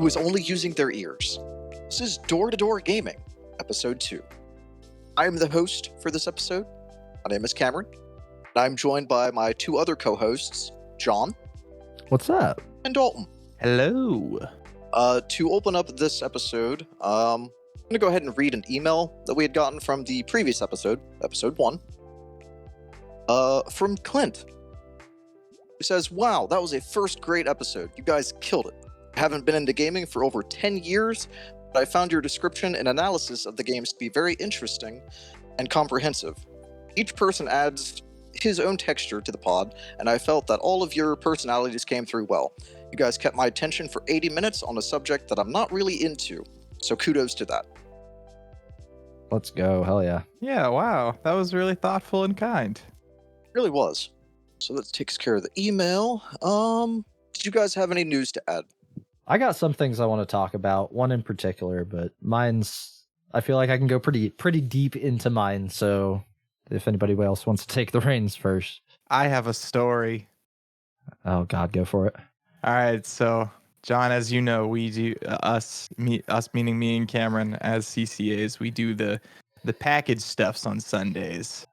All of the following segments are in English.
is only using their ears. This is Door to Door Gaming, Episode 2. I am the host for this episode. My name is Cameron, and I'm joined by my two other co-hosts, John. What's up? And Daulton. Hello. To open up this episode, I'm going to go ahead and read an email that we had gotten from the previous episode, Episode 1, from Clint. He says, "Wow, that was a first great episode. You guys killed it. I haven't been into gaming for over 10 years, but I found your description and analysis of the games to be very interesting and comprehensive. Each person adds his own texture to the pod, and I felt that all of your personalities came through well. You guys kept my attention for 80 minutes on a subject that I'm not really into, so kudos to that." Let's go. Hell yeah. Yeah, wow. That was really thoughtful and kind. It really was. So that takes care of the email. Did you guys have any news to add? I got some things I want to talk about, one in particular, but mine's, I feel like I can go pretty deep into mine, so if anybody else wants to take the reins first. I have a story. Oh God, go for it. All right, so John, as you know, we do us meaning me and Cameron as CCAs. We do the package stuffs on Sundays.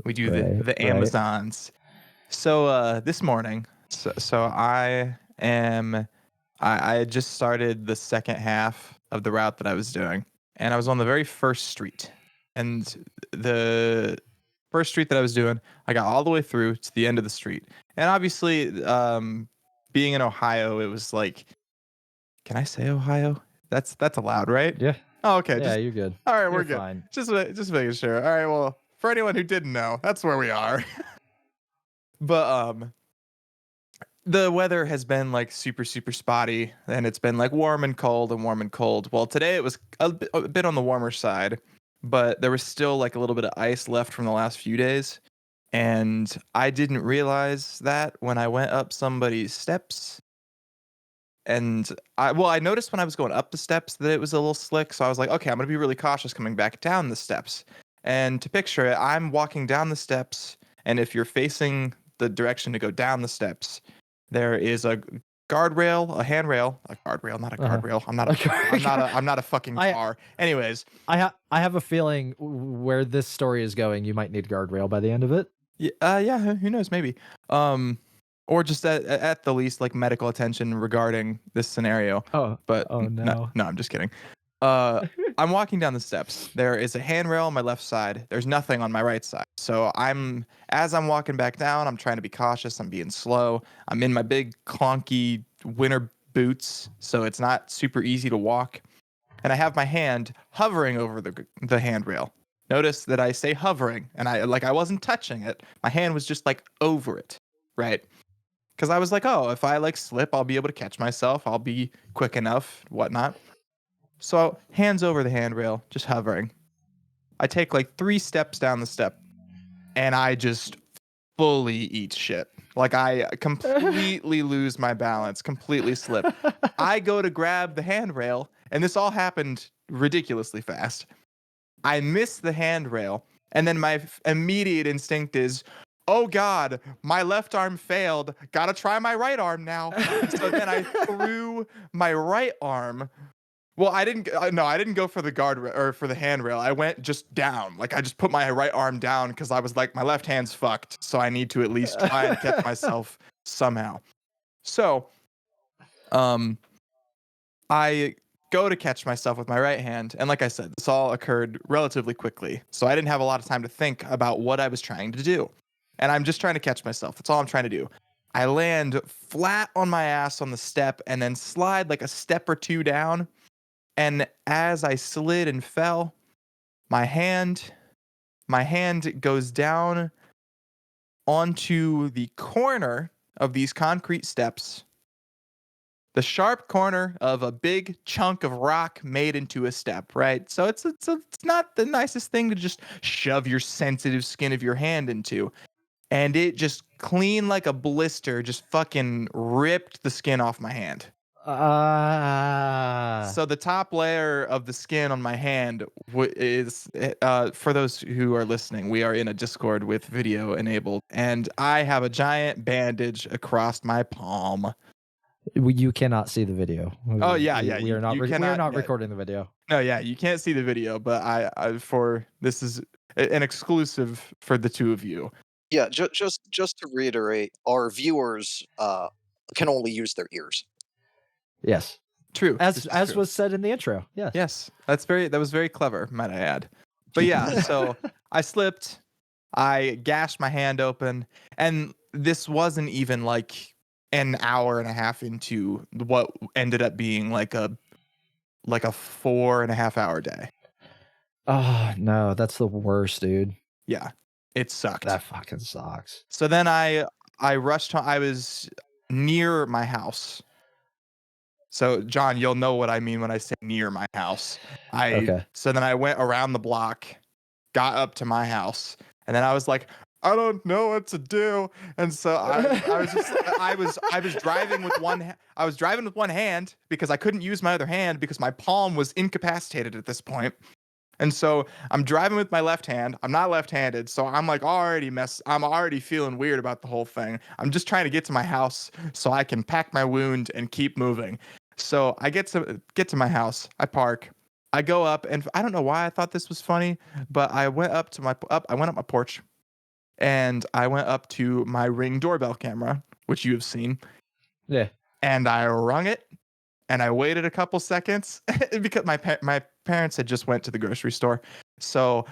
We do the Amazons. So this morning, I had just started the second half of the route that I was doing, and I was on the very first street. And the first street that I was doing, I got all the way through to the end of the street. And obviously, being in Ohio, it was like, can I say Ohio? That's allowed, right? Yeah. Oh, okay. Yeah, you're good. All right, You're we're good. fine. Just making sure. All right, well, for anyone who didn't know, that's where we are. But the weather has been like super spotty, and it's been like warm and cold and warm and cold. Well, today it was a bit on the warmer side, but there was still like a little bit of ice left from the last few days, and I didn't realize that when I went up somebody's steps. And I noticed when I was going up the steps that it was a little slick, so I was like, okay, I'm gonna be really cautious coming back down the steps. And to picture it, I'm walking down the steps, and if you're facing the direction to go down the steps, there is a guardrail, a handrail, a guardrail, not a guardrail. I'm not a fucking car. Anyways, I have a feeling where this story is going, you might need guardrail by the end of it. Yeah, who knows, maybe. Or just at the least, like medical attention regarding this scenario. Oh, but no, I'm just kidding. I'm walking down the steps. There is a handrail on my left side. There's nothing on my right side. So as I'm walking back down, I'm trying to be cautious. I'm being slow. I'm in my big clunky winter boots, so it's not super easy to walk. And I have my hand hovering over the handrail. Notice that I say hovering, and I wasn't touching it. My hand was just like over it, right? Because I was like, oh, if I like slip, I'll be able to catch myself. I'll be quick enough, whatnot. So hands over the handrail, just hovering. I take like 3 steps down the step, and I just fully eat shit. Like I completely lose my balance, completely slip. I go to grab the handrail, and this all happened ridiculously fast. I miss the handrail, and then my immediate instinct is, oh God, my left arm failed. Gotta try my right arm now. So then I threw my right arm. Well, I didn't go for the guardrail or for the handrail. I went just down. Like I just put my right arm down because I was like, my left hand's fucked. So I need to at least try and catch myself somehow. So, I go to catch myself with my right hand. And like I said, this all occurred relatively quickly. So I didn't have a lot of time to think about what I was trying to do. And I'm just trying to catch myself. That's all I'm trying to do. I land flat on my ass on the step and then slide like a step or two down. And as I slid and fell, my hand goes down onto the corner of these concrete steps, the sharp corner of a big chunk of rock made into a step, right? So it's not the nicest thing to just shove your sensitive skin of your hand into. And it just clean like a blister, just fucking ripped the skin off my hand. So the top layer of the skin on my hand is, for those who are listening, we are in a Discord with video enabled, and I have a giant bandage across my palm. You cannot see the video. Oh yeah, yeah. We are not. You We are cannot. not Yeah. recording the video. No, yeah, you can't see the video, but this is an exclusive for the two of you. Yeah, just to reiterate, our viewers can only use their ears. Yes, True. as This is as true. was said in the intro. Yes. Yes, that was very clever, might I add. But yeah, so I slipped, I gashed my hand open, and this wasn't even like an hour and a half into what ended up being like a 4.5 hour day. Oh no, that's the worst, dude. Yeah, it sucked. That fucking sucks. So then I rushed home. I was near my house. So John, you'll know what I mean when I say near my house. Okay. So then I went around the block, got up to my house, and then I was like, I don't know what to do. And so I was driving with one hand because I couldn't use my other hand because my palm was incapacitated at this point. And so I'm driving with my left hand. I'm not left-handed, so I'm like I'm already feeling weird about the whole thing. I'm just trying to get to my house so I can pack my wound and keep moving. So I get to my house. I park. I go up, and I don't know why I thought this was funny, but I went up my porch, and I went up to my Ring doorbell camera, which you have seen, Yeah. and I rung it. And I waited a couple seconds because my parents had just went to the grocery store. So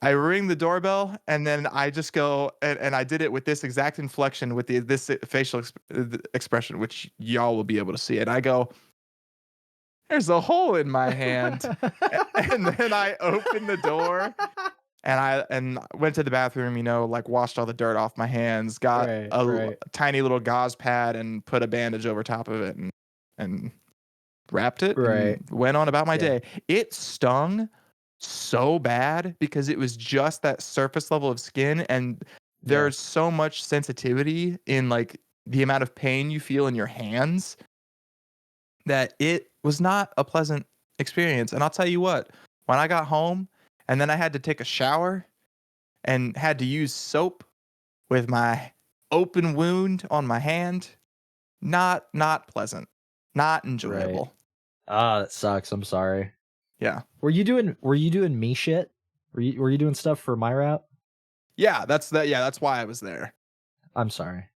I ring the doorbell, and then I just go, and I did it with this exact inflection with this facial expression, which y'all will be able to see it. I go, there's a hole in my hand. And then I opened the door, and I went to the bathroom, like washed all the dirt off my hands, got a tiny little gauze pad and put a bandage over top of it, and wrapped it and went on about my day. It stung so bad because it was just that surface level of skin, and there's so much sensitivity in like the amount of pain you feel in your hands that it was not a pleasant experience. And I'll tell you what, when I got home and then I had to take a shower and had to use soap with my open wound on my hand, not pleasant, not enjoyable. Ah, that sucks. I'm sorry. Yeah. Were you doing me shit? Were you doing stuff for my route? Yeah, that's why I was there. I'm sorry.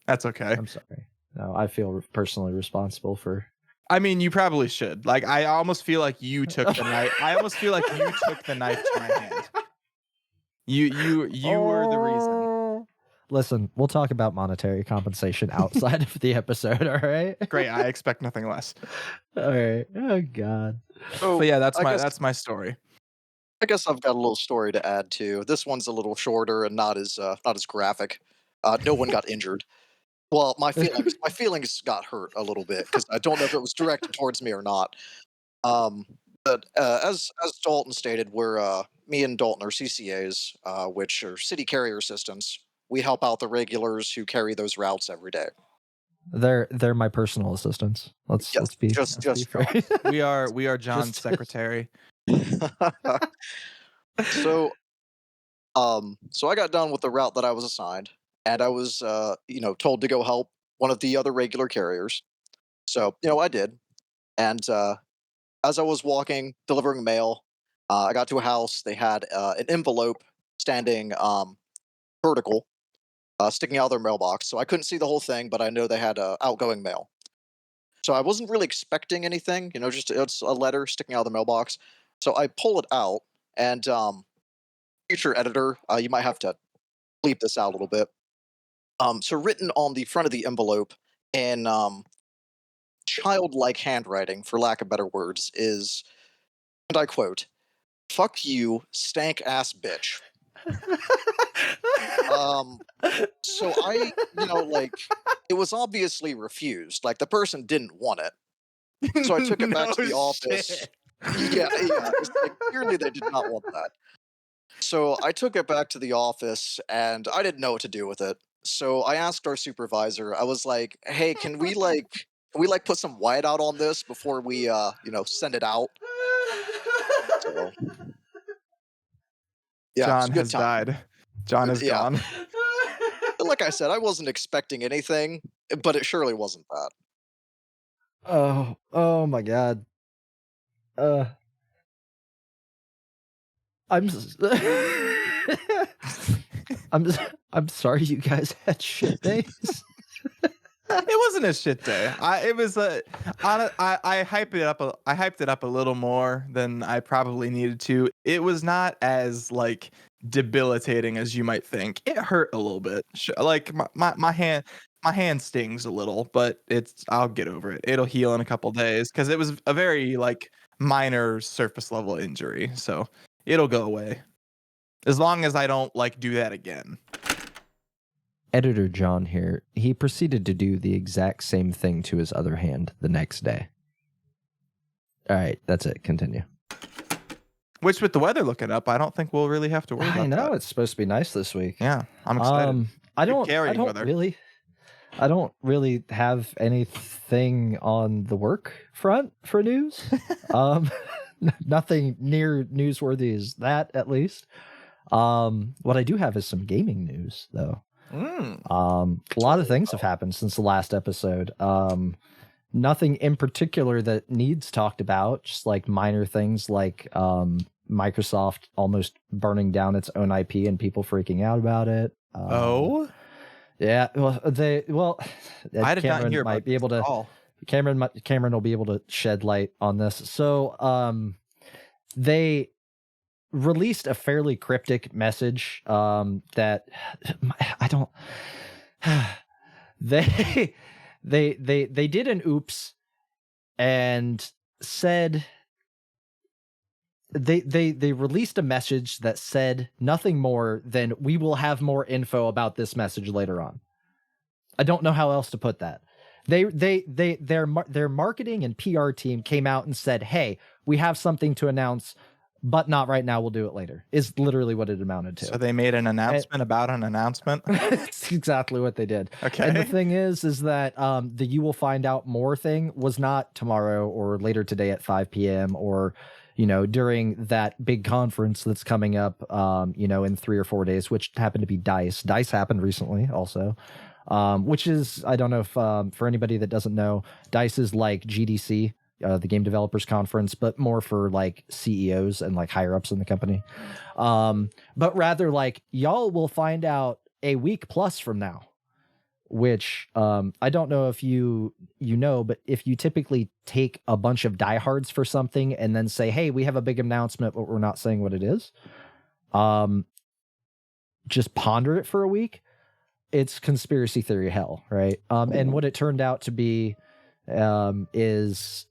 That's okay. I'm sorry. No, I feel personally responsible for. I mean, you probably should. Like, I almost feel like you took the knife. I almost feel like you took the knife to my hand. You were the reason. Listen, we'll talk about monetary compensation outside of the episode, all right? Great, I expect nothing less. All right. Oh God. So But yeah, that's my story. I guess I've got a little story to add too. This one's a little shorter and not as graphic. No one got injured. Well, my feelings got hurt a little bit because I don't know if it was directed towards me or not. But as Daulton stated, we're me and Daulton are CCAs, which are city carrier assistants. We help out the regulars who carry those routes every day. They're my personal assistants. Let's be just fair. We are John's secretary. So I got done with the route that I was assigned, and I was told to go help one of the other regular carriers. So I did, and as I was walking delivering mail, I got to a house. They had an envelope standing vertical, sticking out of their mailbox. So I couldn't see the whole thing, but I know they had outgoing mail. So I wasn't really expecting anything, just it's a letter sticking out of the mailbox. So I pull it out, and future editor, you might have to bleep this out a little bit. So written on the front of the envelope in childlike handwriting, for lack of better words, is, and I quote, "Fuck you, stank ass bitch." So I, it was obviously refused. Like the person didn't want it. So I took it back to the office. Yeah. It's like, clearly they did not want that. So I took it back to the office, and I didn't know what to do with it. So I asked our supervisor. I was like, "Hey, can we put some white out on this before we send it out?" So, yeah, John it's a good has time. died. John is Yeah. gone. Like I said, I wasn't expecting anything, but it surely wasn't that. Oh my god. Uh, I'm s- I'm s- I'm sorry you guys had shit days. It wasn't a shit day. It was I hyped it up. I hyped it up a little more than I probably needed to. It was not as like debilitating as you might think. It hurt a little bit. Like my hand stings a little, but I'll get over it. It'll heal in a couple days because it was a very like minor surface level injury. So it'll go away as long as I don't like do that again. Editor John here. He proceeded to do the exact same thing to his other hand the next day. All right, that's it. Continue. Which with the weather looking up, I don't think we'll really have to worry about I know that. it's supposed to be nice this week. Yeah, I'm excited. I Good don't carrying weather. I don't really have anything on the work front for news. Nothing near newsworthy as that, at least. What I do have is some gaming news, though. A lot of things have happened since the last episode. Nothing in particular that needs talked about, just like minor things like Microsoft almost burning down its own IP and people freaking out about it. Yeah, I did not Cameron hear might about be able this at to all. Cameron will be able to shed light on this. So they released a fairly cryptic message that I don't they they did an oops and said they released a message that said nothing more than we will have more info about this message later on. I don't know how else to put that. Their marketing and PR team came out and said, "Hey, we have something to announce, but not right now. We'll do it later." Is literally what it amounted to. So they made an announcement about an announcement. It's exactly what they did. Okay. And the thing is that the "you will find out more" thing was not tomorrow or later today at 5 p.m. or during that big conference that's coming up in 3 or 4 days, which happened to be DICE. DICE happened recently also. Which is, I don't know if for anybody that doesn't know, DICE is like GDC, the Game Developers Conference, but more for like CEOs and like higher ups in the company. But rather like y'all will find out a week plus from now, which I don't know if you know, but if you typically take a bunch of diehards for something and then say, "Hey, we have a big announcement, but we're not saying what it is," just ponder it for a week. It's conspiracy theory hell, right? And what it turned out to be is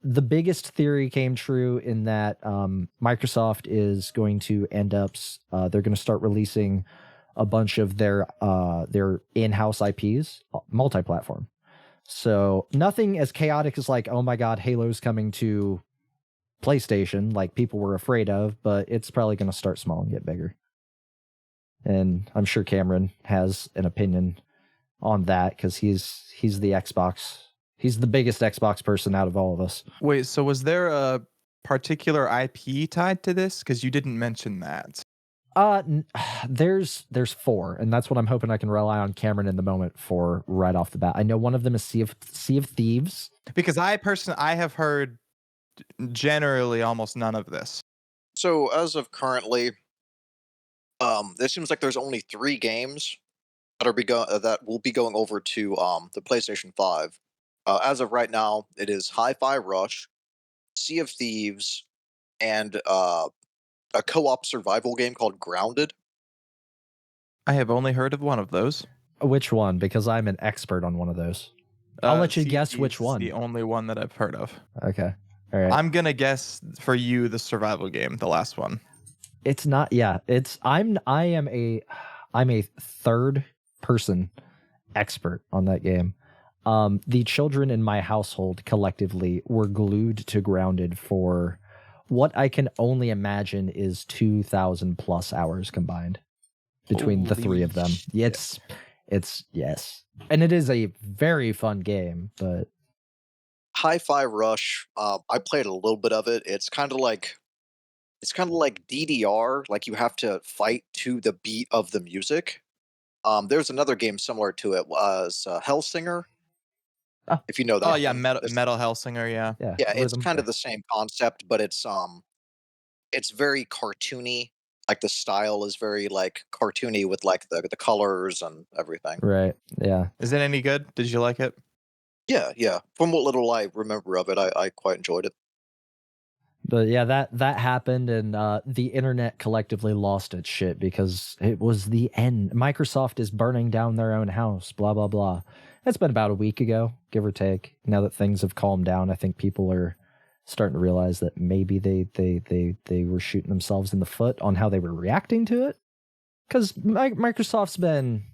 the biggest theory came true in that Microsoft is going to end up, they're going to start releasing a bunch of their in-house IPs, multi-platform. So nothing as chaotic as like, oh my God, Halo's coming to PlayStation, like people were afraid of, but it's probably going to start small and get bigger. And I'm sure Cameron has an opinion on that because he's the Xbox. He's the biggest Xbox person out of all of us. Wait, so was there a particular IP tied to this? Because you didn't mention that. There's 4, and that's what I'm hoping I can rely on Cameron in the moment for right off the bat. I know one of them is Sea of Thieves. Because I have heard generally almost none of this. So as of currently, it seems like there's only 3 games that will be going over to the PlayStation 5. As of right now, it is Hi-Fi Rush, Sea of Thieves, and a co-op survival game called Grounded. I have only heard of one of those. Which one? Because I'm an expert on one of those. I'll let you guess which one. The only one that I've heard of. Okay. All right. I'm gonna guess for you the survival game, the last one. It's not. Yeah. I'm a third person expert on that game. The children in my household collectively were glued to Grounded for what I can only imagine is 2,000 plus hours combined between the 3 of them. It's yes. And it is a very fun game, but Hi-Fi Rush, I played a little bit of it. It's kind of like DDR, like you have to fight to the beat of the music. There's another game similar to it, was Hellsinger. If you know that. Oh yeah, one. Metal Hellsinger. Yeah. Yeah, it's Rhythm. kind of the same concept, but it's very cartoony. Like the style is very like cartoony with like the colors and everything. Right. Yeah. Is it any good? Did you like it? Yeah, yeah. From what little I remember of it, I quite enjoyed it. But yeah, that happened, and the internet collectively lost its shit because it was the end. Microsoft is burning down their own house. Blah blah blah. That's been about a week ago, give or take. Now that things have calmed down, I think people are starting to realize that maybe they were shooting themselves in the foot on how they were reacting to it. Because Microsoft's been.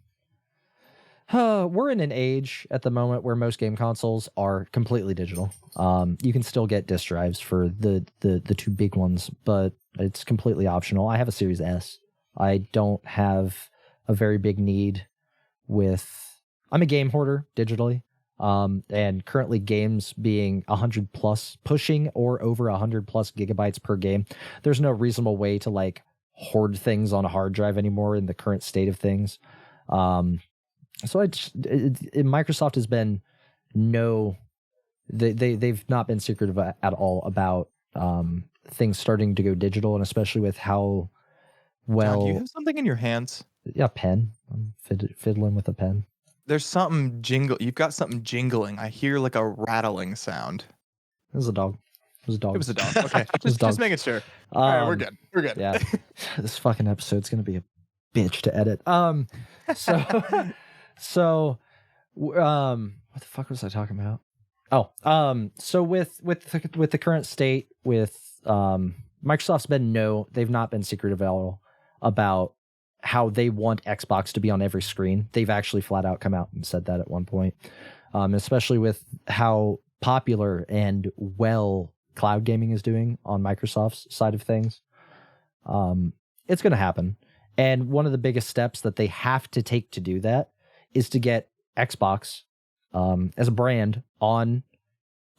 We're in an age at the moment where most game consoles are completely digital. You can still get disk drives for the two big ones, but it's completely optional. I have a Series S. I don't have a very big need with. I'm a game hoarder digitally, and currently games being 100 plus, pushing or over 100 plus gigabytes per game. There's no reasonable way to like hoard things on a hard drive anymore in the current state of things. So Microsoft has been they've not been secretive at all about things starting to go digital, and especially with how well. John, do you have something in your hands? Yeah, pen. I'm fiddling with a pen. There's something jingle. You've got something jingling. I hear like a rattling sound. It was a dog. It was a dog. It was a dog. Okay, was a dog. just making sure. All right, we're good. We're good. Yeah, this fucking episode's gonna be a bitch to edit. So what the fuck was I talking about? So with the current state with Microsoft's they've not been secretive at all about how they want Xbox to be on every screen. They've actually flat out come out and said that at one point, especially with how popular and well cloud gaming is doing on Microsoft's side of things. It's going to happen. And one of the biggest steps that they have to take to do that is to get Xbox as a brand on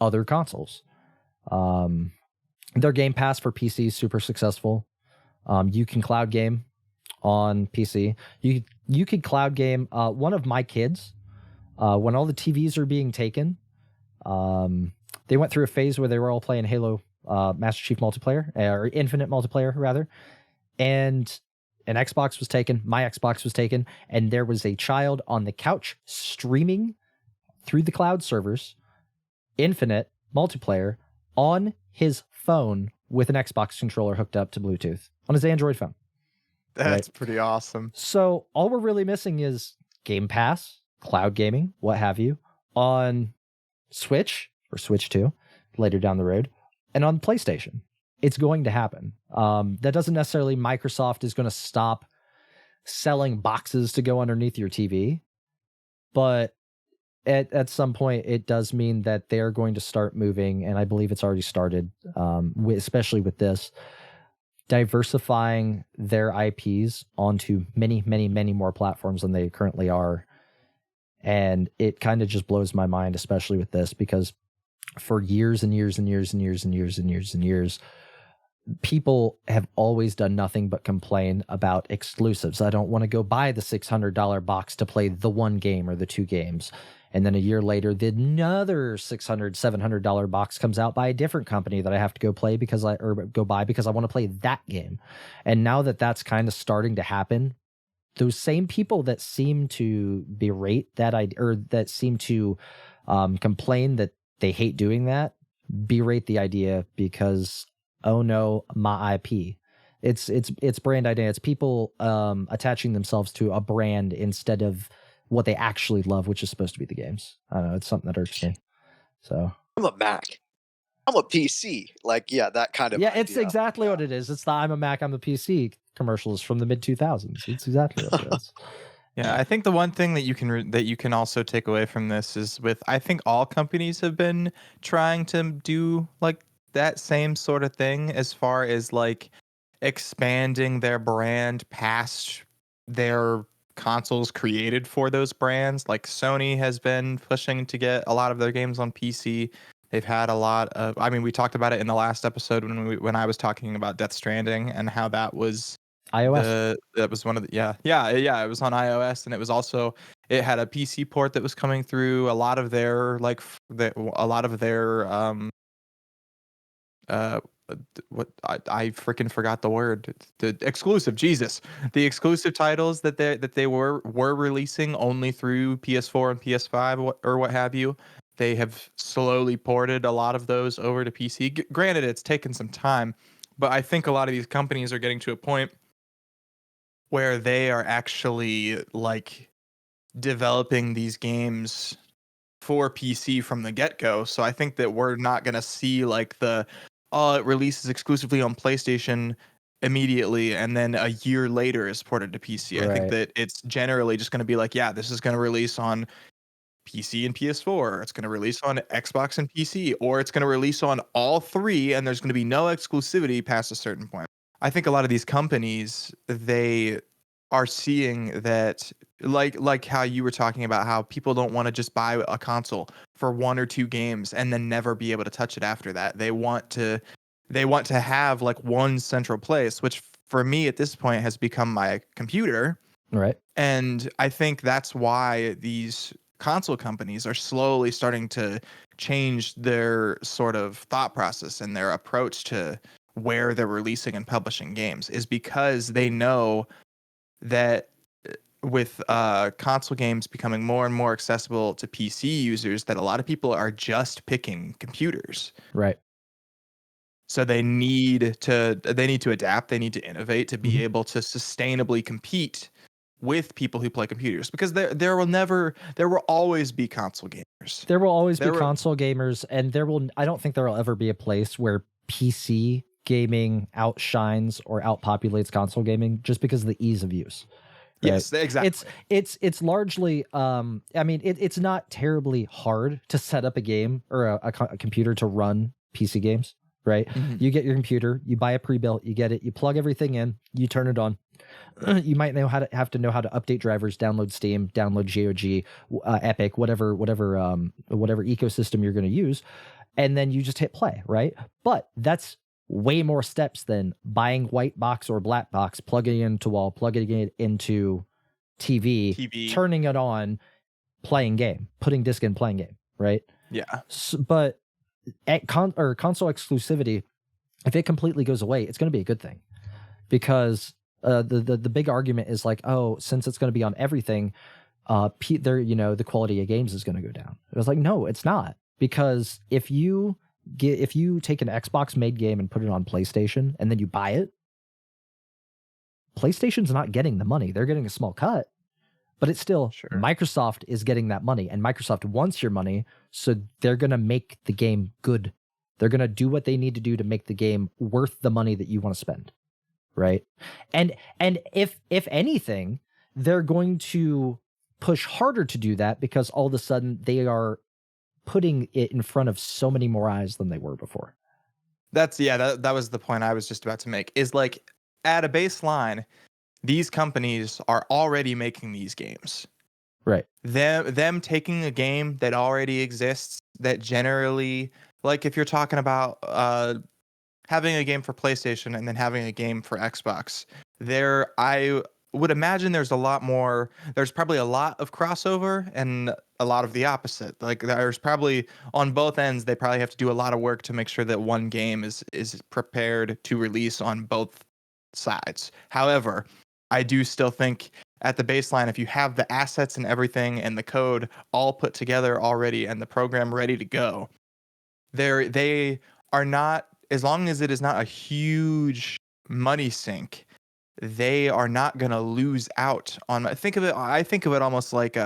other consoles. Their Game Pass for PC is super successful. You can cloud game on PC. You could cloud game. One of my kids, when all the TVs are being taken, they went through a phase where they were all playing Halo Master Chief multiplayer, or Infinite multiplayer rather, and an Xbox was taken, my Xbox was taken, and there was a child on the couch streaming through the cloud servers, Infinite multiplayer, on his phone with an Xbox controller hooked up to Bluetooth on his Android phone. That's pretty awesome. So all we're really missing is Game Pass, cloud gaming, what have you, on Switch or Switch 2 later down the road, and on PlayStation. It's going to happen. That doesn't necessarily Microsoft is going to stop selling boxes to go underneath your TV, but at some point it does mean that they're going to start moving, and I believe it's already started, especially with this, diversifying their IPs onto many, many, many more platforms than they currently are. And it kind of just blows my mind, especially with this, because for years and years and years and years and years and years and years, people have always done nothing but complain about exclusives. I don't want to go buy the $600 box to play the one game or the two games. And then a year later, the another $600, $700 box comes out by a different company that I have to go buy because I want to play that game. And now that that's kind of starting to happen, those same people that seem to berate that idea, or that seem to complain that they hate doing that, berate the idea because, oh no, my IP. It's brand identity. It's people attaching themselves to a brand instead of what they actually love, which is supposed to be the games. I don't know. It's something that irks me. So I'm a Mac. I'm a PC. Like, yeah, that kind of. Yeah, idea. it's exactly what it is. It's the I'm a Mac, I'm a PC commercials from the mid 2000s. It's exactly what it is. Yeah, I think the one thing that you can also take away from this is I think all companies have been trying to do like that same sort of thing as far as like expanding their brand past their consoles created for those brands. Like Sony has been pushing to get a lot of their games on PC. They've had a lot of, I mean, we talked about it in the last episode when I was talking about Death Stranding and how that was iOS. that was one of the it was on iOS, and it was also It had a PC port that was coming through. A lot of their uh what I freaking forgot the word. The exclusive, Jesus. The exclusive titles that they were releasing only through PS4 and PS5 or what have you. They have slowly ported a lot of those over to PC. Granted, it's taken some time, but I think a lot of these companies are getting to a point where they are actually like developing these games for PC from the get-go. So I think that we're not going to see like it releases exclusively on PlayStation immediately and then a year later is ported to PC. I think Right. that it's generally just going to be like, yeah, this is going to release on PC and PS4. It's going to release on Xbox and PC, or it's going to release on all three and there's going to be no exclusivity past a certain point. I think a lot of these companies, they are seeing that like how you were talking about how people don't want to just buy a console for one or two games and then never be able to touch it after that. They want to have like one central place, which for me at this point has become my computer. Right. And I think that's why these console companies are slowly starting to change their sort of thought process and their approach to where they're releasing and publishing games, is because they know that with console games becoming more and more accessible to PC users, that a lot of people are just picking computers. Right. So they need to adapt, they need to innovate to be Mhm. able to sustainably compete with people who play computers, because there will always be console gamers. There will always be There will- console gamers, and I don't think there will ever be a place where PC gaming outshines or outpopulates console gaming just because of the ease of use. Right? Yes, exactly. It's largely I mean it's not terribly hard to set up a game or a computer to run PC games, right? Mhm. You get your computer, you buy a pre-built, you get it, you plug everything in, you turn it on. You might have to know how to update drivers, download Steam, download GOG, Epic, whatever ecosystem you're going to use, and then you just hit play, right? But that's way more steps than buying white box or black box, plugging it into wall, plugging it into TV, turning it on, playing game, putting disc in, playing game, right? Yeah. But at console exclusivity, if it completely goes away, it's going to be a good thing, because the big argument is like, oh, since it's going to be on everything, the quality of games is going to go down. It was like, no, it's not, because if you take an Xbox made game and put it on PlayStation and then you buy it, PlayStation's not getting the money. They're getting a small cut, but it's still Microsoft is getting that money, and Microsoft wants your money, so they're going to make the game good. They're going to do what they need to do to make the game worth the money that you want to spend. Right. And if anything, they're going to push harder to do that, because all of a sudden they are putting it in front of so many more eyes than they were before. That was the point I was just about to make, is like, at a baseline, these companies are already making these games. Right. Them taking a game that already exists, that generally, like if you're talking about having a game for PlayStation and then having a game for Xbox, I would imagine there's probably a lot of crossover and a lot of the opposite. Like there's probably, on both ends, they probably have to do a lot of work to make sure that one game is prepared to release on both sides. However, I do still think at the baseline, if you have the assets and everything and the code all put together already and the program ready to go, they are not, as long as it is not a huge money sink, they are not going to lose out on. I think of it almost like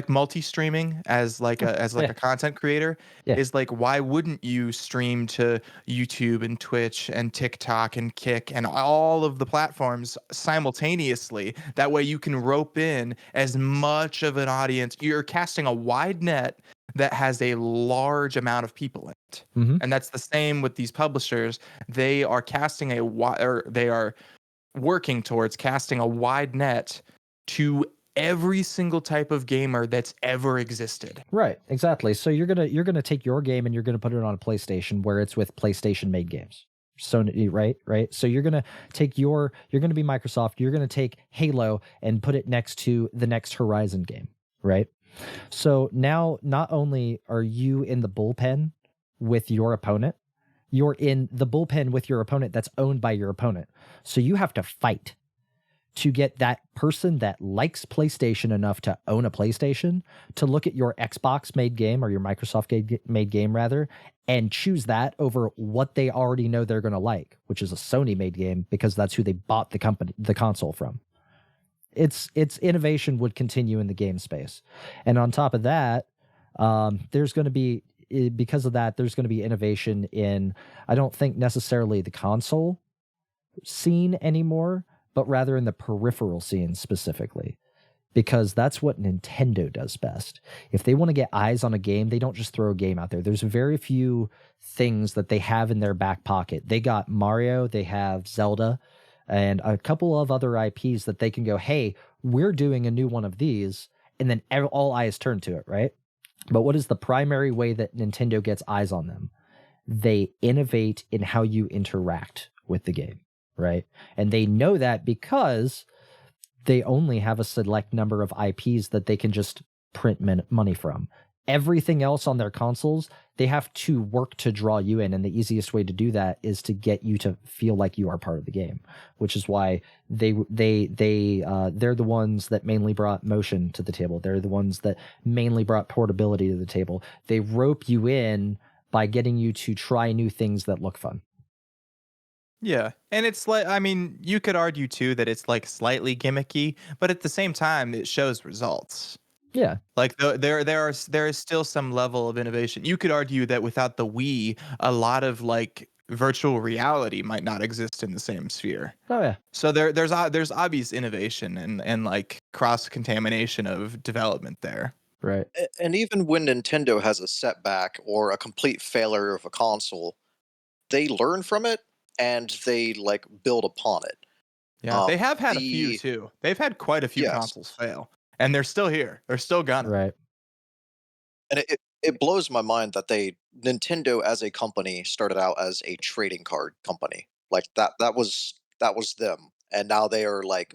multi-streaming as like a content creator. Is like, why wouldn't you stream to YouTube and Twitch and TikTok and Kick and all of the platforms simultaneously? That way you can rope in as much of an audience. You're casting a wide net that has a large amount of people in it. Mm-hmm. And that's the same with these publishers. They are they are working towards casting a wide net to every single type of gamer that's ever existed. Right, exactly. So you're gonna take your game and you're gonna put it on a PlayStation where it's with PlayStation made games. Sony, right. So you're gonna be Microsoft. You're gonna take Halo and put it next to the next Horizon game, right? So now, not only are you in the bullpen with your opponent, you're in the bullpen with your opponent that's owned by your opponent. So you have to fight to get that person that likes PlayStation enough to own a PlayStation to look at your Xbox made game, or your Microsoft made game rather, and choose that over what they already know they're going to like, which is a Sony made game, because that's who they bought the console from. Its innovation would continue in the game space. And on top of that, there's going to be, because of that, there's going to be innovation in, I don't think necessarily the console scene anymore, but rather in the peripheral scene specifically, because that's what Nintendo does best. If they want to get eyes on a game, they don't just throw a game out there. There's very few things that they have in their back pocket. They got Mario, they have Zelda, and a couple of other IPs that they can go, hey, we're doing a new one of these, and then all eyes turn to it, right? But what is the primary way that Nintendo gets eyes on them? They innovate in how you interact with the game, right? And they know that because they only have a select number of IPs that they can just print money from. Everything else on their consoles, they have to work to draw you in, and the easiest way to do that is to get you to feel like you are part of the game, which is why they're the ones that mainly brought motion to the table. They're the ones that mainly brought portability to the table. They rope you in by getting you to try new things that look fun. Yeah, and it's like, I mean, you could argue too that it's like slightly gimmicky, but at the same time, it shows results. Yeah, Like there is still some level of innovation. You could argue that without the Wii, a lot of like virtual reality might not exist in the same sphere. oh yeah. So there's obvious innovation and like cross contamination of development there. Right. And even when Nintendo has a setback or a complete failure of a console, they learn from it and they like build upon it. Yeah, they have had a few too. They've had quite a few Yes. consoles fail, and they're still here. They're still gonna. Right. And it blows my mind that Nintendo as a company started out as a trading card company. Like that was them. And now they are like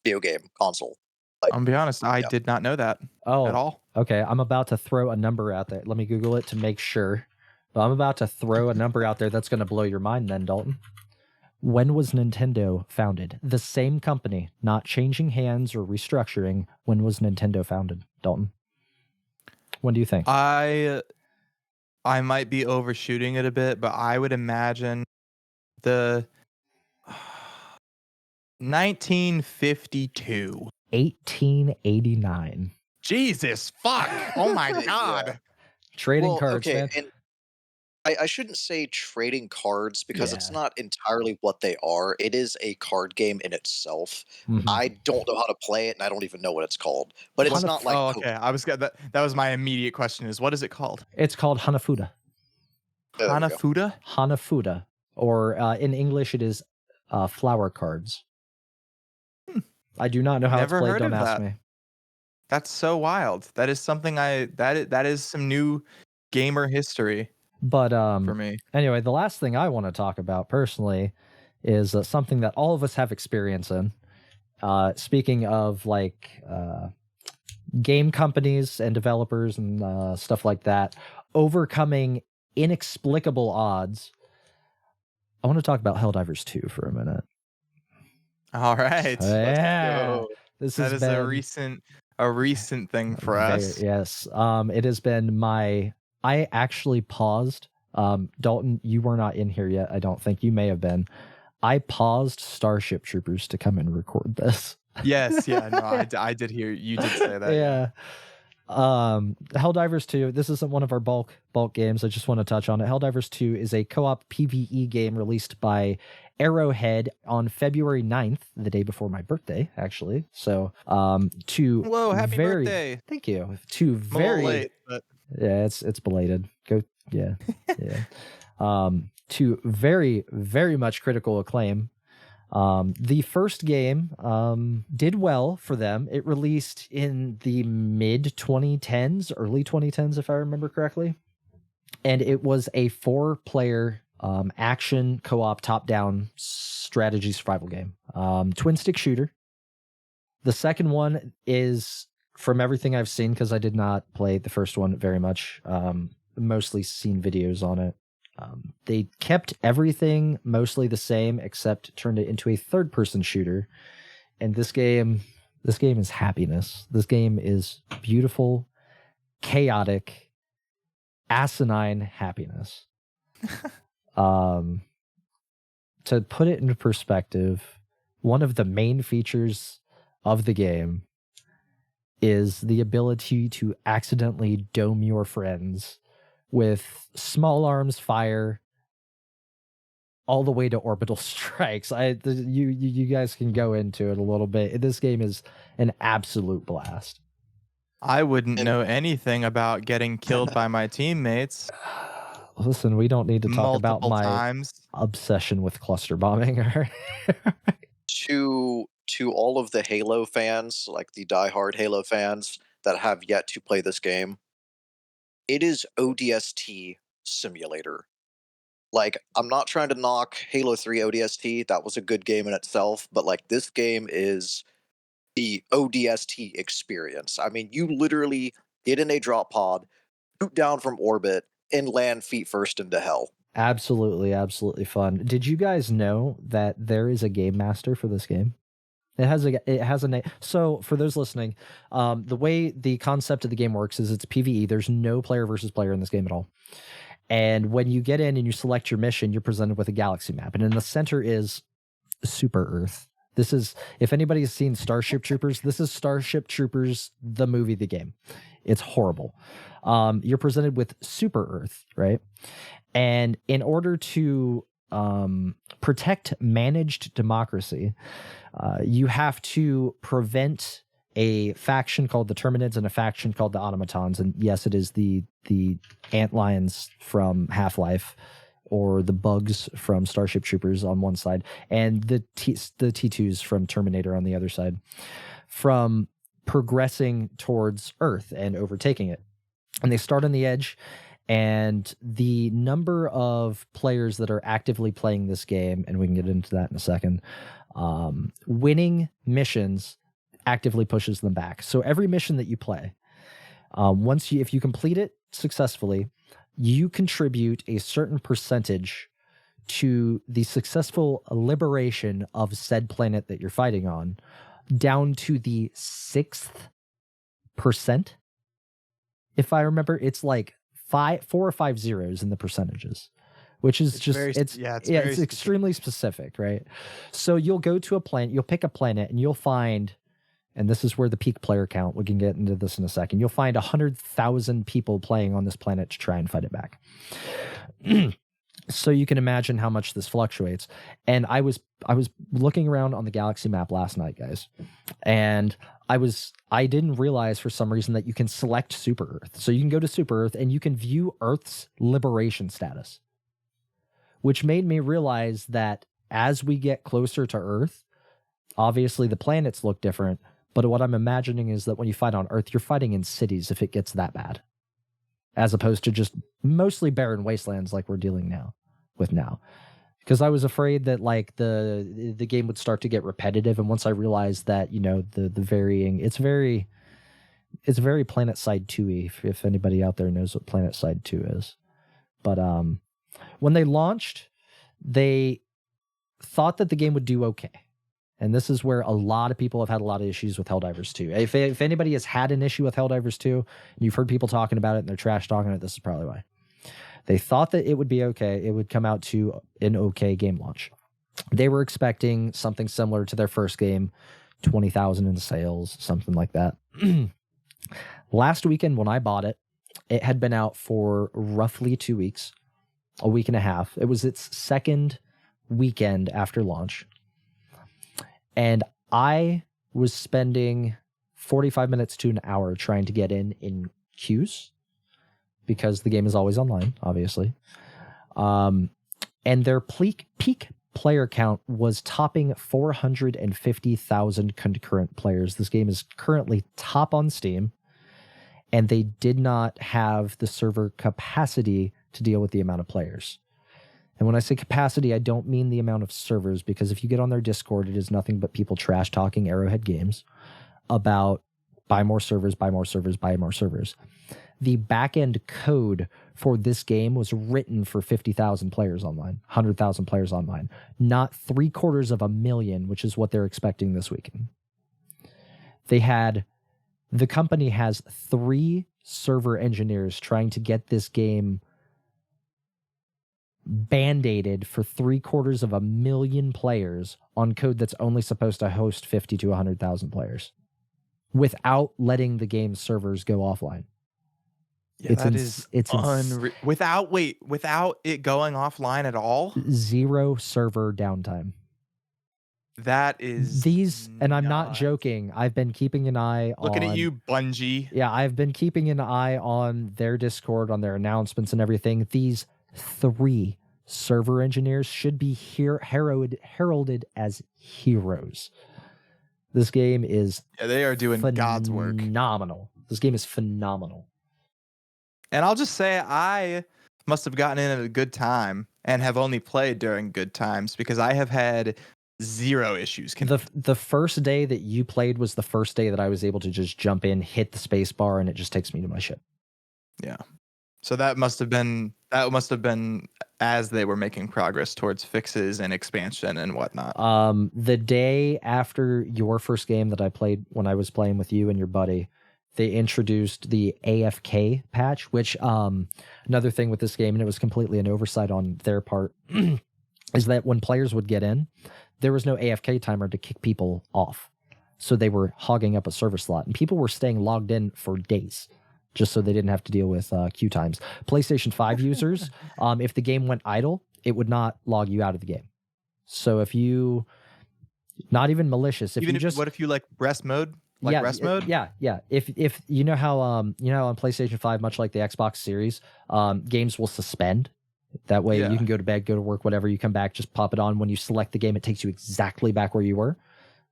video game console. Like, I'll be honest, I yeah. did not know that at all. Okay. I'm about to throw a number out there. Let me Google it to make sure. But I'm about to throw a number out there that's going to blow your mind then, Daulton. When was Nintendo founded? The same company, not changing hands or restructuring. When was Nintendo founded, Daulton? When do you think? I might be overshooting it a bit, but I would imagine the 1952. 1889. Jesus fuck! Oh my god! Yeah. Trading cards, okay, man. and I shouldn't say trading cards because it's Yeah. not entirely what they are. It is a card game in itself. Mhm. I don't know how to play it, and I don't even know what it's called. But it's not like Oh, okay. I was that was my immediate question. Is what is it called? It's called Hanafuda. There we go. Hanafuda? Hanafuda, or in English, it is flower cards. I do not know how Never it's played. heard Don't of ask that. me. That's so wild. That is something that is some new gamer history But for me. anyway, the last thing I want to talk about personally is something that all of us have experience in. Speaking of like game companies and developers and stuff like that, overcoming inexplicable odds. I want to talk about Helldivers 2 for a minute. All right. Yeah, go. this That has is been a recent thing for us. Yes, it has been I actually paused. Daulton, you were not in here yet. I don't think you may have been. I paused Starship Troopers to come and record this. Yes, yeah, no, I did hear you did say that. Yeah. Helldivers 2, this isn't one of our bulk games. I just want to touch on it. Helldivers 2 is a co-op PvE game released by Arrowhead on February 9th, the day before my birthday, actually. So, Whoa, happy birthday. Thank you. I'm a little late, but Yeah, it's belated. Yeah. To very, very much critical acclaim. The first game did well for them. It released in the mid 2010s, early 2010s, if I remember correctly. And it was a 4-player action co-op top-down strategy survival game. Twin stick shooter. The second one is, from everything I've seen, because I did not play the first one very much, mostly seen videos on it. They kept everything mostly the same, except turned it into a third-person shooter. And this game is happiness. This game is beautiful, chaotic, asinine happiness. To put it into perspective, one of the main features of the game is the ability to accidentally dome your friends with small arms fire all the way to orbital strikes. You guys can go into it a little bit. This game is an absolute blast. I wouldn't know anything about getting killed by my teammates. Listen, we don't need to talk about Multiple my times. obsession with cluster bombing. To all of the Halo fans, like the diehard Halo fans that have yet to play this game, it is ODST simulator. Like, I'm not trying to knock Halo 3 ODST. That was a good game in itself, but like this game is the ODST experience. I mean, you literally get in a drop pod, shoot down from orbit, and land feet first into hell. Absolutely, absolutely fun. Did you guys know that there is a game master for this game? It has a name. So for those listening, the way the concept of the game works is it's PvE. There's no player versus player in this game at all. And when you get in and you select your mission, you're presented with a galaxy map. And in the center is Super Earth. This is, if anybody has seen Starship Troopers, this is Starship Troopers, the movie, the game. It's horrible. You're presented with Super Earth, right? And in order to protect managed democracy, you have to prevent a faction called the Terminids and a faction called the Automatons. And yes, it is the antlions from Half-Life or the bugs from Starship Troopers on one side, and the T2s from Terminator on the other side, from progressing towards Earth and overtaking it. And they start on the edge, and the number of players that are actively playing this game, and we can get into that in a second, winning missions actively pushes them back. So every mission that you play, if you complete it successfully, you contribute a certain percentage to the successful liberation of said planet that you're fighting on, down to the 6th percent. If I remember, it's like 4 or 5 zeros in the percentages, which is it's extremely specific, right? So you'll go to a planet, you'll pick a planet, and you'll find, and this is where the peak player count, we can get into this in a second, you'll find 100,000 people playing on this planet to try and fight it back. So you can imagine how much this fluctuates. And I was looking around on the galaxy map last night, guys, and I didn't realize for some reason that you can select Super Earth. So you can go to Super Earth and you can view Earth's liberation status, which made me realize that as we get closer to Earth, obviously the planets look different, but what I'm imagining is that when you fight on Earth, you're fighting in cities if it gets that bad, as opposed to just mostly barren wastelands like we're dealing with now. Because I was afraid that like the game would start to get repetitive, and once I realized that, you know, the varying, it's very PlanetSide 2-y, if anybody out there knows what PlanetSide 2 is. But when they launched, they thought that the game would do okay. And this is where a lot of people have had a lot of issues with Helldivers 2. If anybody has had an issue with Helldivers 2, and you've heard people talking about it and they're trash talking it, this is probably why. They thought that it would be okay. It would come out to an okay game launch. They were expecting something similar to their first game, 20,000 in sales, something like that. Last weekend when I bought it, it had been out for roughly 2 weeks, a week and a half. It was its second weekend after launch. And I was spending 45 minutes to an hour trying to get in queues, because the game is always online, obviously. And their peak player count was topping 450,000 concurrent players. This game is currently top on Steam, and they did not have the server capacity to deal with the amount of players. And when I say capacity, I don't mean the amount of servers, because if you get on their Discord, it is nothing but people trash talking Arrowhead Games about buy more servers, buy more servers, buy more servers. The back-end code for this game was written for 50,000 players online, 100,000 players online, not 750,000, which is what they're expecting this weekend. The company has 3 server engineers trying to get this game band-aided for 750,000 players on code that's only supposed to host 50 to 100,000 players without letting the game's servers go offline. Yeah, without it going offline at all. 0 server downtime. That is and I'm not joking. I've been keeping an eye on. Looking at you, Bungie. Yeah, I've been keeping an eye on their Discord, on their announcements and everything. These 3 server engineers should be heralded as heroes. This game is they are doing God's work. Phenomenal. This game is phenomenal. And I'll just say I must have gotten in at a good time and have only played during good times, because I have had 0 issues. The first day that you played was the first day that I was able to just jump in, hit the space bar, and it just takes me to my ship. Yeah. So that must have been as they were making progress towards fixes and expansion and whatnot. The day after your first game that I played, when I was playing with you and your buddy, they introduced the AFK patch, which another thing with this game, and it was completely an oversight on their part, is that when players would get in, there was no AFK timer to kick people off. So they were hogging up a server slot, and people were staying logged in for days just so they didn't have to deal with queue times. PlayStation 5 users, if the game went idle, it would not log you out of the game. So if you, not even malicious, what if you like rest mode? Rest mode? Yeah. If you know how on PlayStation 5, much like the Xbox Series, games will suspend. That way you can go to bed, go to work, whatever, you come back, just pop it on. When you select the game, it takes you exactly back where you were.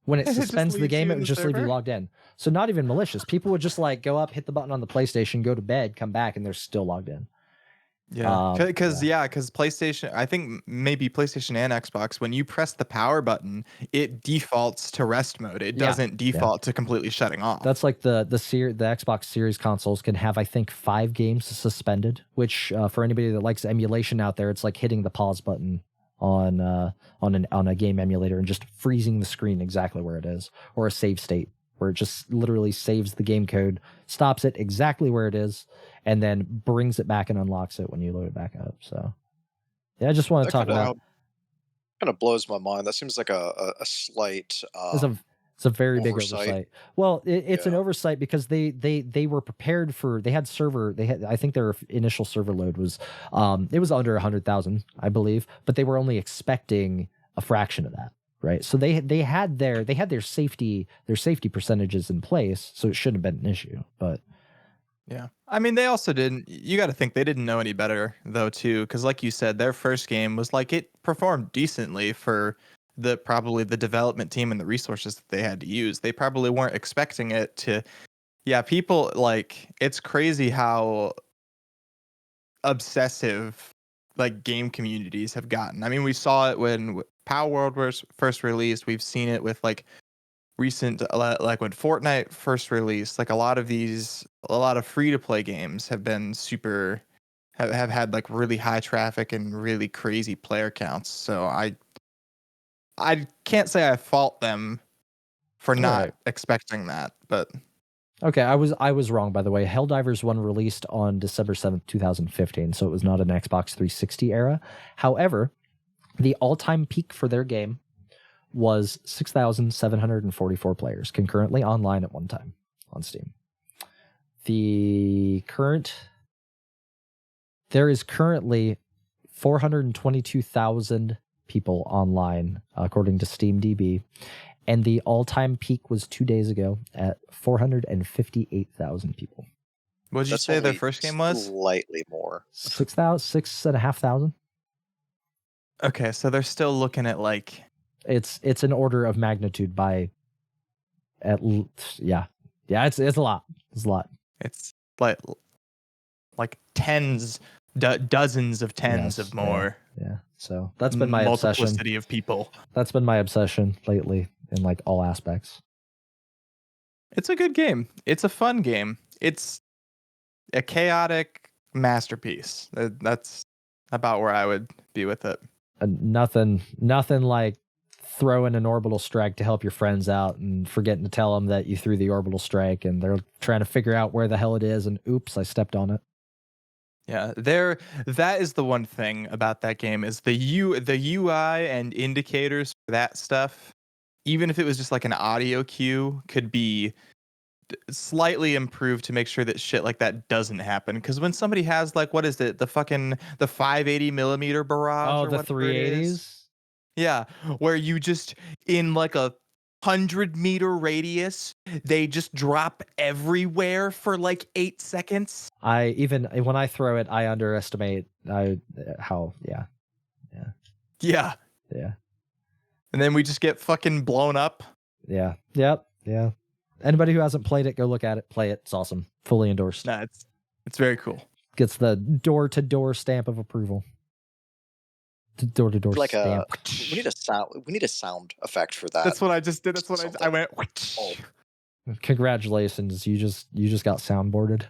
When it suspends the game, it would just leave you logged in. So not even malicious. People would just like go up, hit the button on the PlayStation, go to bed, come back, and they're still logged in. Yeah, because PlayStation, I think maybe PlayStation and Xbox, when you press the power button, it defaults to rest mode. It doesn't default to completely shutting off. That's like the Xbox Series consoles can have, I think, 5 games suspended, which for anybody that likes emulation out there, it's like hitting the pause button on a game emulator and just freezing the screen exactly where it is, or a save state where it just literally saves the game code, stops it exactly where it is, and then brings it back and unlocks it when you load it back up. So yeah, I just want to talk about. Kind of blows my mind. That seems like a slight. It's a very big oversight. Well, it's an oversight because they were prepared for. They had I think their initial server load was it was under 100,000, I believe, but they were only expecting a fraction of that. Right. So they had their safety percentages in place, so it shouldn't have been an issue. But yeah, I mean, they also didn't. You got to think they didn't know any better though, too, because like you said, their first game was like it performed decently for probably the development team and the resources that they had to use. They probably weren't expecting it to. Yeah, people like, it's crazy how obsessive like game communities have gotten. I mean, we saw it when Power World was first released. We've seen it with like recent, like when Fortnite first released. Like a lot of free to play games have been have had like really high traffic and really crazy player counts. So I can't say I fault them for not expecting that, but okay, I was wrong, by the way. Helldivers 1 released on December 7th, 2015, so it was not an Xbox 360 era. However, the all-time peak for their game was 6,744 players concurrently online at one time on Steam. There is currently 422,000 people online, according to SteamDB. And the all-time peak was 2 days ago at 458,000 people. What did you say their first game was? Slightly more. 6,500. Okay, so they're still looking at like it's an order of magnitude by at least it's a lot. It's a lot. It's like dozens of tens of more. Yeah. So that's been my obsession. Multiplicity of people. That's been my obsession lately in like all aspects. It's a good game. It's a fun game. It's a chaotic masterpiece. That's about where I would be with it. Nothing like throwing an orbital strike to help your friends out and forgetting to tell them that you threw the orbital strike and they're trying to figure out where the hell it is and oops, I stepped on it. Yeah, that is the one thing about that game is the UI and indicators for that stuff. Even if it was just like an audio cue, could be slightly improved to make sure that shit like that doesn't happen. Because when somebody has like what is it, the 580 millimeter barrage or the whatever it is, 380s. yeah, where you just in like a 100-meter radius, they just drop everywhere for like 8 seconds. I even when I throw it, I underestimate how Yeah. yeah. And then we just get fucking blown up. Yeah. Yep. Yeah. Anybody who hasn't played it, go look at it. Play it. It's awesome. Fully endorsed. Nah, it's very cool. Gets the door-to-door stamp of approval. Door-to-door Like stamp. we need a sound effect for that. That's what I just did. That's what I went. Oh. Congratulations, you just got soundboarded.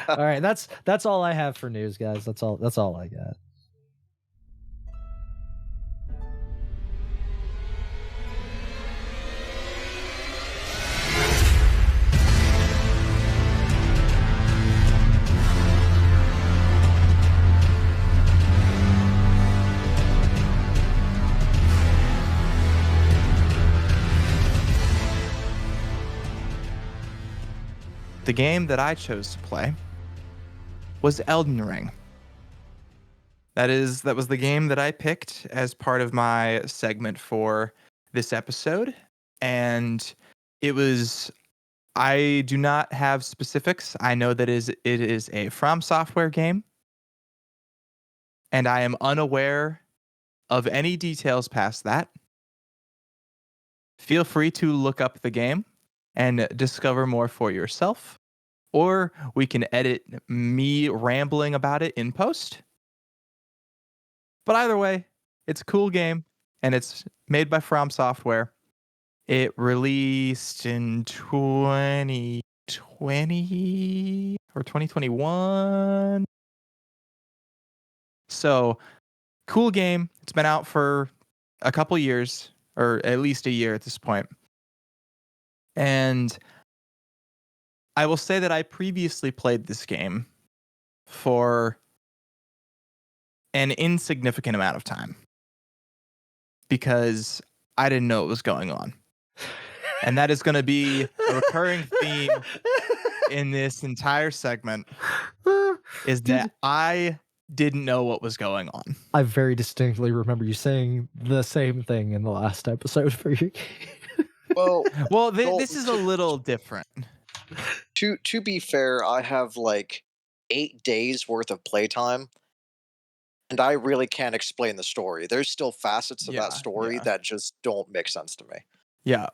All right, that's all I have for news, guys. That's all I got. The game that I chose to play was Elden Ring. That was the game that I picked as part of my segment for this episode. And I do not have specifics. I know that it is a From Software game. And I am unaware of any details past that. Feel free to look up the game and discover more for yourself. Or we can edit me rambling about it in post. But either way, it's a cool game, and it's made by From Software. It released in 2020 or 2021. So, cool game. It's been out for a couple years, or at least a year at this point. And I will say that I previously played this game for an insignificant amount of time because I didn't know what was going on. And that is going to be a recurring theme in this entire segment is that I didn't know what was going on. I very distinctly remember you saying the same thing in the last episode for your game. Well, this is a little different. To be fair, I have like 8 days worth of playtime, and I really can't explain the story. There's still facets of that story that just don't make sense to me. Yeah,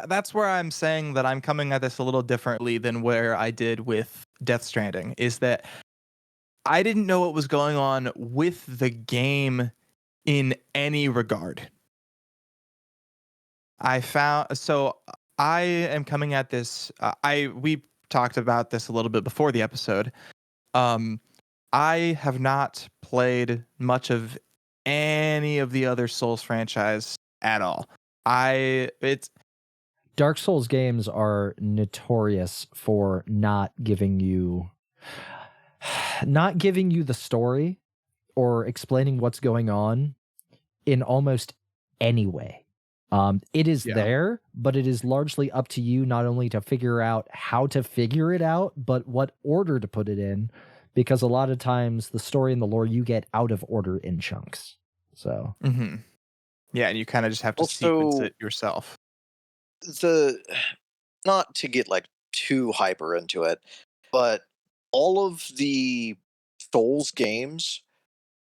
that's where I'm saying that I'm coming at this a little differently than where I did with Death Stranding, is that I didn't know what was going on with the game in any regard. I am coming at this. We talked about this a little bit before the episode. I have not played much of any of the other Souls franchise at all. Dark Souls games are notorious for not giving you the story or explaining what's going on in almost any way. It is there, but it is largely up to you not only to figure out how to figure it out, but what order to put it in, because a lot of times the story and the lore you get out of order in chunks. So, yeah, and you kind of just have to sequence it yourself. Not to get like too hyper into it, but all of the Souls games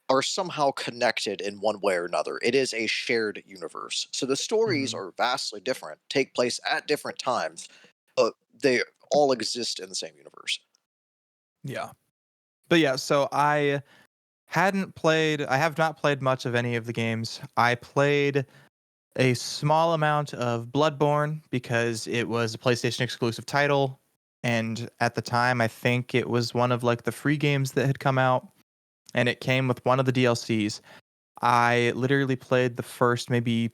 are somehow connected in one way or another. It is a shared universe. So the stories are vastly different, take place at different times, but they all exist in the same universe. Yeah. But yeah, so I I have not played much of any of the games. I played a small amount of Bloodborne because it was a PlayStation exclusive title. And at the time, I think it was one of like the free games that had come out, and it came with one of the DLCs. I literally played the first maybe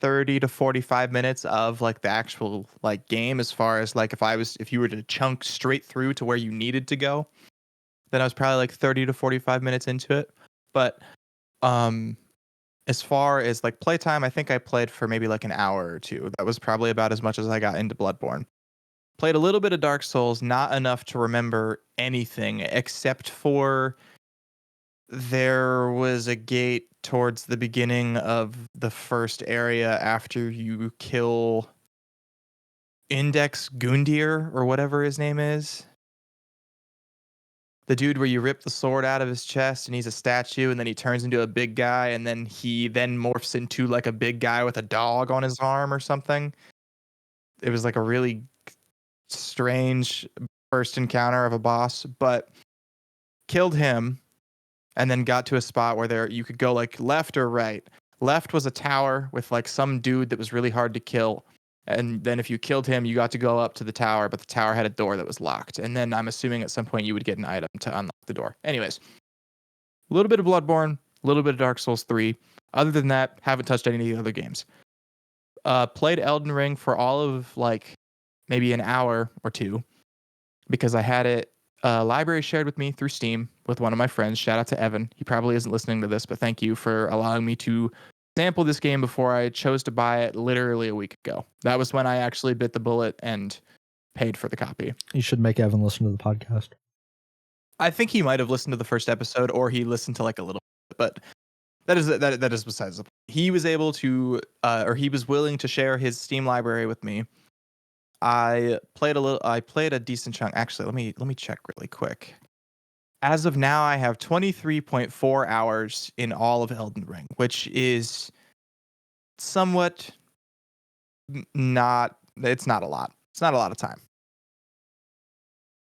30 to 45 minutes of like the actual like game, as far as like if you were to chunk straight through to where you needed to go, then I was probably like 30 to 45 minutes into it. But um as far as like playtime, I think I played for maybe like an hour or two. That was probably about as much as I got into Bloodborne. Played a little bit of Dark Souls, not enough to remember anything except for there was a gate towards the beginning of the first area after you kill Index Gundyr or whatever his name is. The dude where you rip the sword out of his chest and he's a statue, and then he turns into a big guy, and then he then morphs into like a big guy with a dog on his arm or something. It was like a really strange first encounter of a boss, but killed him and then got to a spot where there you could go like left or right. Left was a tower with like some dude that was really hard to kill. And then if you killed him, you got to go up to the tower, but the tower had a door that was locked. And then I'm assuming at some point you would get an item to unlock the door. Anyways, a little bit of Bloodborne, a little bit of Dark Souls 3. Other than that, haven't touched any of the other games. Played Elden Ring for all of like maybe an hour or two because I had it library shared with me through Steam with one of my friends. Shout out to Evan. He probably isn't listening to this, but thank you for allowing me to sample this game before I chose to buy it literally a week ago. That was when I actually bit the bullet and paid for the copy. You should make Evan listen to the podcast. I think he might have listened to the first episode, or he listened to like a little bit, but that is besides the point. He was able to, or he was willing to share his Steam library with me. I played a decent chunk. Actually, let me check really quick. As of now, I have 23.4 hours in all of Elden Ring, which is somewhat it's not a lot. It's not a lot of time.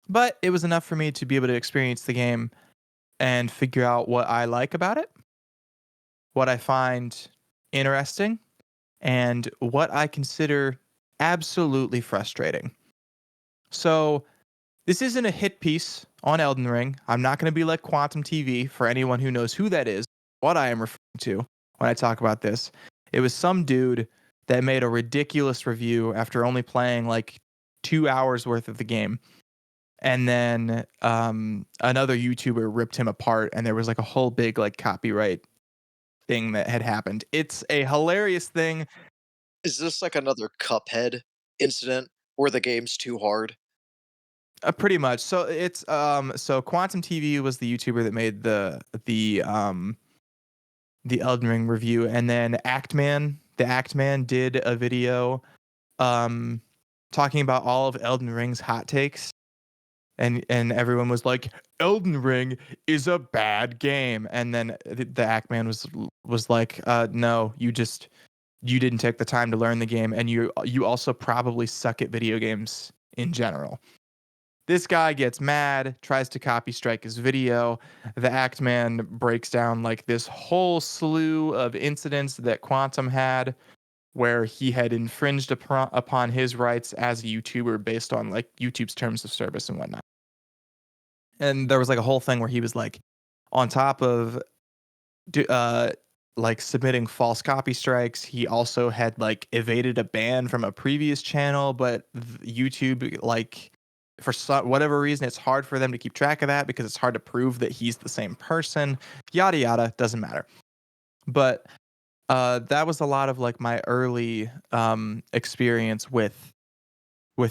But it was enough for me to be able to experience the game and figure out what I like about it, what I find interesting, and what I consider absolutely frustrating. So, this isn't a hit piece on Elden Ring. I'm not going to be like Quantum TV for anyone who knows who that is, what I am referring to when I talk about this. It was some dude that made a ridiculous review after only playing like 2 hours worth of the game. And then another YouTuber ripped him apart, and there was like a whole big like copyright thing that had happened. It's a hilarious thing. Is this like another Cuphead incident where the game's too hard? Pretty much. So it's so Quantum TV was the YouTuber that made the Elden Ring review, and then the Act Man did a video um talking about all of Elden Ring's hot takes, and everyone was like, Elden Ring is a bad game, and then the Act Man was like, no, you didn't take the time to learn the game, and you also probably suck at video games in general. This guy gets mad, tries to copy strike his video. The Act Man breaks down like this whole slew of incidents that Quantum had where he had infringed upon his rights as a YouTuber based on like YouTube's terms of service and whatnot. And there was like a whole thing where he was like, on top of like submitting false copy strikes, he also had like evaded a ban from a previous channel, but YouTube like for whatever reason it's hard for them to keep track of that because it's hard to prove that he's the same person. Yada yada, doesn't matter. But that was a lot of like my early experience with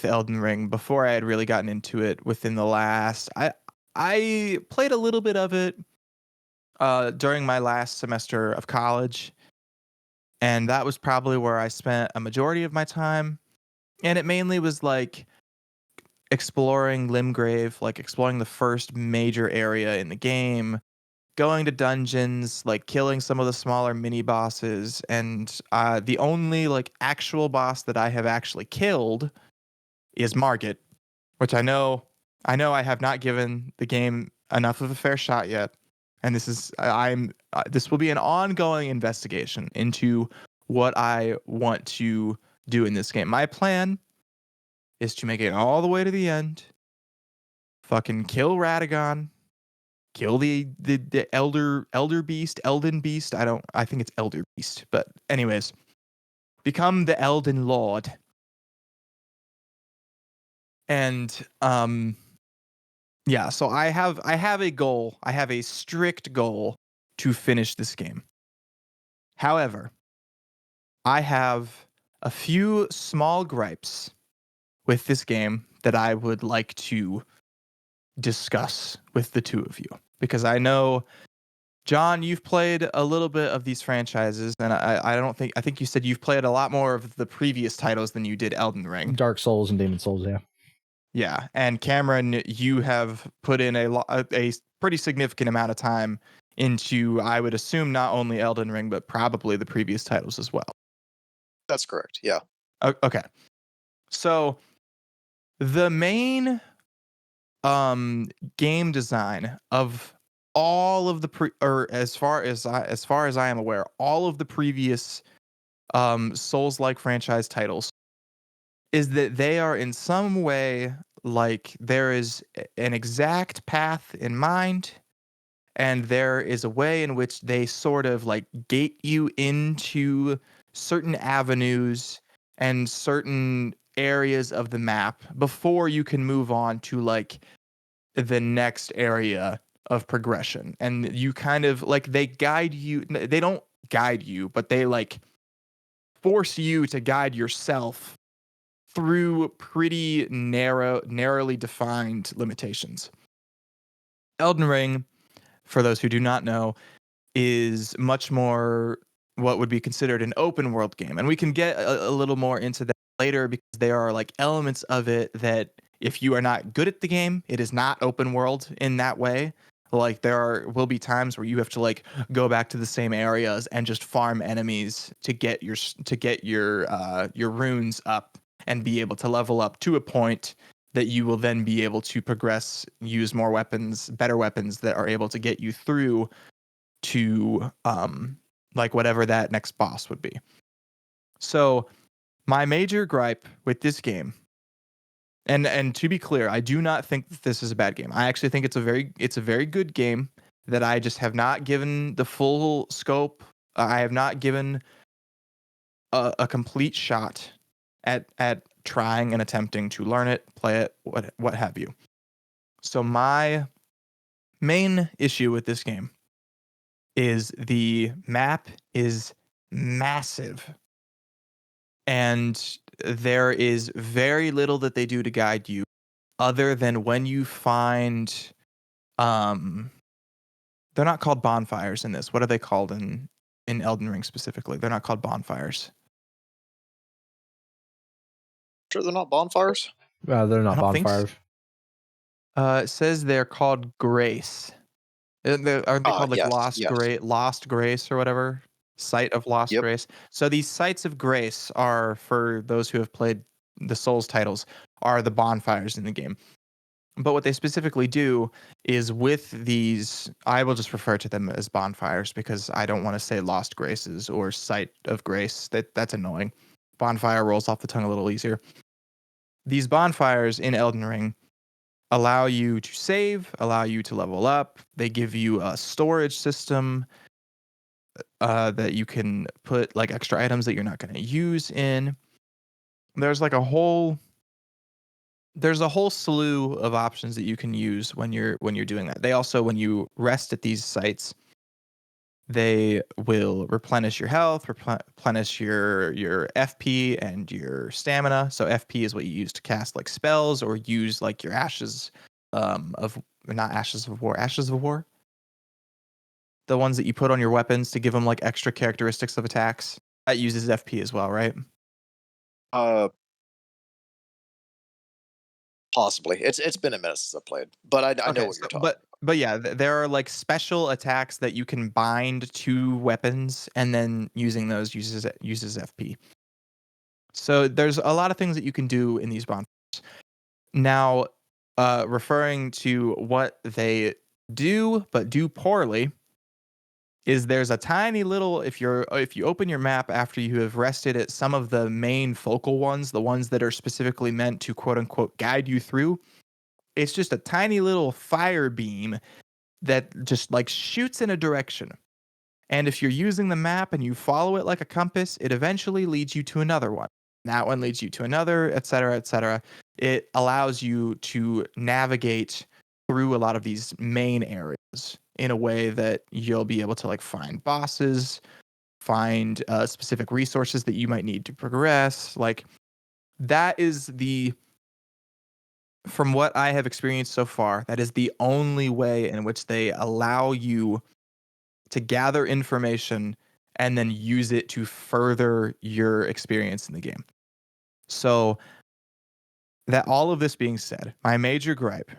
Elden Ring before I had really gotten into it within the last I played a little bit of it during my last semester of college, and that was probably where I spent a majority of my time. And it mainly was like exploring Limgrave, like exploring the first major area in the game, going to dungeons, like killing some of the smaller mini bosses, and the only like actual boss that I have actually killed is Margit, which I know I have not given the game enough of a fair shot yet. And this will be an ongoing investigation into what I want to do in this game. My plan is to make it all the way to the end, fucking kill Radagon, kill the elder beast, Elden beast. I think it's elder beast, but anyways, become the Elden Lord. And yeah, so I have a goal. I have a strict goal to finish this game. However, I have a few small gripes with this game that I would like to discuss with the two of you, because I know, John, you've played a little bit of these franchises, and I think you said you've played a lot more of the previous titles than you did Elden Ring. Dark Souls and Demon Souls, yeah. Yeah, and Cameron, you have put in a pretty significant amount of time into, I would assume, not only Elden Ring, but probably the previous titles as well. That's correct. Yeah. Okay. So the main game design of all of the as far as I am aware, all of the previous Souls-like franchise titles is that they are in some way like there is an exact path in mind, and there is a way in which they sort of like gate you into certain avenues and certain areas of the map before you can move on to like the next area of progression. And you kind of like, they don't guide you, but they like force you to guide yourself through pretty narrowly defined limitations. Elden Ring, for those who do not know, is much more what would be considered an open world game. And we can get a little more into that later, because there are like elements of it that if you are not good at the game, it is not open world in that way. Like will be times where you have to like go back to the same areas and just farm enemies to get your runes up and be able to level up to a point that you will then be able to progress, use more weapons, better weapons that are able to get you through to like whatever that next boss would be. So my major gripe with this game, and to be clear, I do not think that this is a bad game. I actually think it's a very good game that I just have not given the full scope. I have not given a complete shot at trying and attempting to learn it, play it, what have you. So my main issue with this game is the map is massive, and there is very little that they do to guide you other than when you find they're not called bonfires in this. What are they called in Elden Ring specifically? They're not called bonfires. Sure, they're not bonfires. They're I not don't think so. bonfires. It says they're called Grace. Aren't they called like Yes, yes. Lost Grace or whatever? Site of Lost Yep. Grace. So these sites of grace are, for those who have played the Souls titles, are the bonfires in the game. But what they specifically do is with these, I will just refer to them as bonfires because I don't want to say Lost Graces or Site of Grace. That's annoying. Bonfire rolls off the tongue a little easier. These bonfires in Elden Ring allow you to save, allow you to level up. They give you a storage system that you can put like extra items that you're not going to use in. There's like a whole slew of options that you can use when you're doing that. They also, when you rest at these sites, they will replenish your health, replenish your FP and your stamina. So FP is what you use to cast like spells or use like your ashes of not ashes of war. The ones that you put on your weapons to give them like extra characteristics of attacks. That uses FP as well, right? Possibly. It's been a minute since I played, but I know Okay, what you're so, talking about. but yeah, there are like special attacks that you can bind to weapons, and then using those uses FP. So there's a lot of things that you can do in these bonfires. Now, referring to what they do, but do poorly, is there's a tiny little, if you open your map after you have rested at some of the main focal ones, the ones that are specifically meant to quote unquote guide you through, it's just a tiny little fire beam that just like shoots in a direction. And if you're using the map and you follow it like a compass, it eventually leads you to another one. That one leads you to another, et cetera, et cetera. It allows you to navigate through a lot of these main areas in a way that you'll be able to like find bosses, find specific resources that you might need to progress. Like that is from what I have experienced so far, that is the only way in which they allow you to gather information and then use it to further your experience in the game. So, that all of this being said, my major gripe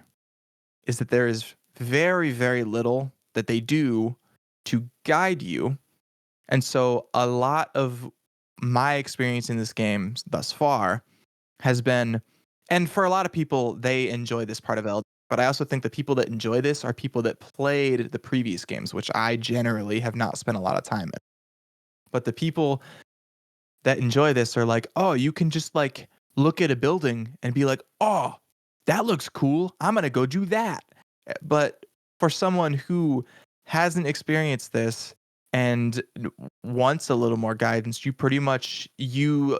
is that there is very, very little that they do to guide you. And so, a lot of my experience in this game thus far has been, and for a lot of people, they enjoy this part of Elden. But I also think the people that enjoy this are people that played the previous games, which I generally have not spent a lot of time in. But the people that enjoy this are like, oh, you can just like look at a building and be like, oh, that looks cool. I'm going to go do that. But for someone who hasn't experienced this and wants a little more guidance, you pretty much you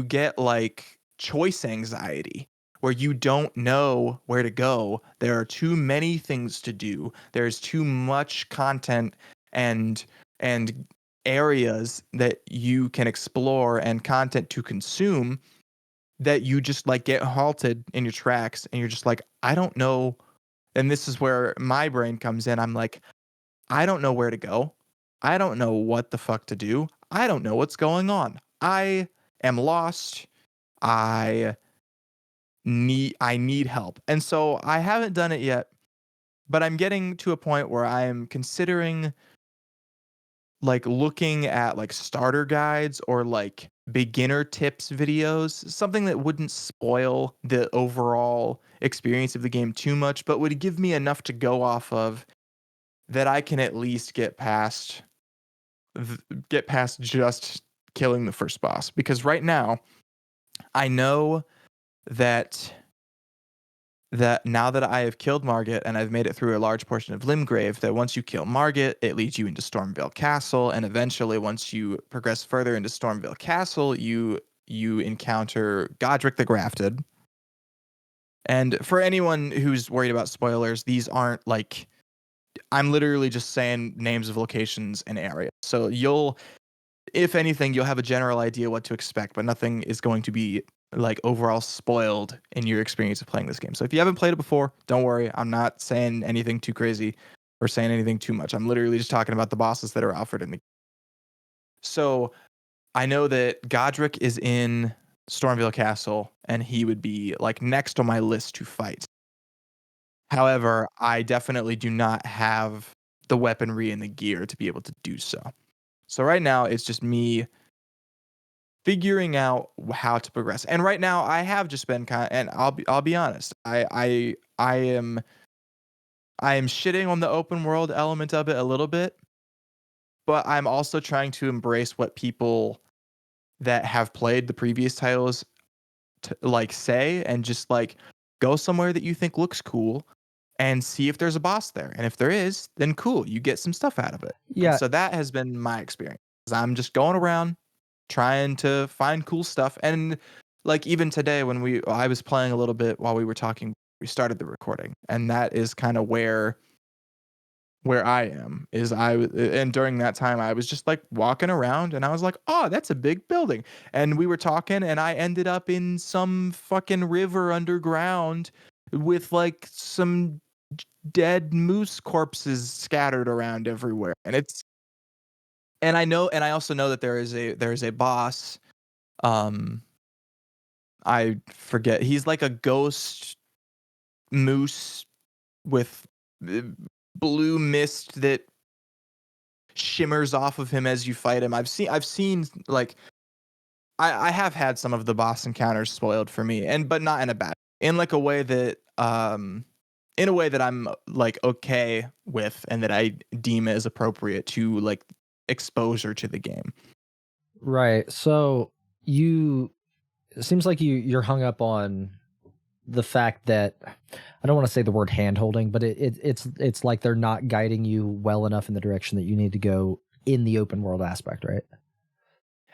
get like choice anxiety where you don't know where to go. There are too many things to do. There's too much content and areas that you can explore and content to consume that you just like get halted in your tracks and you're just like, I don't know. And this is where my brain comes in. I'm like, I don't know where to go. I don't know what the fuck to do. I don't know what's going on. I am lost. I need help. And so I haven't done it yet, but I'm getting to a point where I'm considering like looking at like starter guides or like beginner tips videos, something that wouldn't spoil the overall experience of the game too much, but would give me enough to go off of that I can at least get past just killing the first boss. Because right now, I know that now that I have killed Margit and I've made it through a large portion of Limgrave, that once you kill Margit, it leads you into Stormvale Castle, and eventually, once you progress further into Stormvale Castle, you encounter Godric the Grafted. And for anyone who's worried about spoilers, these aren't like, I'm literally just saying names of locations and areas. So if anything, you'll have a general idea what to expect, but nothing is going to be like overall spoiled in your experience of playing this game. So if you haven't played it before, don't worry. I'm not saying anything too crazy or saying anything too much. I'm literally just talking about the bosses that are offered in the game. So I know that Godric is in Stormvale Castle, and he would be like next on my list to fight. However, I definitely do not have the weaponry and the gear to be able to do so. So right now, it's just me figuring out how to progress. And right now, I have just been and I'll be honest, I am shitting on the open world element of it a little bit, but I'm also trying to embrace what people that have played the previous titles like say, and just like go somewhere that you think looks cool and see if there's a boss there. And if there is, then cool, you get some stuff out of it. And Yeah, so that has been my experience. I'm just going around trying to find cool stuff. And like even today when I was playing a little bit while we were talking, we started the recording. And that is kind of where I am is and during that time I was just like walking around and I was like, "Oh, that's a big building." And we were talking and I ended up in some fucking river underground with like some dead moose corpses scattered around everywhere. And I also know that there is a boss. um I forget. He's like a ghost moose with uh, blue mist that shimmers off of him as you fight him. I've seen like I have had some of the boss encounters spoiled for me, and but not in a bad, in like a way that in a way that I'm like okay with and that I deem as appropriate to like exposure to the game. Right. So it seems like you're hung up on the fact that I don't want to say the word hand holding, but it's like they're not guiding you well enough in the direction that you need to go in the open world aspect, right?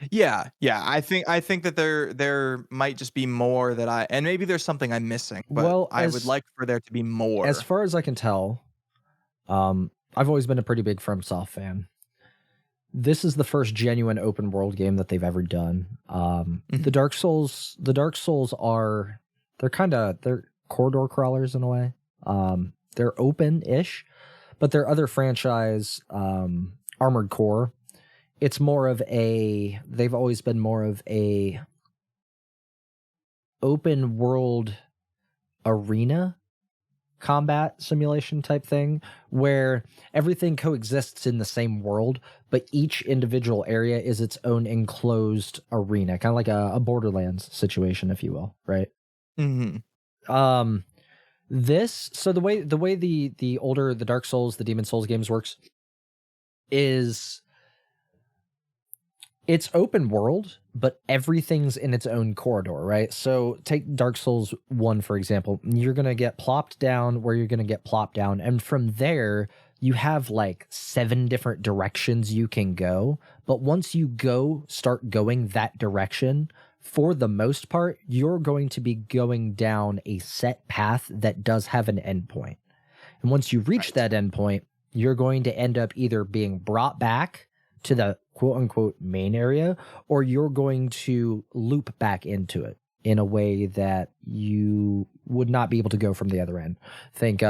Yeah, yeah. I think that there might just be more that and maybe there's something I'm missing, but Well, I would like for there to be as more. far as I can tell, I've always been a pretty big FromSoft fan. This is the first genuine open world game that they've ever done. The Dark Souls they're corridor crawlers in a way. They're open-ish, but their other franchise, Armored Core, they've always been more of a open world arena combat simulation type thing where everything coexists in the same world, but each individual area is its own enclosed arena, kind of like a Borderlands situation, if you will, right? So the way the Dark Souls, the Demon Souls games works is it's open world, but everything's in its own corridor, right? So take Dark Souls 1, for example. You're going to get plopped down where you're going to get plopped down. And from there, you have like 7 different directions you can go. But once you start going that direction, for the most part, you're going to be going down a set path that does have an endpoint. And once you reach that endpoint, you're going to end up either being brought back to the quote unquote main area, or you're going to loop back into it in a way that you would not be able to go from the other end. Think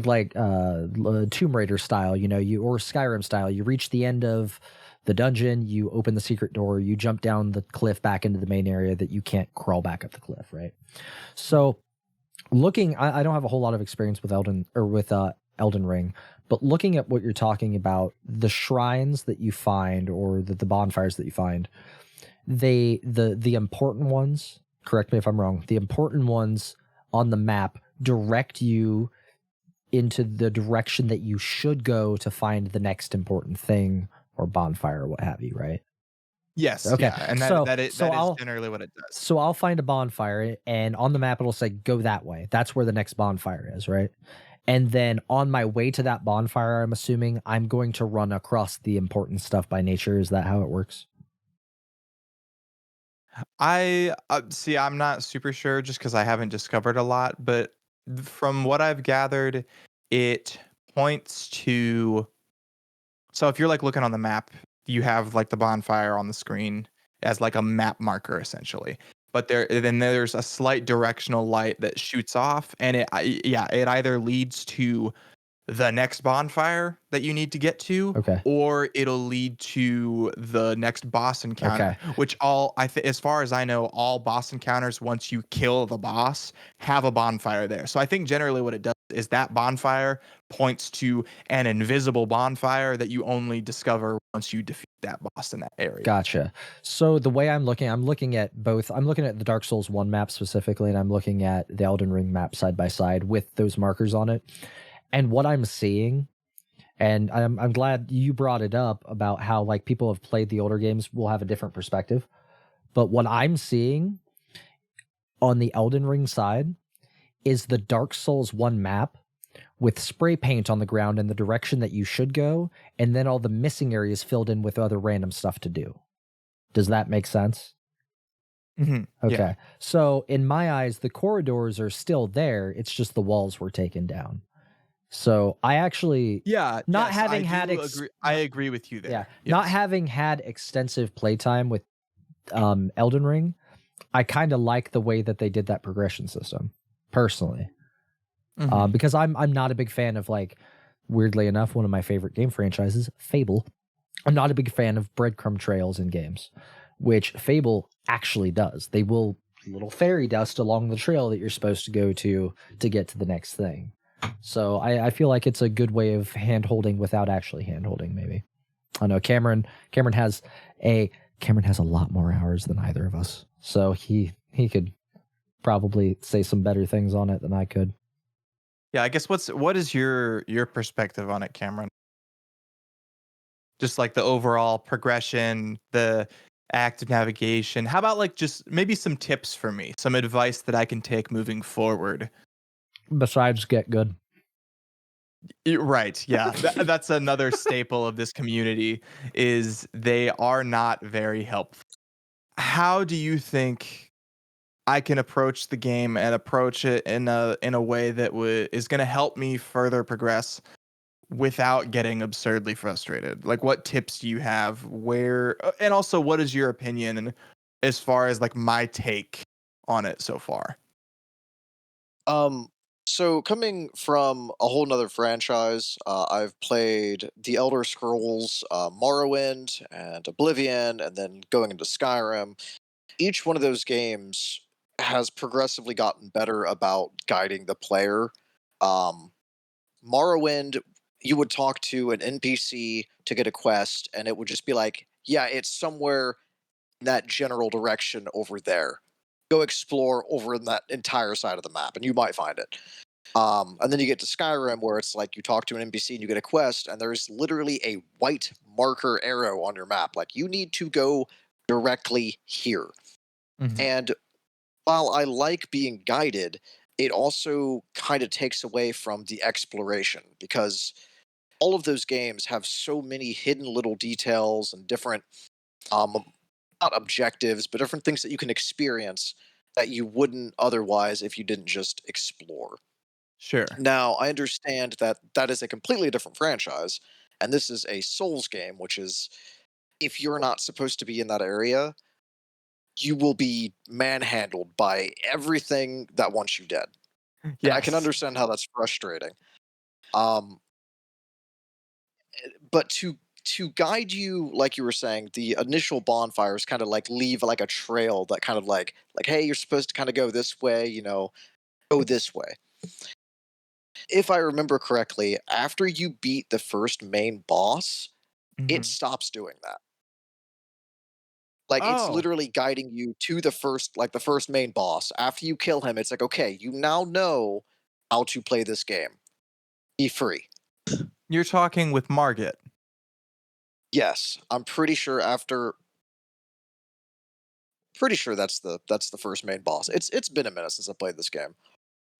like Tomb Raider style, or Skyrim style. You reach the end of the dungeon, you open the secret door, you jump down the cliff back into the main area that you can't crawl back up the cliff, right? So I don't have a whole lot of experience with Elden Ring, but looking at what you're talking about, the shrines that you find or the bonfires that you find, the important ones, correct me if I'm wrong, the important ones on the map direct you into the direction that you should go to find the next important thing or bonfire or what have you, right? Yes. Okay. Yeah, and that is generally what it does. So I'll find a bonfire, and on the map it'll say go that way. That's where the next bonfire is, right? And then on my way to that bonfire, I'm assuming I'm going to run across the important stuff by nature. Is that how it works? I see. I'm not super sure just because I haven't discovered a lot, but from what I've gathered, it points to. So if you're like looking on the map, you have like the bonfire on the screen as like a map marker essentially. But there's a slight directional light that shoots off, and it either leads to the next bonfire that you need to get to, Okay. or it'll lead to the next boss encounter. Okay. Which as far as I know, all boss encounters once you kill the boss have a bonfire there. So I think generally what it does is that bonfire points to an invisible bonfire that you only discover once you defeat that boss in that area. Gotcha. So the way I'm looking at both. I'm looking at the Dark Souls 1 map specifically, and I'm looking at the Elden Ring map side by side with those markers on it. And what I'm seeing, and I'm glad you brought it up about how like people have played the older games will have a different perspective. But what I'm seeing on the Elden Ring side is the Dark Souls 1 map with spray paint on the ground in the direction that you should go, and then all the missing areas filled in with other random stuff to do. Does that make sense? Mm-hmm. Okay. Yeah. So in my eyes, the corridors are still there. It's just the walls were taken down. So I actually, I agree with you there. Yeah, Yes. not having had extensive playtime with Elden Ring, I kind of like the way that they did that progression system, personally. Mhm. Because I'm not a big fan of, like, weirdly enough, one of my favorite game franchises, Fable. I'm not a big fan of breadcrumb trails in games, which Fable actually does. They will little fairy dust along the trail that you're supposed to go to get to the next thing. So I feel like it's a good way of hand-holding without actually hand-holding, maybe. I know Cameron has a lot more hours than either of us. So he could probably say some better things on it than I could. Yeah, I guess what is your perspective on it, Cameron? Just like the overall progression, the active navigation. How about like just maybe some tips for me, some advice that I can take moving forward? Besides, get good. Right. Yeah. That's another staple of this community is they are not very helpful. How do you think I can approach the game and approach it in a way that is going to help me further progress without getting absurdly frustrated? Like, what tips do you have? And also, what is your opinion and as far as like my take on it so far? Um, so coming from a whole nother franchise, I've played The Elder Scrolls, Morrowind, and Oblivion, and then going into Skyrim. Each one of those games has progressively gotten better about guiding the player. Um, Morrowind, you would talk to an NPC to get a quest, and it would just be like, "Yeah, it's somewhere in that general direction over there. Go explore over in that entire side of the map, and you might find it." And then you get to Skyrim, where it's like you talk to an NPC and you get a quest, and there's literally a white marker arrow on your map. Like, you need to go directly here. Mhm. And while I like being guided, it also kind of takes away from the exploration because all of those games have so many hidden little details and different, um, not objectives, but different things that you can experience that you wouldn't otherwise if you didn't just explore. Sure. Now, I understand that that is a completely different franchise, and this is a Souls game, which is if you're not supposed to be in that area, you will be manhandled by everything that wants you dead. And I can Yes. understand how that's frustrating. Um, but to guide you, like you were saying, the initial bonfires kind of like leave like a trail that kind of like hey, you're supposed to kind of go this way, go this way. If I remember correctly, after you beat the first main boss, it Mhm. stops doing that. Like, it's Oh, literally guiding you to the first main boss. After you kill him, it's like, "Okay, you now know how to play this game. Be free." you're talking with Margit. Yes, I'm pretty sure that's the first main boss. It's been a minute since I played this game.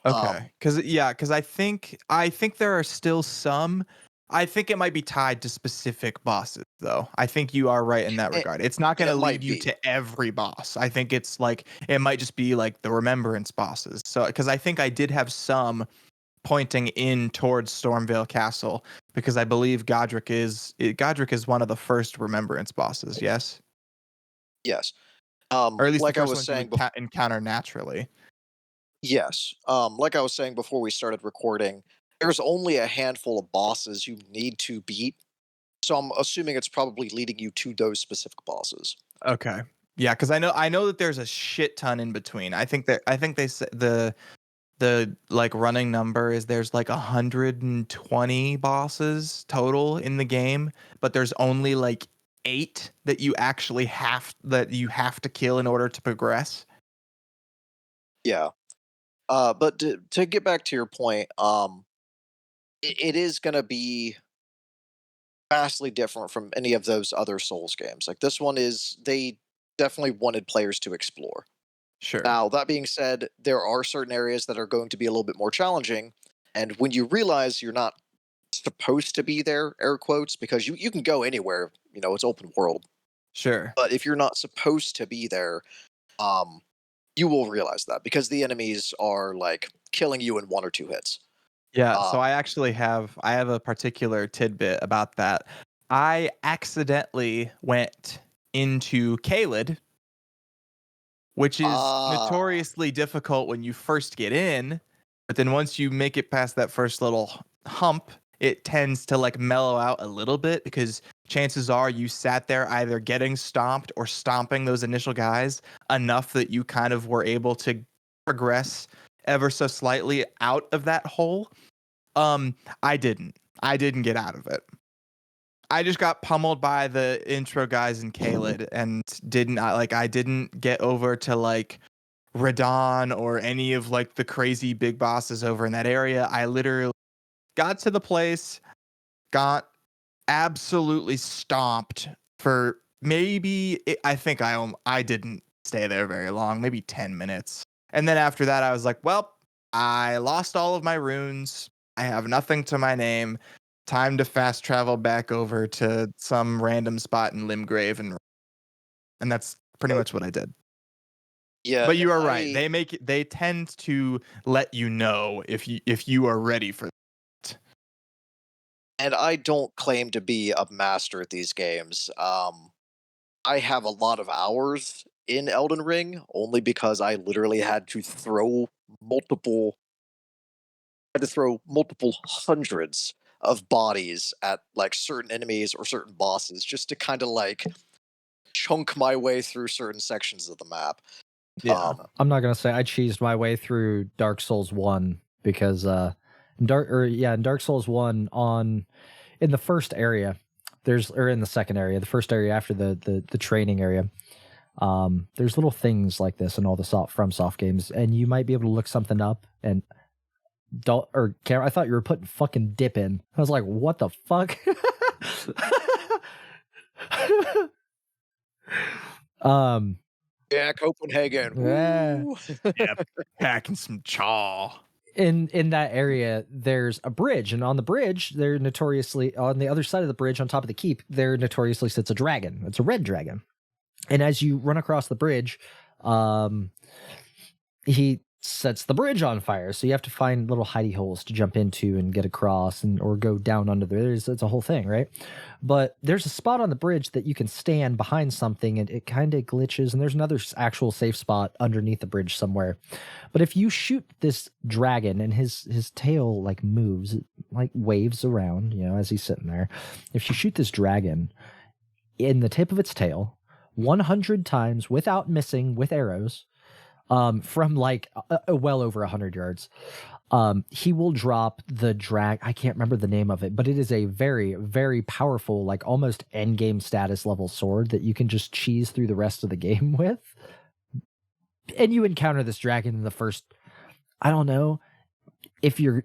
Um, Okay. Cause I think there are still some. I think it might be tied to specific bosses, though. I think you are right in that and regard. It's not and gonna it lead might you be. to every boss. I think it's like it might just be like the remembrance bosses. So, because I think I did have some pointing in towards Stormvale Castle because I believe Godric is one of the first remembrance bosses. Yes, Yes. or at least the Like I first was ones you saying would before. encounter naturally. Yes. Like I was saying before we started recording, there's only a handful of bosses you need to beat, so I'm assuming it's probably leading you to those specific bosses. Okay. Yeah, because I know that there's a shit ton in between. I think they said the like running number is there's like 120 bosses total in the game, but there's only like 8 that you have to kill in order to progress. Yeah. But to get back to your point, it is going to be vastly different from any of those other Souls games. Like, this one is, they definitely wanted players to explore. Sure. Now, that being said, there are certain areas that are going to be a little bit more challenging. And when you realize you're not supposed to be there, air quotes, because you can go anywhere, it's open world. Sure. But if you're not supposed to be there, um, you will realize that because the enemies are like killing you in one or two hits. Yeah, so Um, I have a particular tidbit about that. I accidentally went into Caelid, which is ah, notoriously difficult when you first get in, but then once you make it past that first little hump, it tends to like mellow out a little bit because chances are you sat there either getting stomped or stomping those initial guys enough that you kind of were able to progress ever so slightly out of that hole. I didn't. I didn't get out of it. I just got pummeled by the intro guys in Caelid and didn't I didn't get over to like Radon or any of like the crazy big bosses over in that area. I literally got to the place, got absolutely stomped for maybe I think I didn't stay there very long, maybe 10 minutes. And then after that I was like, well, I lost all of my runes. I have nothing to my name. Time to fast travel back over to some random spot in Limgrave and that's pretty Uh, much what I did. yeah, But you are right. I They tend to let you know if you are ready for that. and I don't claim to be a master at these games. I have a lot of hours in Elden Ring only because I literally multiple had to throw multiple hundreds of bodies at like certain enemies or certain bosses just to kind of like chunk my way through certain sections of the map. Yeah. I'm not gonna say I cheesed my way through Dark Souls 1 because in Dark Souls 1 in the first area, in the second area, the first area after the training area, there's little things like this in all the soft games, and you might be able to look something up and Cameron, I thought you were putting fucking dip in. I was like, what the fuck? um Yeah, Copenhagen. yeah. Woo! Yep. Packing some chaw. In that area there's a bridge, and on the bridge they're notoriously on the other side of the bridge on top of the keep there notoriously sits a dragon. It's a red dragon, and as you run across the bridge, he sets the bridge on fire, so you have to find little hidey holes to jump into and get across, and or go down under there. It's a whole thing, right? But there's a spot on the bridge that you can stand behind something, and it kind of glitches, and there's another actual safe spot underneath the bridge somewhere. But if you shoot this dragon and his tail like moves, it like waves around, as he's sitting there. If you shoot this dragon in the tip of its tail 100 times without missing with arrows, from like well over 100 yards, he will drop the I can't remember the name of it, but it is a very, very powerful, like almost end game status level sword that you can just cheese through the rest of the game with. And you encounter this dragon in the first, I don't know, if you're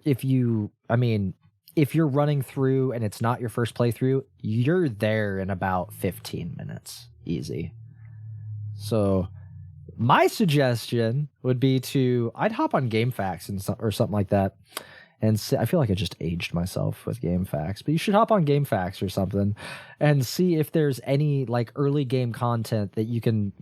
running through and it's not your first playthrough, you're there in about 15 minutes, easy. So my suggestion would be I'd hop on GameFAQs or something like that. And I feel like I just aged myself with GameFAQs, but you should hop on GameFAQs or something and see if there's any like early game content that you can,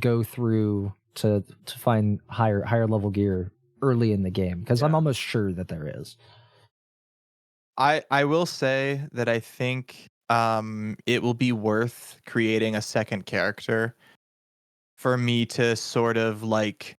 go through to find higher level gear early in the game. Because I'm almost sure that there is. I will say that I think it will be worth creating a second character for me to sort of like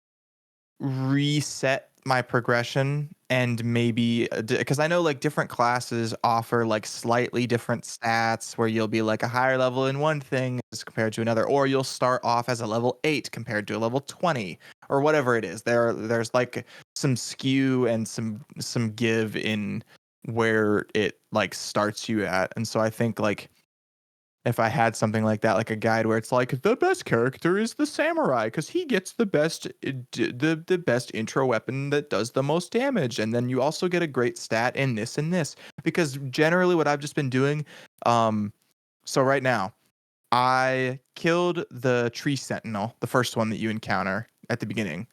reset my progression, and maybe because I know like different classes offer like slightly different stats where you'll be like a higher level in one thing as compared to another, or you'll start off as a level 8 compared to a level 20 or whatever it is. There's like some skew and some give in where it like starts you at. And so I think like if I had something like that, like a guide where it's like the best character is the samurai because he gets the best the best intro weapon that does the most damage, and then you also get a great stat in this and this. Because generally, what I've just been doing, so right now, I killed the tree sentinel, the first one that you encounter at the beginning,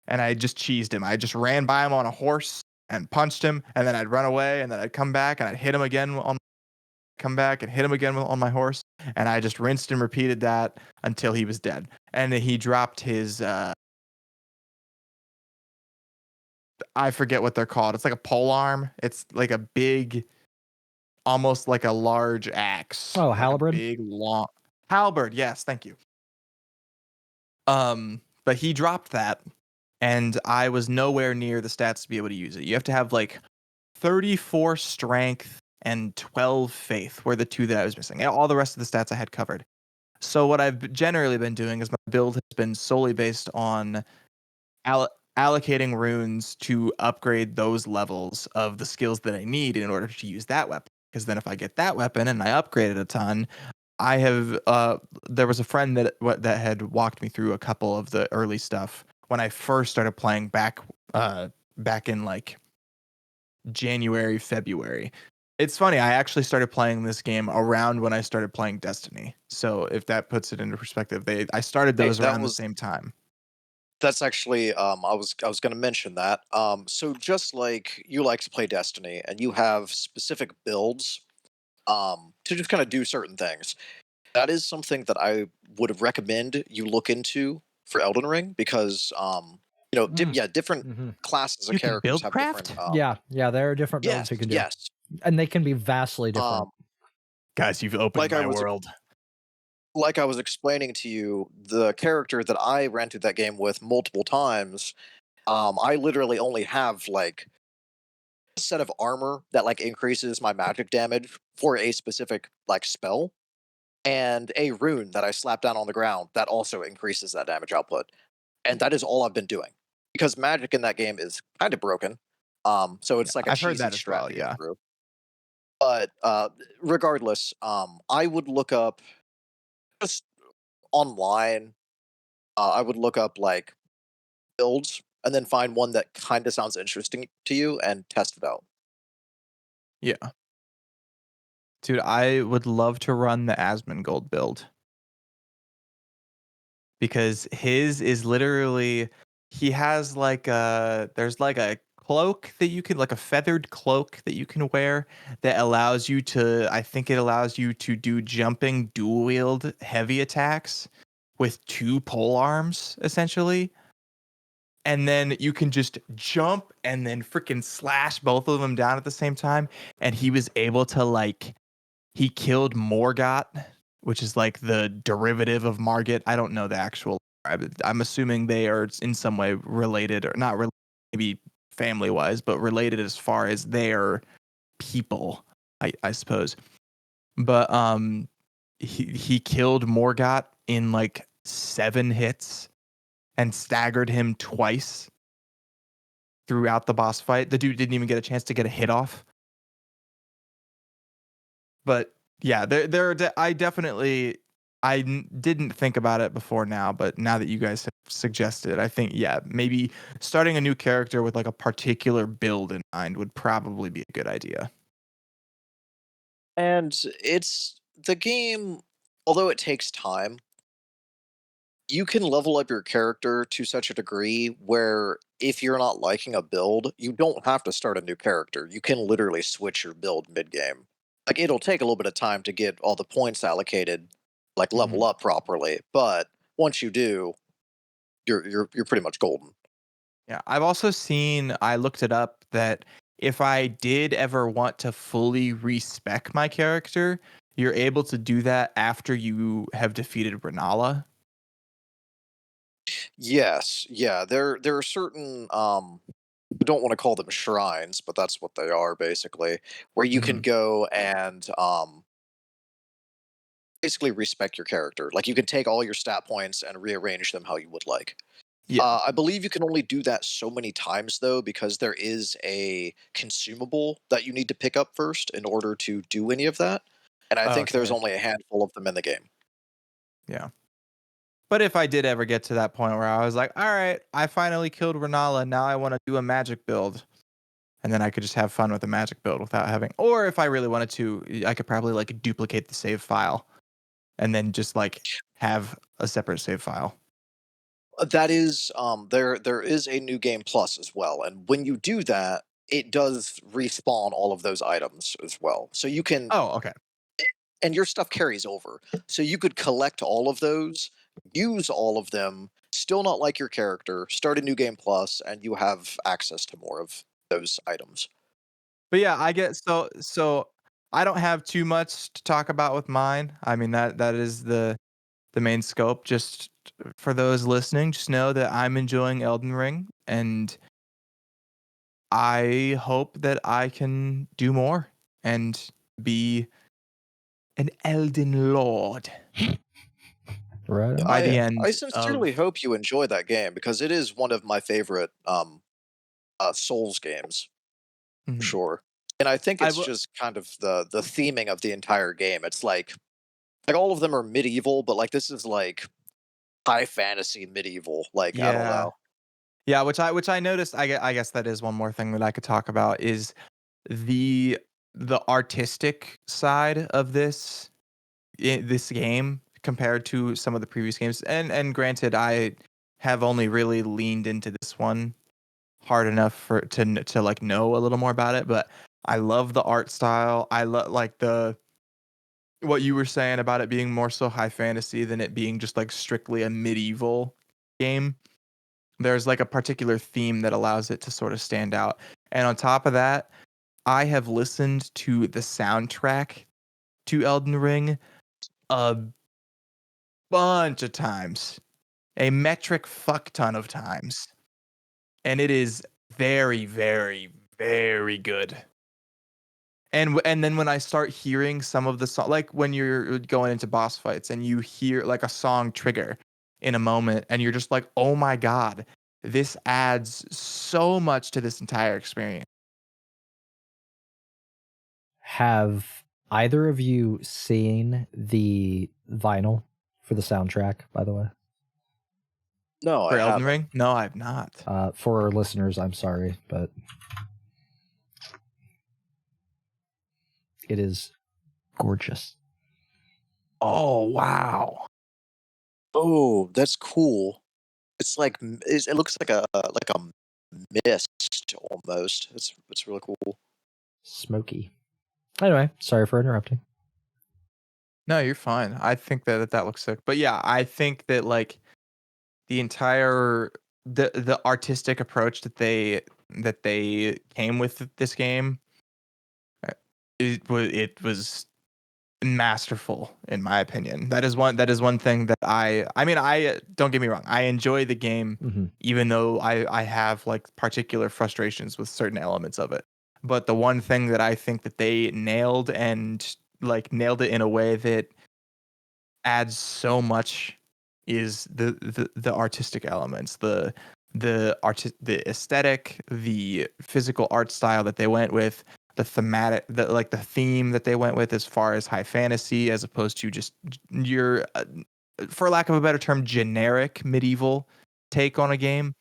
and I just cheesed him. I just ran by him on a horse and punched him, and then I'd run away, and then I'd come back and I'd hit him again come back and hit him again on my horse, and I just rinsed and repeated that until he was dead. And he dropped his I forget what they're called. It's like a pole arm. It's like a big, almost like a large axe. Oh, like a halberd. big long halberd. Yes, thank you. But he dropped that, and I was nowhere near the stats to be able to use it. You have to have like 34 strength and 12 faith were the two that I was missing. All the rest of the stats I had covered. So what I've generally been doing is my build has been solely based on allocating runes to upgrade those levels of the skills that I need in order to use that weapon. Because then if I get that weapon and I upgrade it a ton, I have there was a friend that had walked me through a couple of the early stuff when I first started playing back in like January, February. It's funny, I actually started playing this game around when I started playing Destiny. So if that puts it into perspective, I started Hey, those around the same time. that's actually I was going to mention that. So just like you like to play Destiny and you have specific builds to just kind of do certain things. That is something that I would recommend you look into for Elden Ring because Mm. different Hmm. classes of You can characters build have different craft? Yeah, there are different builds yes, you can do, yes. and they can be vastly different. Um Guys, you've opened like I my was world. like I was explaining to you, the character that I ran through that game with multiple times, I literally only have like a set of armor that like increases my magic damage for a specific like spell, and a rune that I slap down on the ground that also increases that damage output. And that is all I've been doing because magic in that game is kind of broken. So Yeah, it's like a I've heard cheesy that as strat well, to get yeah. through. But regardless, I would look up just online. I would look up like builds and then find one that kind of sounds interesting to you and test it out. Yeah. Dude, I would love to run the Asmongold build because his is literally he has like there's like a cloak that you can like a feathered cloak that you can wear that allows you to I think it allows you to do jumping dual wield heavy attacks with two pole arms essentially. And then you can just jump and then freaking slash both of them down at the same time. And he was able to like he killed Morgott, which is like the derivative of Margit. I don't know the actual. I'm assuming they are in some way related or not, maybe family wise, but related as far as their people, I suppose. But he killed Morgott in like 7 hits and staggered him twice throughout the boss fight. The dude didn't even get a chance to get a hit off. But yeah, I definitely didn't think about it before now, but now that you guys have suggested, I think yeah, maybe starting a new character with like a particular build in mind would probably be a good idea. And it's the game, although it takes time, you can level up your character to such a degree where if you're not liking a build, you don't have to start a new character. You can literally switch your build mid game. Like it'll take a little bit of time to get all the points allocated, like level Mhm. up properly, but once you do, you're pretty much golden. Yeah, I've also seen I looked it up that if I did ever want to fully respec my character, you're able to do that after you have defeated Renala. Yes, yeah. There are certain I don't want to call them shrines, but that's what they are basically, where you can Mhm. go and basically respec your character. Like you can take all your stat points and rearrange them how you would like. Yeah. I believe you can only do that so many times though, because there is a consumable that you need to pick up first in order to do any of that. And I think there's Okay. only a handful of them in the game. Yeah. But if I did ever get to that point where I was like, all right, I finally killed Renala, now I want to do a magic build. And then I could just have fun with a magic build without having, or if I really wanted to, I could probably like duplicate the save file and then just like have a separate save file. That is there is a new game plus as well. And when you do that, it does respawn all of those items as well. So you can Oh, okay. and your stuff carries over. So you could collect all of those, use all of them, still not like your character, start a new game plus, and you have access to more of those items. But yeah, I get so I don't have too much to talk about with mine. I mean that is the main scope. Just for those listening, just know that I'm enjoying Elden Ring and I hope that I can do more and be an Elden Lord Right on. by the I end sincerely of. hope you enjoy that game because it is one of my favorite Souls games for Mhm. sure. And I think I it's will. just kind of the theming of the entire game. It's like all of them are medieval, but like this is like high fantasy medieval. Like I don't Yeah, know. Yeah, which I noticed. I guess that is one more thing that I could talk about is the the artistic side of this game compared to some of the previous games. And granted, I have only really leaned into this one hard enough to like know a little more about it, but I love the art style. I love like the what you were saying about it being more so high fantasy than it being just like strictly a medieval game. There's like a particular theme that allows it to sort of stand out. And on top of that, I have listened to the soundtrack to Elden Ring a bunch of times, a metric fuck ton of times, and it is very, very, very good. And then when I start hearing some of the song, like when you're going into boss fights and you hear like a song trigger in a moment, and you're just like, oh my god, this adds so much to this entire experience. Have either of you seen the vinyl for the soundtrack, by the way? No, For I Elden haven't. Ring? No, I've not. For our listeners, I'm sorry, but it is gorgeous. Oh wow. Oh, that's cool. It's like it looks like a mist almost. It's really cool. Smoky. Anyway, sorry for interrupting. No, you're fine. I think that looks sick. But yeah, I think that like the entire the artistic approach that they came with this game, uh, it was masterful in my opinion. That is one thing that I mean I don't get me wrong. I enjoy the game Mm-hmm. even though I have like particular frustrations with certain elements of it. But the one thing that I think that they nailed and like nailed it in a way that adds so much is the artistic elements, the aesthetic, the physical art style that they went with, the thematic, the theme that they went with as far as high fantasy as opposed to just your for lack of a better term generic medieval take on a game.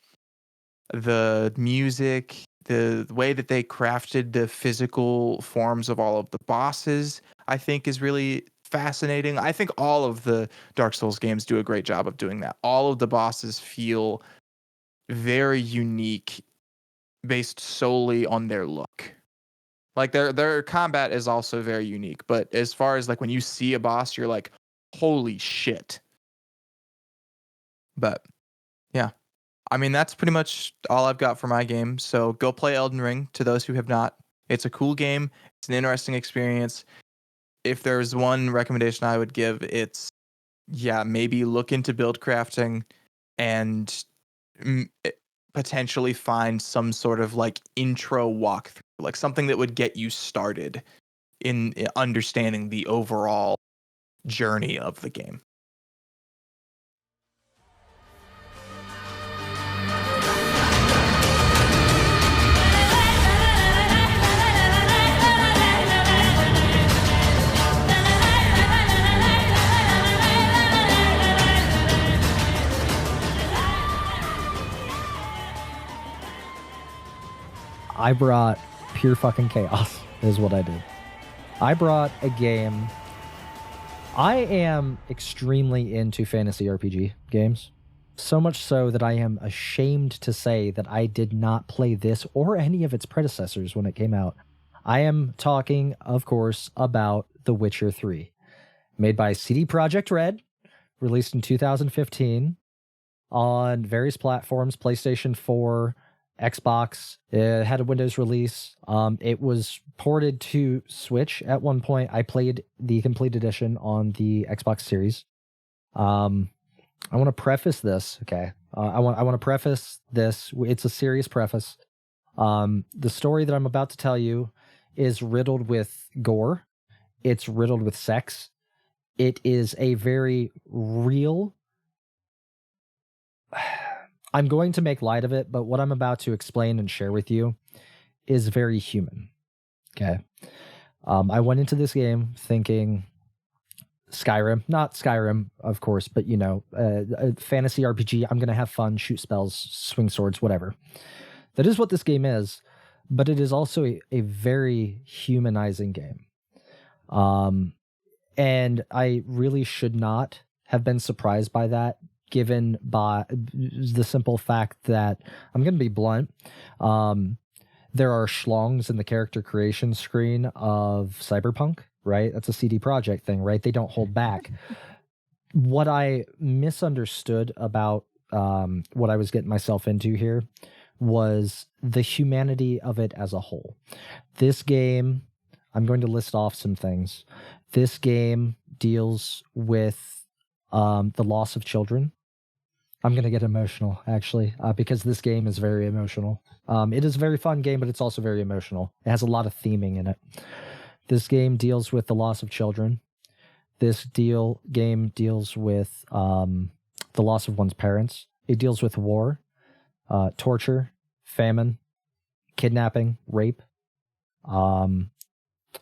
The music, the way that they crafted the physical forms of all of the bosses, I think is really fascinating. I think all of the Dark Souls games do a great job of doing that. All of the bosses feel very unique based solely on their look. Like their combat is also very unique, but as far as like when you see a boss, you're like, holy shit. But yeah. I mean, that's pretty much all I've got for my game. So go play Elden Ring to those who have not. It's a cool game. It's an interesting experience. If there's one recommendation I would give, it's yeah, maybe look into build crafting and potentially find some sort of like intro walkthrough, like something that would get you started in understanding the overall journey of the game. I brought pure fucking chaos, is what I did. I brought a game. I am extremely into fantasy RPG games. So much so that I am ashamed to say that I did not play this or any of its predecessors when it came out. I am talking, of course, about The Witcher 3, made by CD Projekt Red, released in 2015 on various platforms, PlayStation 4, Xbox. It had a Windows release. It was ported to Switch at one point. I played the complete edition on the Xbox Series. I want to preface this, okay? I want to preface this. It's a serious preface. The story that I'm about to tell you is riddled with gore. It's riddled with sex. It is a very real. I'm going to make light of it, but what I'm about to explain and share with you is very human. Okay. I went into this game thinking Skyrim, not Skyrim, of course, but a fantasy RPG. I'm going to have fun, shoot spells, swing swords, whatever. That is what this game is, but it is also a very humanizing game. And I really should not have been surprised by that, given by the simple fact that, I'm going to be blunt, there are schlongs in the character creation screen of Cyberpunk, right? That's a CD Projekt thing, right? They don't hold back. What I misunderstood about what I was getting myself into here was the humanity of it as a whole. This game, I'm going to list off some things. This game deals with the loss of children. I'm going to get emotional, actually, because this game is very emotional. It is a very fun game, but it's also very emotional. It has a lot of theming in it. This game deals with the loss of children. This game deals with the loss of one's parents. It deals with war, torture, famine, kidnapping, rape,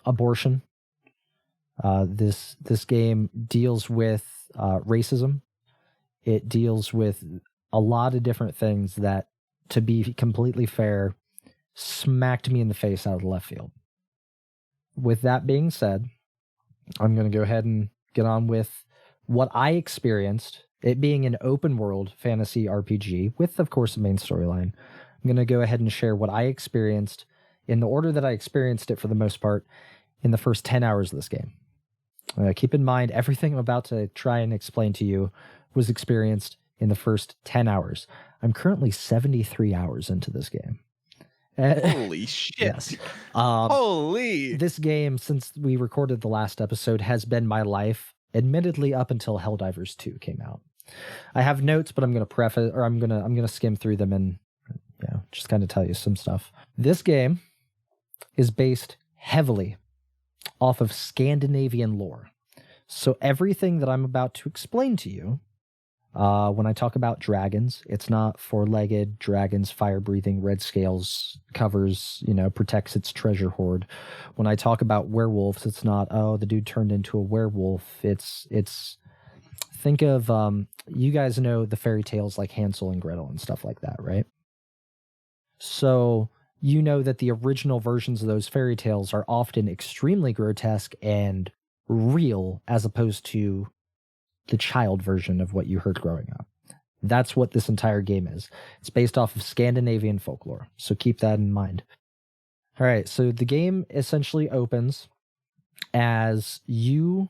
abortion. This game deals with racism. It deals with a lot of different things that, to be completely fair, smacked me in the face out of left field. With that being said, I'm going to go ahead and get on with what I experienced, it being an open world fantasy RPG with, of course, a main storyline. I'm going to go ahead and share what I experienced in the order that I experienced it for the most part in the first 10 hours of this game. Keep in mind, everything I'm about to try and explain to you was experienced in the first 10 hours. I'm currently 73 hours into this game. Holy shit. Yes. Holy. This game, since we recorded the last episode, has been my life, admittedly up until Helldivers 2 came out. I have notes, but I'm going to preface, or I'm going to skim through them and just kind of tell you some stuff. This game is based heavily off of Scandinavian lore. So everything that I'm about to explain to you, when I talk about dragons, it's not four-legged dragons, fire-breathing, red scales, covers, protects its treasure hoard. When I talk about werewolves, it's not, oh, the dude turned into a werewolf. It's think of, you guys know the fairy tales like Hansel and Gretel and stuff like that, right? So you know that the original versions of those fairy tales are often extremely grotesque and real, as opposed to the child version of what you heard growing up. That's what this entire game is. It's based off of Scandinavian folklore, so keep that in mind. All right, so the game essentially opens as you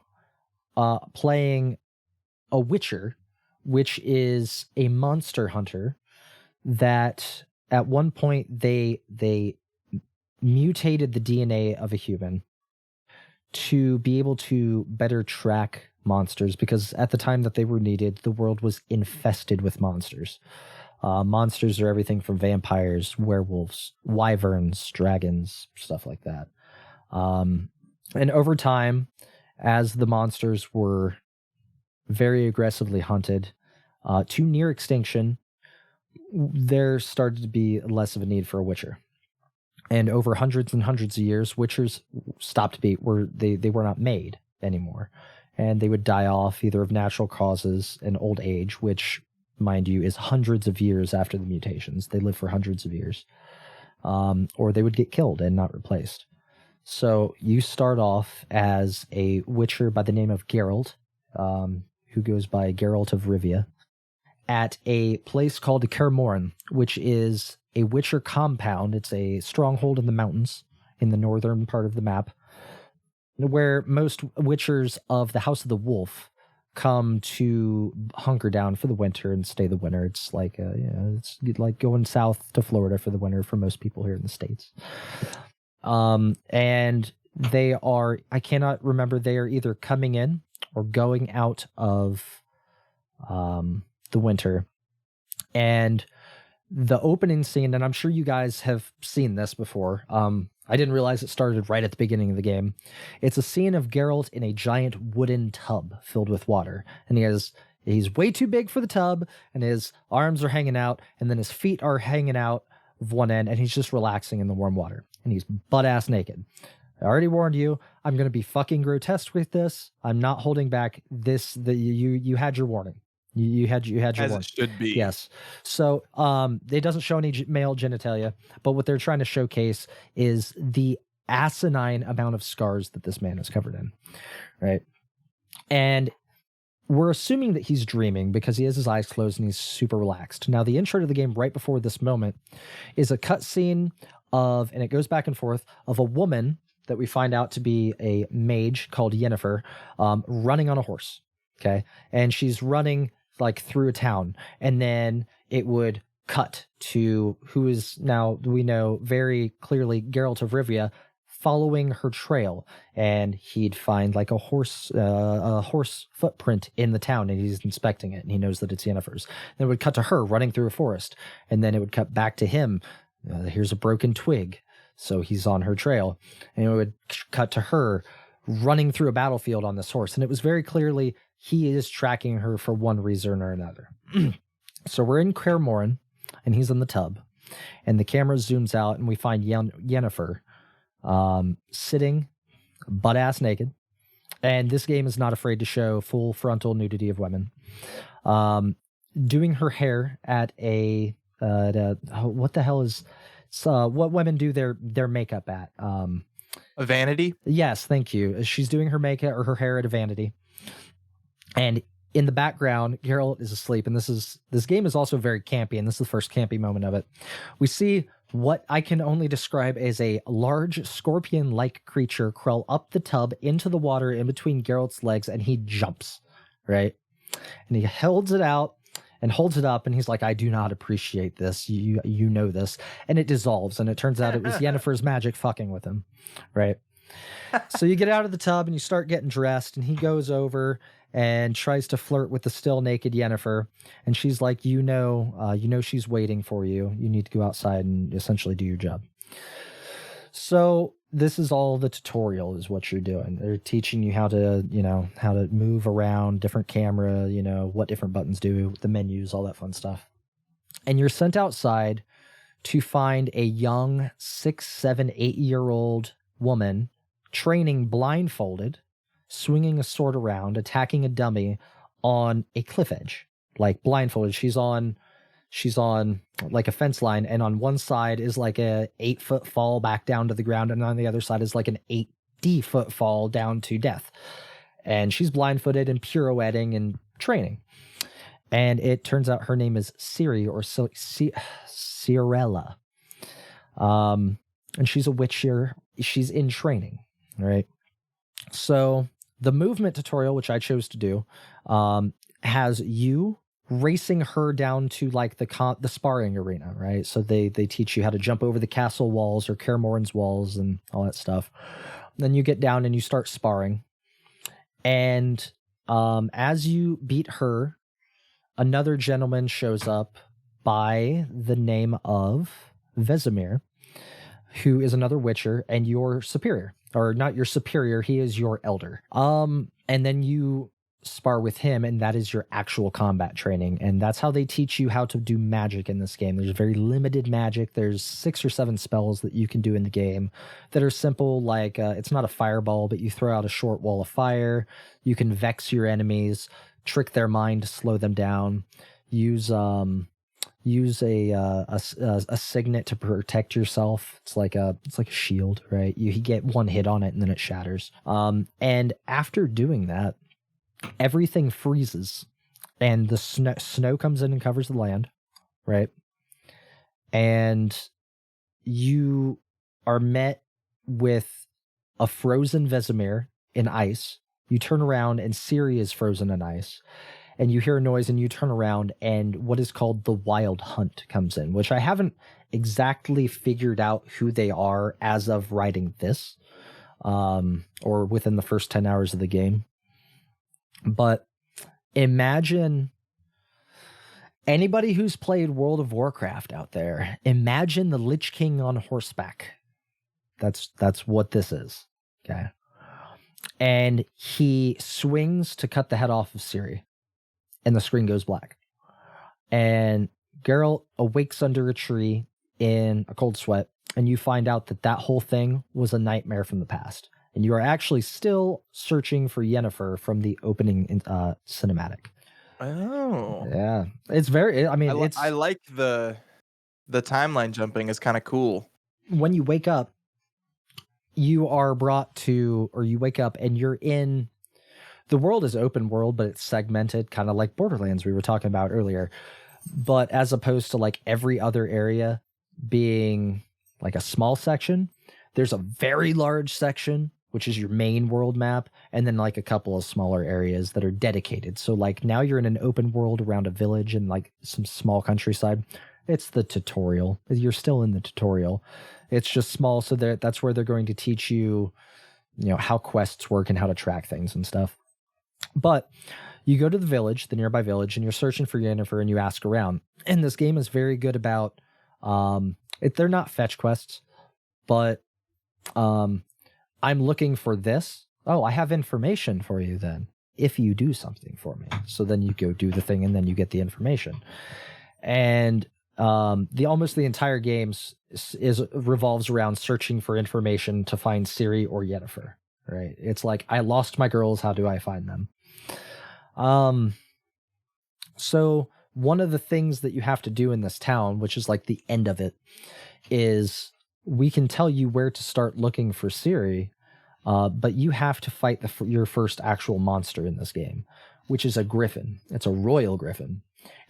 playing a witcher, which is a monster hunter that at one point they mutated the DNA of a human to be able to better track monsters, because at the time that they were needed, the world was infested with monsters. Monsters are everything from vampires, werewolves, wyverns, dragons, stuff like that. And over time, as the monsters were very aggressively hunted to near extinction, there started to be less of a need for a witcher. And over hundreds and hundreds of years, witchers stopped being, they were not made anymore. And they would die off either of natural causes and old age, which, mind you, is hundreds of years after the mutations. They live for hundreds of years. Or they would get killed and not replaced. So you start off as a witcher by the name of Geralt, who goes by Geralt of Rivia, at a place called Kaer which is a witcher compound. It's a stronghold in the mountains in the northern part of the map, where most witchers of the House of the Wolf come to hunker down for the winter and stay the winter. It's like it's like going south to Florida for the winter for most people here in the States. And they are, I cannot remember, they are either coming in or going out of the winter. And the opening scene, and I'm sure you guys have seen this before. I didn't realize it started right at the beginning of the game. It's a scene of Geralt in a giant wooden tub filled with water. And he's way too big for the tub, and his arms are hanging out, and then his feet are hanging out of one end, and he's just relaxing in the warm water. And he's butt-ass naked. I already warned you. I'm going to be fucking grotesque with this. I'm not holding back this. You had your warning. You had your As warning. it should be. Yes. So it doesn't show any male genitalia, but what they're trying to showcase is the asinine amount of scars that this man is covered in, right? And we're assuming that he's dreaming because he has his eyes closed and he's super relaxed. Now, the intro to the game right before this moment is a cutscene of, and it goes back and forth, of a woman that we find out to be a mage called Yennefer, running on a horse. Okay. And she's running like through a town. And then it would cut to who is now, we know very clearly, Geralt of Rivia, following her trail, and he'd find like a horse footprint in the town, and he's inspecting it, and he knows that it's Yennefer's. Then it would cut to her running through a forest, and then it would cut back to him. Here's a broken twig, so he's on her trail, and it would cut to her running through a battlefield on this horse, and it was very clearly he is tracking her for one reason or another. So we're in Kaer Morhen, and he's in the tub, and the camera zooms out, and we find Yennefer sitting butt ass naked, and this game is not afraid to show full frontal nudity of women, doing her hair at a what the hell is what women do their makeup at, A vanity. yes, thank you. She's doing her makeup or her hair at a vanity, and in the background Geralt is asleep, and this game is also very campy, and this is the first campy moment of it. We see what I can only describe as a large scorpion-like creature crawl up the tub into the water in between Geralt's legs, and he jumps, right? And he holds it out and holds it up, and he's like, I do not appreciate this. You know this. And it dissolves, and it turns out it was Yennefer's magic fucking with him, right? So you get out of the tub, and you start getting dressed, and he goes over and tries to flirt with the still naked Yennefer, and she's like, you know she's waiting for you. You need to go outside and essentially do your job. So this is all the tutorial is what you're doing. They're teaching you how to move around, different camera, what different buttons do, the menus, all that fun stuff. And you're sent outside to find a young 6, 7, 8-year-old woman training blindfolded, swinging a sword around, attacking a dummy on a cliff edge, like blindfolded. She's on like a fence line, and on one side is like a 8-foot fall back down to the ground, and on the other side is like an 80-foot fall down to death. And she's blindfolded and pirouetting and training. And it turns out her name is Ciri, or Cirella. And she's a witcher. She's in training, right? So the movement tutorial, which I chose to do, has you racing her down to like the sparring arena, right? So they teach you how to jump over the castle walls or Kaer Morhen's walls and all that stuff. Then you get down and you start sparring. And as you beat her, another gentleman shows up by the name of Vesemir, who is another witcher and your superior. Or not your superior, he is your elder. And then you spar with him, and that is your actual combat training. And that's how they teach you how to do magic in this game. There's very limited magic. There's 6 or 7 spells that you can do in the game that are simple, like it's not a fireball, but you throw out a short wall of fire. You can vex your enemies, trick their mind to slow them down, use a signet to protect yourself. It's like a shield, right? You get one hit on it and then it shatters. And after doing that, everything freezes and the snow comes in and covers the land, right? And you are met with a frozen Vesemir in ice. You turn around and Ciri is frozen in ice. And you hear a noise and you turn around and what is called the Wild Hunt comes in, which I haven't exactly figured out who they are as of writing this, or within the first 10 hours of the game. But imagine anybody who's played World of Warcraft out there, imagine the Lich King on horseback. That's what this is. Okay. And he swings to cut the head off of Ciri. And the screen goes black. And Geralt awakes under a tree in a cold sweat, and you find out that that whole thing was a nightmare from the past. And you are actually still searching for Yennefer from the opening cinematic. Oh. Yeah. It's very, I mean, it's. I like the timeline jumping is kind of cool. When you wake up, you are brought to, or you wake up and you're in, the world is open world, but it's segmented, kind of like Borderlands we were talking about earlier. But as opposed to like every other area being like a small section, there's a very large section, which is your main world map, and then like a couple of smaller areas that are dedicated. So like now you're in an open world around a village and like some small countryside. It's the tutorial. You're still in the tutorial. It's just small, so that's where they're going to teach you, you know, how quests work and how to track things and stuff. But you go to the village, the nearby village, and you're searching for Yennefer, and you ask around. And this game is very good about, they're not fetch quests, but I'm looking for this. Oh, I have information for you then, if you do something for me. So then you go do the thing, and then you get the information. And almost the entire game revolves around searching for information to find Ciri or Yennefer. Right? It's like, I lost my girls. How do I find them? So one of the things that you have to do in this town, which is like the end of it, is we can tell you where to start looking for Ciri, but you have to fight your first actual monster in this game, which is a griffin. It's a royal griffin,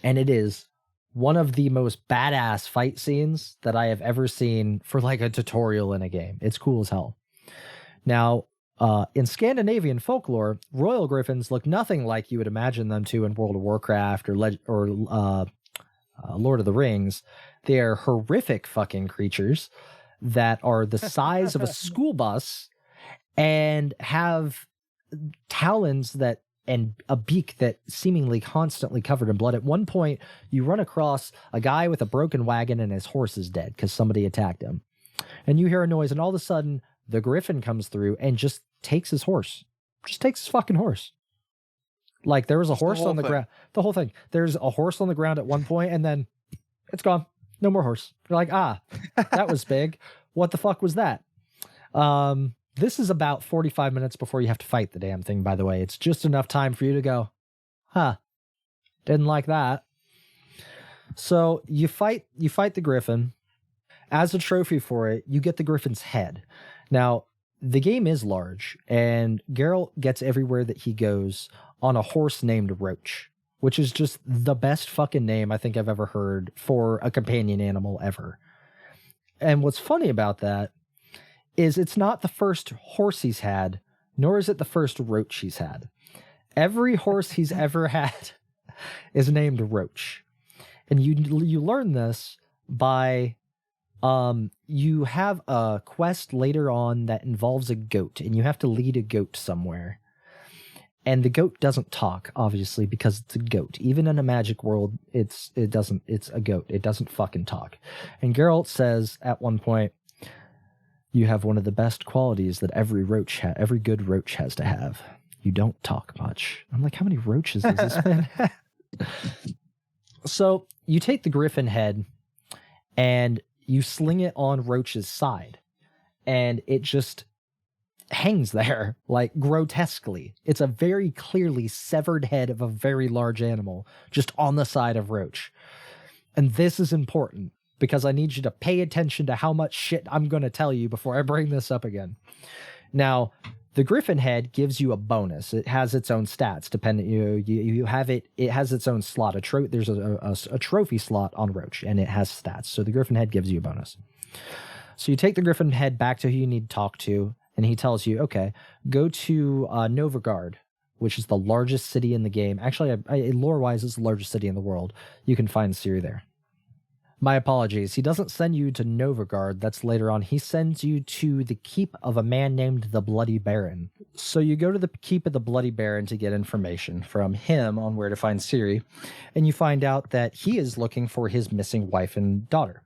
and it is one of the most badass fight scenes that I have ever seen for like a tutorial in a game. It's cool as hell. Now, in Scandinavian folklore, royal griffins look nothing like you would imagine them to in World of Warcraft or Lord of the Rings. They are horrific fucking creatures that are the size of a school bus and have talons and a beak that seemingly constantly covered in blood. At one point, you run across a guy with a broken wagon and his horse is dead because somebody attacked him. And you hear a noise, and all of a sudden, the griffin comes through and just takes his horse. Just takes his fucking horse. Like, there was a horse on the ground. The whole thing. There's a horse on the ground at one point, and then it's gone. No more horse. You're like, that was big. What the fuck was that? This is about 45 minutes before you have to fight the damn thing, by the way. It's just enough time for you to go, didn't like that. So you fight the griffin. As a trophy for it, you get the griffin's head. Now, the game is large, and Geralt gets everywhere that he goes on a horse named Roach, which is just the best fucking name I think I've ever heard for a companion animal ever. And what's funny about that is it's not the first horse he's had, nor is it the first Roach he's had. Every horse he's ever had is named Roach. And you learn this by... you have a quest later on that involves a goat, and you have to lead a goat somewhere. And the goat doesn't talk, obviously, because it's a goat. Even in a magic world, it's a goat. It doesn't fucking talk. And Geralt says at one point, you have one of the best qualities that every good roach has to have. You don't talk much. I'm like, how many roaches has this been? So you take the griffin head and you sling it on Roach's side, and it just hangs there, like, grotesquely. It's a very clearly severed head of a very large animal just on the side of Roach. And this is important because I need you to pay attention to how much shit I'm going to tell you before I bring this up again. Now, the griffin head gives you a bonus. It has its own stats. Depending, you have it. It has its own slot. There's a trophy slot on Roach, and it has stats. So the griffin head gives you a bonus. So you take the griffin head back to who you need to talk to, and he tells you, okay, go to Novigrad, which is the largest city in the game. Actually, lore-wise, it's the largest city in the world. You can find Ciri there. My apologies. He doesn't send you to Novigrad. That's later on. He sends you to the keep of a man named the Bloody Baron. So you go to the keep of the Bloody Baron to get information from him on where to find Ciri, and you find out that he is looking for his missing wife and daughter.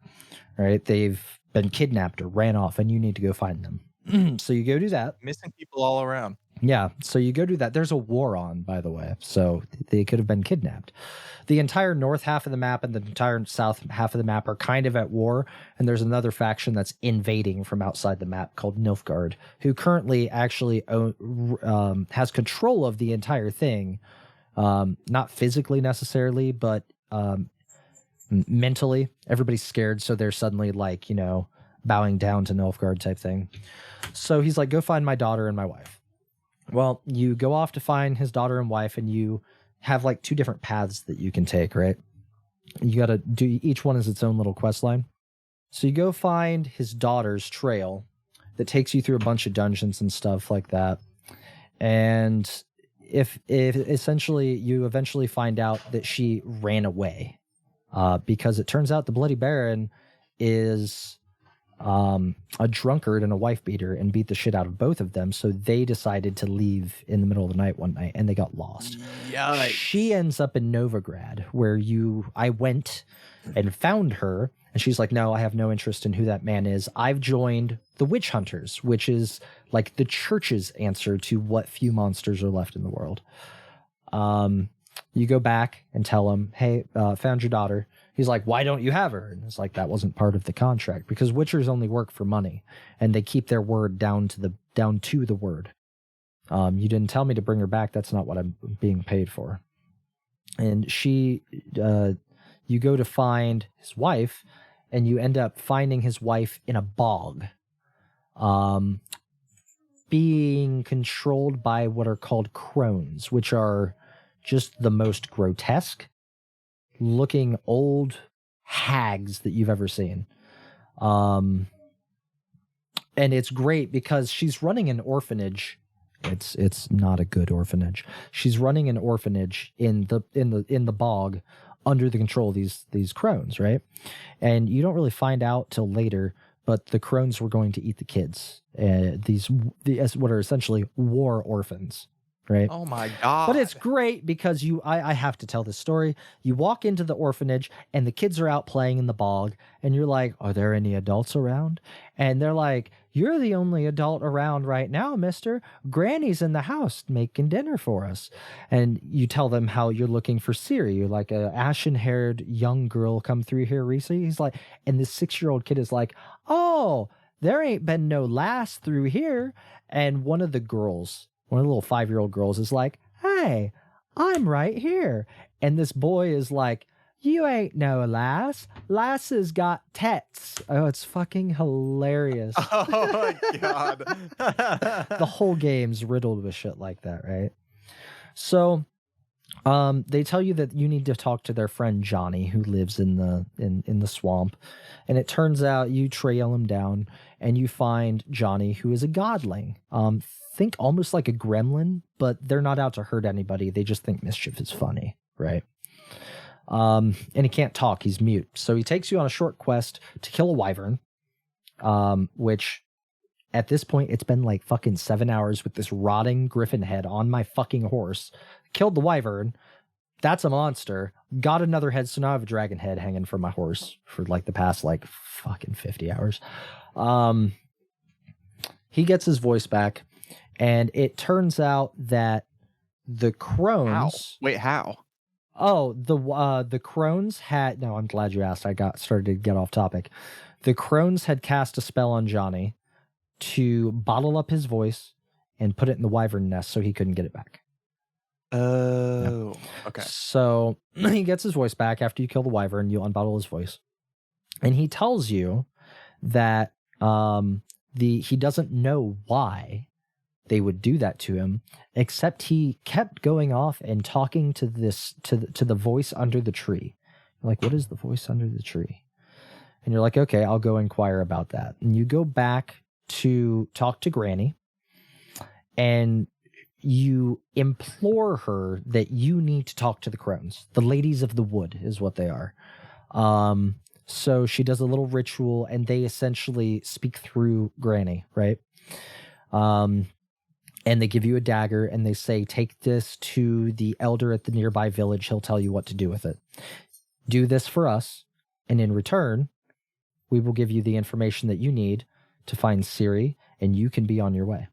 All right, they've been kidnapped or ran off, and you need to go find them. So you go do that. Missing people all around. Yeah, so you go do that. There's a war on, by the way, so they could have been kidnapped. The entire north half of the map and the entire south half of the map are kind of at war, and there's another faction that's invading from outside the map called Nilfgaard, who currently actually has control of the entire thing, not physically necessarily, but mentally. Everybody's scared, so they're suddenly like, bowing down to Nilfgaard type thing. So he's like, go find my daughter and my wife. Well, you go off to find his daughter and wife, and you have like two different paths that you can take, right? You got to do, each one is its own little quest line. So you go find his daughter's trail that takes you through a bunch of dungeons and stuff like that. And if essentially you eventually find out that she ran away, because it turns out the Bloody Baron is a drunkard and a wife beater and beat the shit out of both of them. So they decided to leave in the middle of the night one night and they got lost. Yikes. She ends up in Novigrad, where I went and found her, and she's like, no, I have no interest in who that man is. I've joined the Witch Hunters, which is like the church's answer to what few monsters are left in the world. You go back and tell him, hey, found your daughter. He's like, why don't you have her? And it's like, that wasn't part of the contract, because witchers only work for money and they keep their word down to the word. You didn't tell me to bring her back. That's not what I'm being paid for. And you go to find his wife, and you end up finding his wife in a bog, being controlled by what are called crones, which are just the most grotesque looking old hags that you've ever seen. And it's great because she's running an orphanage. It's not a good orphanage. She's running an orphanage in the bog under the control of these crones, right? And you don't really find out till later, but the crones were going to eat the kids. These what are essentially war orphans. Right. Oh my God. But it's great because I have to tell this story. You walk into the orphanage and the kids are out playing in the bog, and you're like, are there any adults around? And they're like, you're the only adult around right now, mister. Granny's in the house making dinner for us. And you tell them how you're looking for Siri. You're like, a ashen-haired young girl come through here recently. He's like, and this 6-year-old kid is like, oh, there ain't been no lass through here. And one of the little 5-year-old girls is like, hey, I'm right here. And this boy is like, you ain't no lass. Lasses got tets. Oh, it's fucking hilarious. Oh my God. The whole game's riddled with shit like that, right? So they tell you that you need to talk to their friend Johnny, who lives in the swamp. And it turns out you trail him down and you find Johnny, who is a godling. Think almost like a gremlin, but they're not out to hurt anybody. They just think mischief is funny, right? And he can't talk. He's mute. So he takes you on a short quest to kill a wyvern, which at this point, it's been like fucking 7 hours with this rotting griffin head on my fucking horse. Killed the wyvern. That's a monster. Got another head, so now I have a dragon head hanging from my horse for like the past like fucking 50 hours. He gets his voice back. And it turns out that the crones... How? Wait, how? Oh, the crones had... No, I'm glad you asked. I started to get off topic. The crones had cast a spell on Johnny to bottle up his voice and put it in the wyvern nest so he couldn't get it back. Oh, okay. So he gets his voice back after you kill the wyvern. You unbottle his voice. And he tells you that he doesn't know why they would do that to him, except he kept going off and talking to the voice under the tree. You're like, what is the voice under the tree? And you're like, okay, I'll go inquire about that. And you go back to talk to Granny, and you implore her that you need to talk to the crones. The ladies of the wood is what they are. So she does a little ritual, and they essentially speak through Granny, right? And they give you a dagger, and they say, take this to the elder at the nearby village. He'll tell you what to do with it. Do this for us, and in return, we will give you the information that you need to find Siri, and you can be on your way.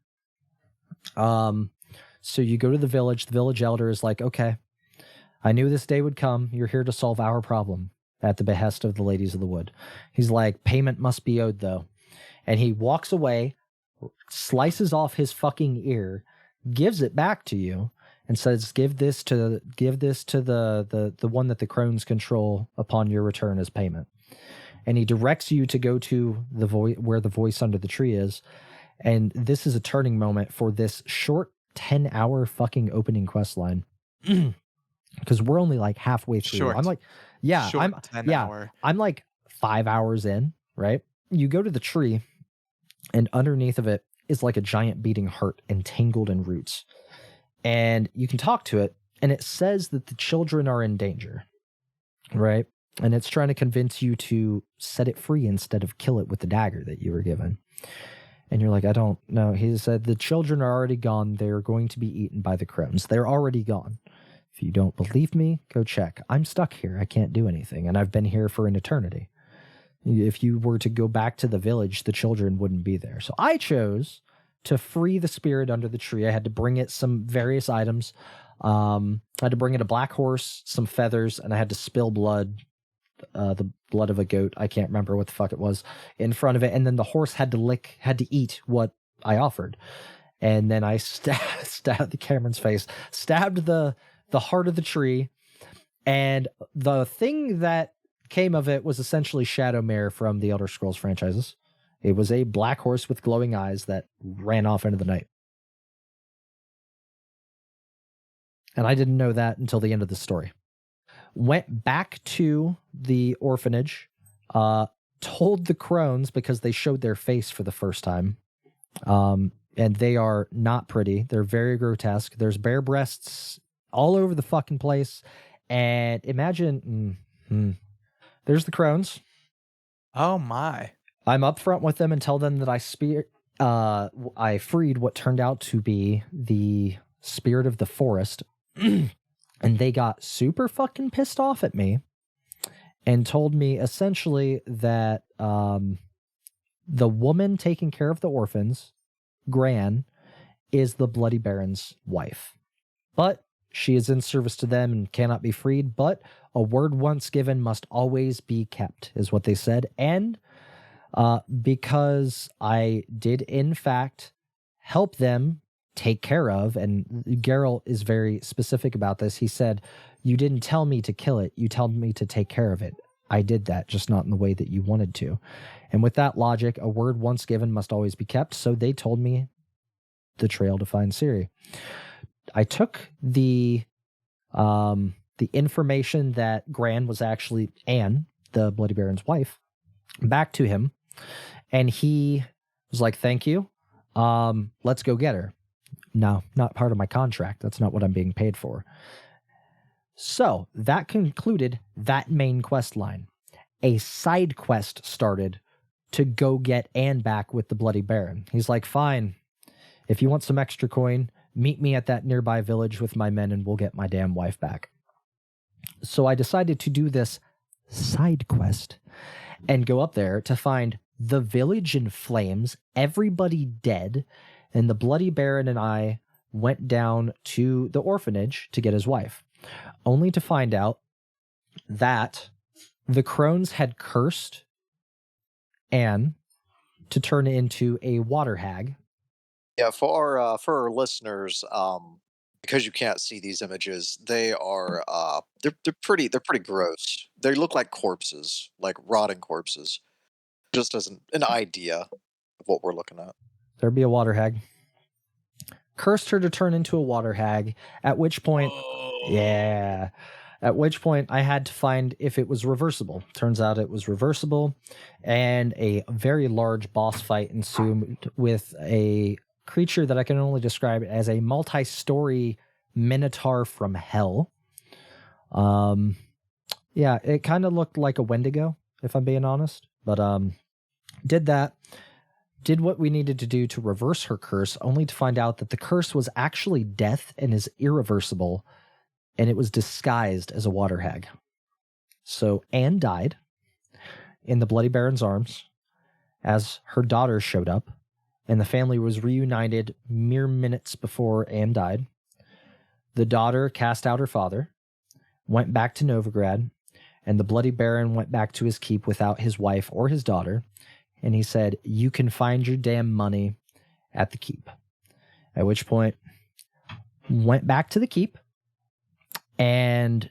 So you go to the village elder is like, okay, I knew this day would come. You're here to solve our problem at the behest of the ladies of the wood. He's like, payment must be owed though. And he walks away, slices off his fucking ear, gives it back to you, and says, give this to the one that the crones control upon your return as payment. And he directs you to go to the where the voice under the tree is. And this is a turning moment for this short 10-hour fucking opening quest line. Because we're only like halfway through. Short. I'm like, yeah, Short 10-hour. I'm like 5 hours in, right? You go to the tree, and underneath of it is like a giant beating heart entangled in roots. And you can talk to it, and it says that the children are in danger, right? And it's trying to convince you to set it free instead of kill it with the dagger that you were given. And you're like, I don't know. He said, the children are already gone. They're going to be eaten by the crones. They're already gone. If you don't believe me, go check. I'm stuck here. I can't do anything. And I've been here for an eternity. If you were to go back to the village, the children wouldn't be there. So I chose to free the spirit under the tree. I had to bring it some various items. I had to bring it a black horse, some feathers, and I had to spill blood, the blood of a goat. I can't remember what the fuck it was, in front of it. And then the horse had to eat what I offered. And then I stabbed the Cameron's face, stabbed the heart of the tree. And the thing that came of it was essentially Shadowmere from the Elder Scrolls franchises. It was a black horse with glowing eyes that ran off into the night. And I didn't know that until the end of the story. Went back to the orphanage, told the crones, because they showed their face for the first time. And they are not pretty. They're very grotesque. There's bare breasts all over the fucking place. And imagine, there's the crones. Oh my. I'm up front with them and tell them that I freed what turned out to be the spirit of the forest. And they got super fucking pissed off at me and told me essentially that the woman taking care of the orphans, Gran, is the Bloody Baron's wife. But she is in service to them and cannot be freed. But a word once given must always be kept, is what they said. And because I did, in fact, help them take care of, and Geralt is very specific about this. He said, you didn't tell me to kill it. You told me to take care of it. I did that, just not in the way that you wanted to. And with that logic, a word once given must always be kept. So they told me the trail to find Ciri. I took the information that Gran was actually Anne, the Bloody Baron's wife, back to him. And he was like, thank you. Let's go get her. No, not part of my contract. That's not what I'm being paid for. So that concluded that main quest line. A side quest started to go get Anne back with the Bloody Baron. He's like, fine. If you want some extra coin, meet me at that nearby village with my men and we'll get my damn wife back. So I decided to do this side quest and go up there to find the village in flames, everybody dead, and the Bloody Baron and I went down to the orphanage to get his wife, only to find out that the crones had cursed Anne to turn into a water hag. Yeah, for our listeners, because you can't see these images, they are they're pretty gross. They look like corpses, like rotting corpses. Just as an idea of what we're looking at. There'd be a water hag. Cursed her to turn into a water hag, at which point, at which point I had to find if it was reversible. Turns out it was reversible, and a very large boss fight ensued with a creature that I can only describe as a multi-story minotaur from hell. Yeah, it kind of looked like a Wendigo, if I'm being honest, but did that. Did what we needed to do to reverse her curse, only to find out that the curse was actually death and is irreversible, and it was disguised as a water hag. So Anne died in the Bloody Baron's arms as her daughter showed up, and the family was reunited mere minutes before Anne died. The daughter cast out her father, went back to Novigrad, and the Bloody Baron went back to his keep without his wife or his daughter. And he said, "You can find your damn money at the keep." At which point, went back to the keep and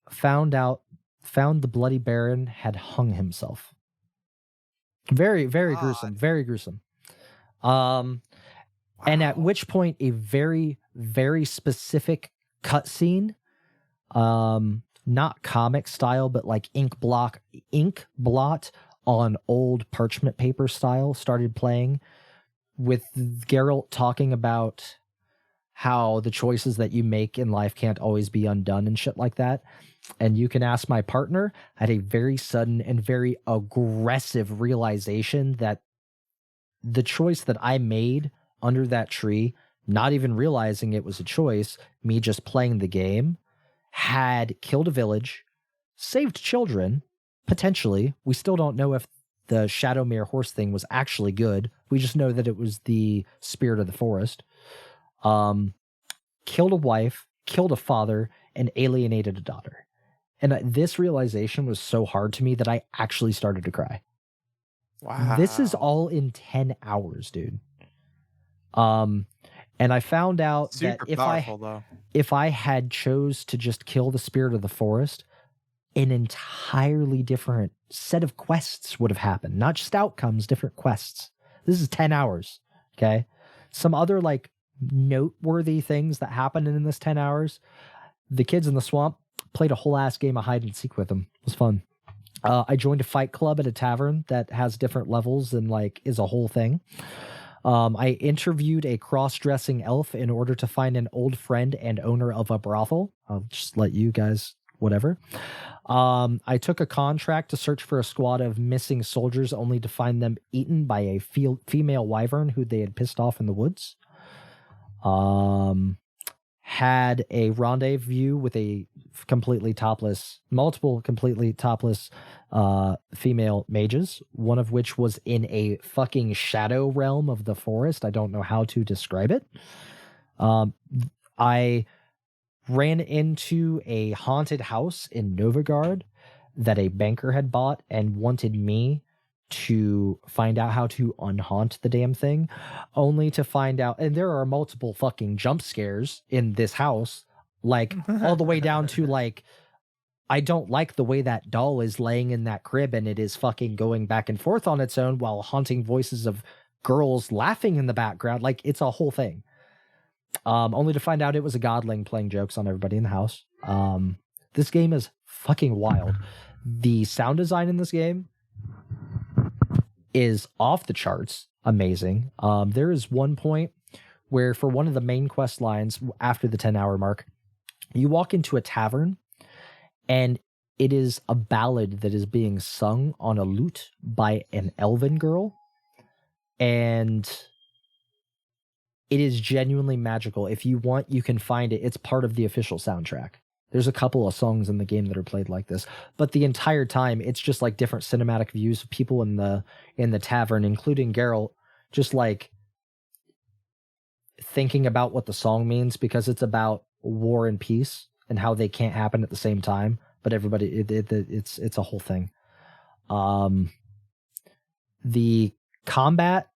found the Bloody Baron had hung himself. Very, very gruesome. Very gruesome. And at which point, a very, very specific cutscene, not comic style, but like ink blot on old parchment paper style, started playing, with Geralt talking about how the choices that you make in life can't always be undone and shit like that. And you can ask my partner, had a very sudden and very aggressive realization that the choice that I made under that tree, not even realizing it was a choice, me just playing the game, had killed a village, saved children, potentially. We still don't know if the Shadowmere horse thing was actually good. We just know that it was the spirit of the forest. Killed a wife, killed a father, and alienated a daughter. And this realization was so hard to me that I actually started to cry. Wow. This is all in 10 hours, dude. And I found out Super that powerful, if I had chose to just kill the spirit of the forest, an entirely different set of quests would have happened. Not just outcomes, different quests. This is 10 hours, okay? Some other, like, noteworthy things that happened in this 10 hours. The kids in the swamp, played a whole ass game of hide and seek with them. It was fun. I joined a fight club at a tavern that has different levels and, like, is a whole thing. I interviewed a cross-dressing elf in order to find an old friend and owner of a brothel. I'll just let you guys, whatever. I took a contract to search for a squad of missing soldiers, only to find them eaten by a female wyvern who they had pissed off in the woods. Had a rendezvous with a multiple completely topless female mages, one of which was in a fucking shadow realm of the forest. I don't know how to describe it. I ran into a haunted house in Novigrad that a banker had bought and wanted me to find out how to unhaunt the damn thing, only to find out, and there are multiple fucking jump scares in this house, like all the way down to, like, I don't like the way that doll is laying in that crib and it is fucking going back and forth on its own while haunting voices of girls laughing in the background. Like, it's a whole thing. Only to find out it was a godling playing jokes on everybody in the house. This game is fucking wild. The sound design in this game is off the charts amazing. There is one point where, for one of the main quest lines after the 10-hour mark, you walk into a tavern and it is a ballad that is being sung on a lute by an elven girl, and it is genuinely magical. If you want, you can find it. It's part of the official soundtrack. There's a couple of songs in the game that are played like this, but the entire time it's just like different cinematic views of people in the tavern, including Geralt, just like thinking about what the song means, because it's about war and peace and how they can't happen at the same time. But everybody, it's a whole thing. The combat,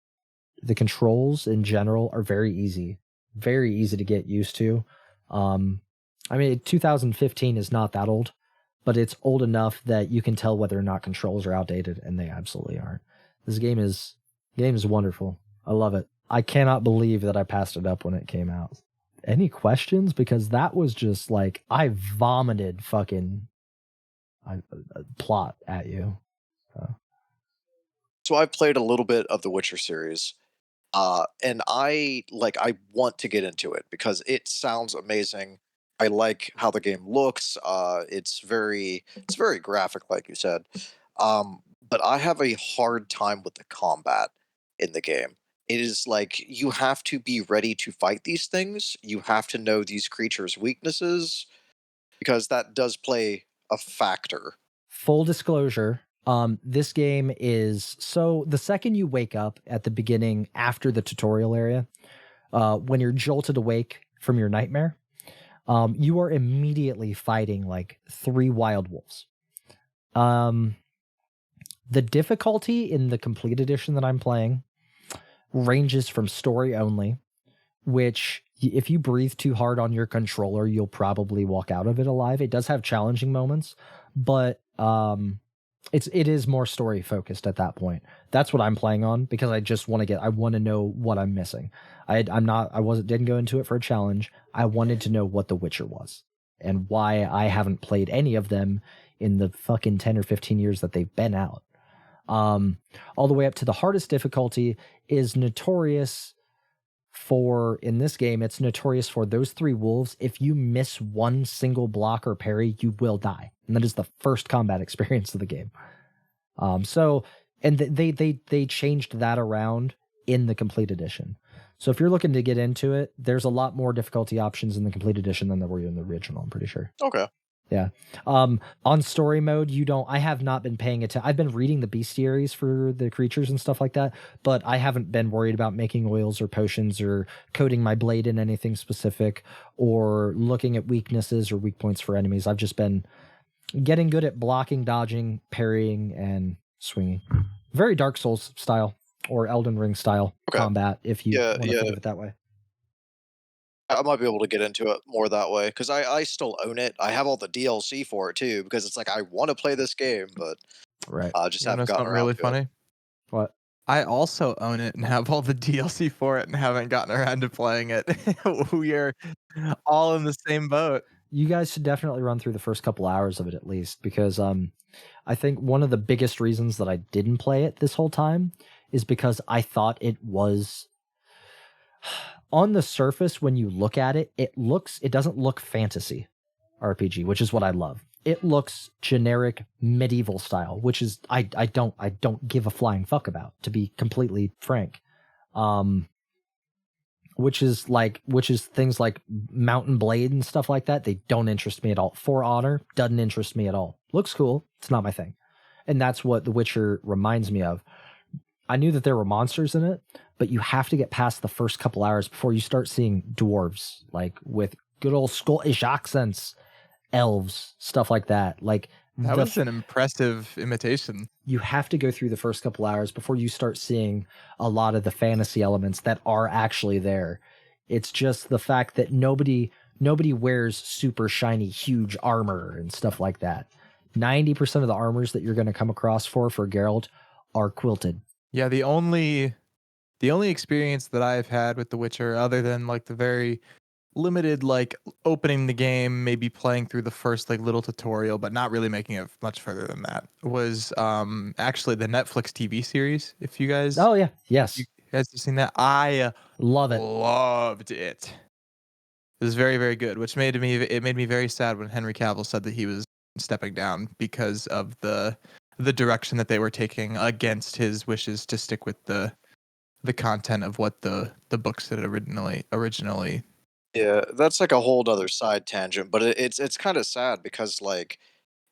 the controls in general are very easy to get used to. I mean, 2015 is not that old, but it's old enough that you can tell whether or not controls are outdated, and they absolutely aren't. This game is wonderful. I love it. I cannot believe that I passed it up when it came out. Any questions? Because that was just like, I vomited fucking plot at you. So I've played a little bit of the Witcher series. And I want to get into it because it sounds amazing. I like how the game looks. It's very graphic, like you said. But I have a hard time with the combat in the game. It is like you have to be ready to fight these things. You have to know these creatures' weaknesses, because that does play a factor. Full disclosure, this game is, so the second you wake up at the beginning after the tutorial area, when you're jolted awake from your nightmare, you are immediately fighting like 3 wild wolves. The difficulty in the complete edition that I'm playing ranges from story only, which if you breathe too hard on your controller, you'll probably walk out of it alive. It does have challenging moments, but it is more story focused at that point. That's what I'm playing on because I just want to I want to know what I'm missing. Didn't go into it for a challenge. I wanted to know what The Witcher was and why I haven't played any of them in the fucking 10 or 15 years that they've been out. All the way up to the hardest difficulty is notorious for, in this game, it's notorious for those 3 wolves. If you miss one single block or parry, you will die. And that is the first combat experience of the game. They changed that around in the complete edition. So if you're looking to get into it, there's a lot more difficulty options in the complete edition than there were in the original, I'm pretty sure. Okay. Yeah. On story mode, I have not been paying attention. I've been reading the bestiaries for the creatures and stuff like that, but I haven't been worried about making oils or potions or coating my blade in anything specific or looking at weaknesses or weak points for enemies. I've just been getting good at blocking, dodging, parrying, and swinging. Very Dark Souls style or Elden Ring style combat, if you want to think of it that way. I might be able to get into it more that way because I still own it. I have all the DLC for it too because it's like I want to play this game, but I just haven't gotten around really to funny. it. What? I also own it and have all the DLC for it and haven't gotten around to playing it. We are all in the same boat. You guys should definitely run through the first couple hours of it at least because I think one of the biggest reasons that I didn't play it this whole time is because I thought it was... On the surface, when you look at it, it doesn't look fantasy RPG, which is what I love. It looks generic medieval style, which is I don't give a flying fuck about, to be completely frank. Which is things like Mountain Blade and stuff like that. They don't interest me at all. For Honor doesn't interest me at all. Looks cool. It's not my thing. And that's what The Witcher reminds me of. I knew that there were monsters in it, but you have to get past the first couple hours before you start seeing dwarves, like with good old Scottish accents, elves, stuff like that. Like that was an impressive imitation. You have to go through the first couple hours before you start seeing a lot of the fantasy elements that are actually there. It's just the fact that nobody wears super shiny, huge armor and stuff like that. 90% of the armors that you're going to come across for Geralt are quilted. Yeah, the only experience that I've had with The Witcher, other than like the very limited like opening the game, maybe playing through the first like little tutorial, but not really making it much further than that, was actually the Netflix TV series. If you guys, oh yeah, yes, you guys have seen that, I loved it. It was very, very good, which made me very sad when Henry Cavill said that he was stepping down because of the direction that they were taking against his wishes to stick with the content of what the books had originally. Yeah, that's like a whole other side tangent, but it's kind of sad because like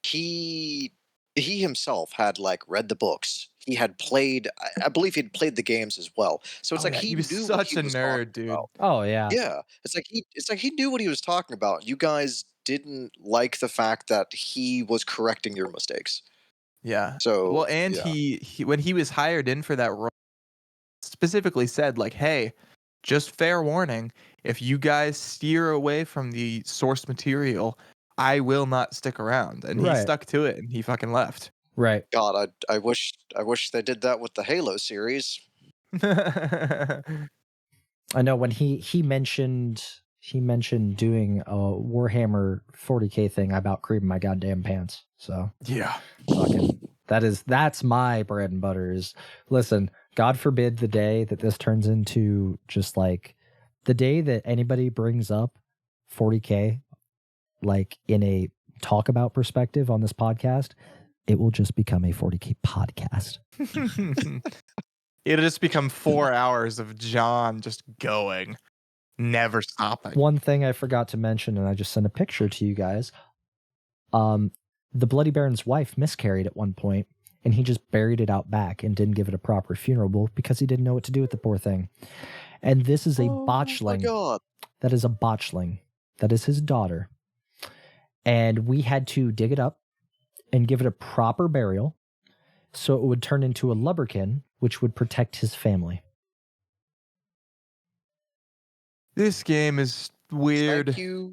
he himself had like read the books. He had played, I believe he'd played the games as well. So it's he was knew such what he a was nerd, dude. about. Oh yeah. Yeah. It's like he knew what he was talking about. You guys didn't like the fact that he was correcting your mistakes. Yeah. So well, and yeah. he when he was hired in for that role, specifically said like, hey, just fair warning, if you guys steer away from the source material, I will not stick around. And he stuck to it and he fucking left. Right. God, I wish they did that with the Halo series. I know when he mentioned doing a Warhammer 40K thing, I about creamed my goddamn pants. So yeah, fucking that's my bread and butter. Is listen, God forbid the day that this turns into just like the day that anybody brings up 40K, like in a talk about perspective on this podcast, it will just become a 40K podcast. It'll just become 4 hours of John just going, never stopping. One thing I forgot to mention, and I just sent a picture to you guys. The Bloody Baron's wife miscarried at one point, and he just buried it out back and didn't give it a proper funeral because he didn't know what to do with the poor thing. And this is a botchling. My God. That is a botchling. that is his daughter. And we had to dig it up and give it a proper burial so it would turn into a lubberkin, which would protect his family. This game is weird. Thank you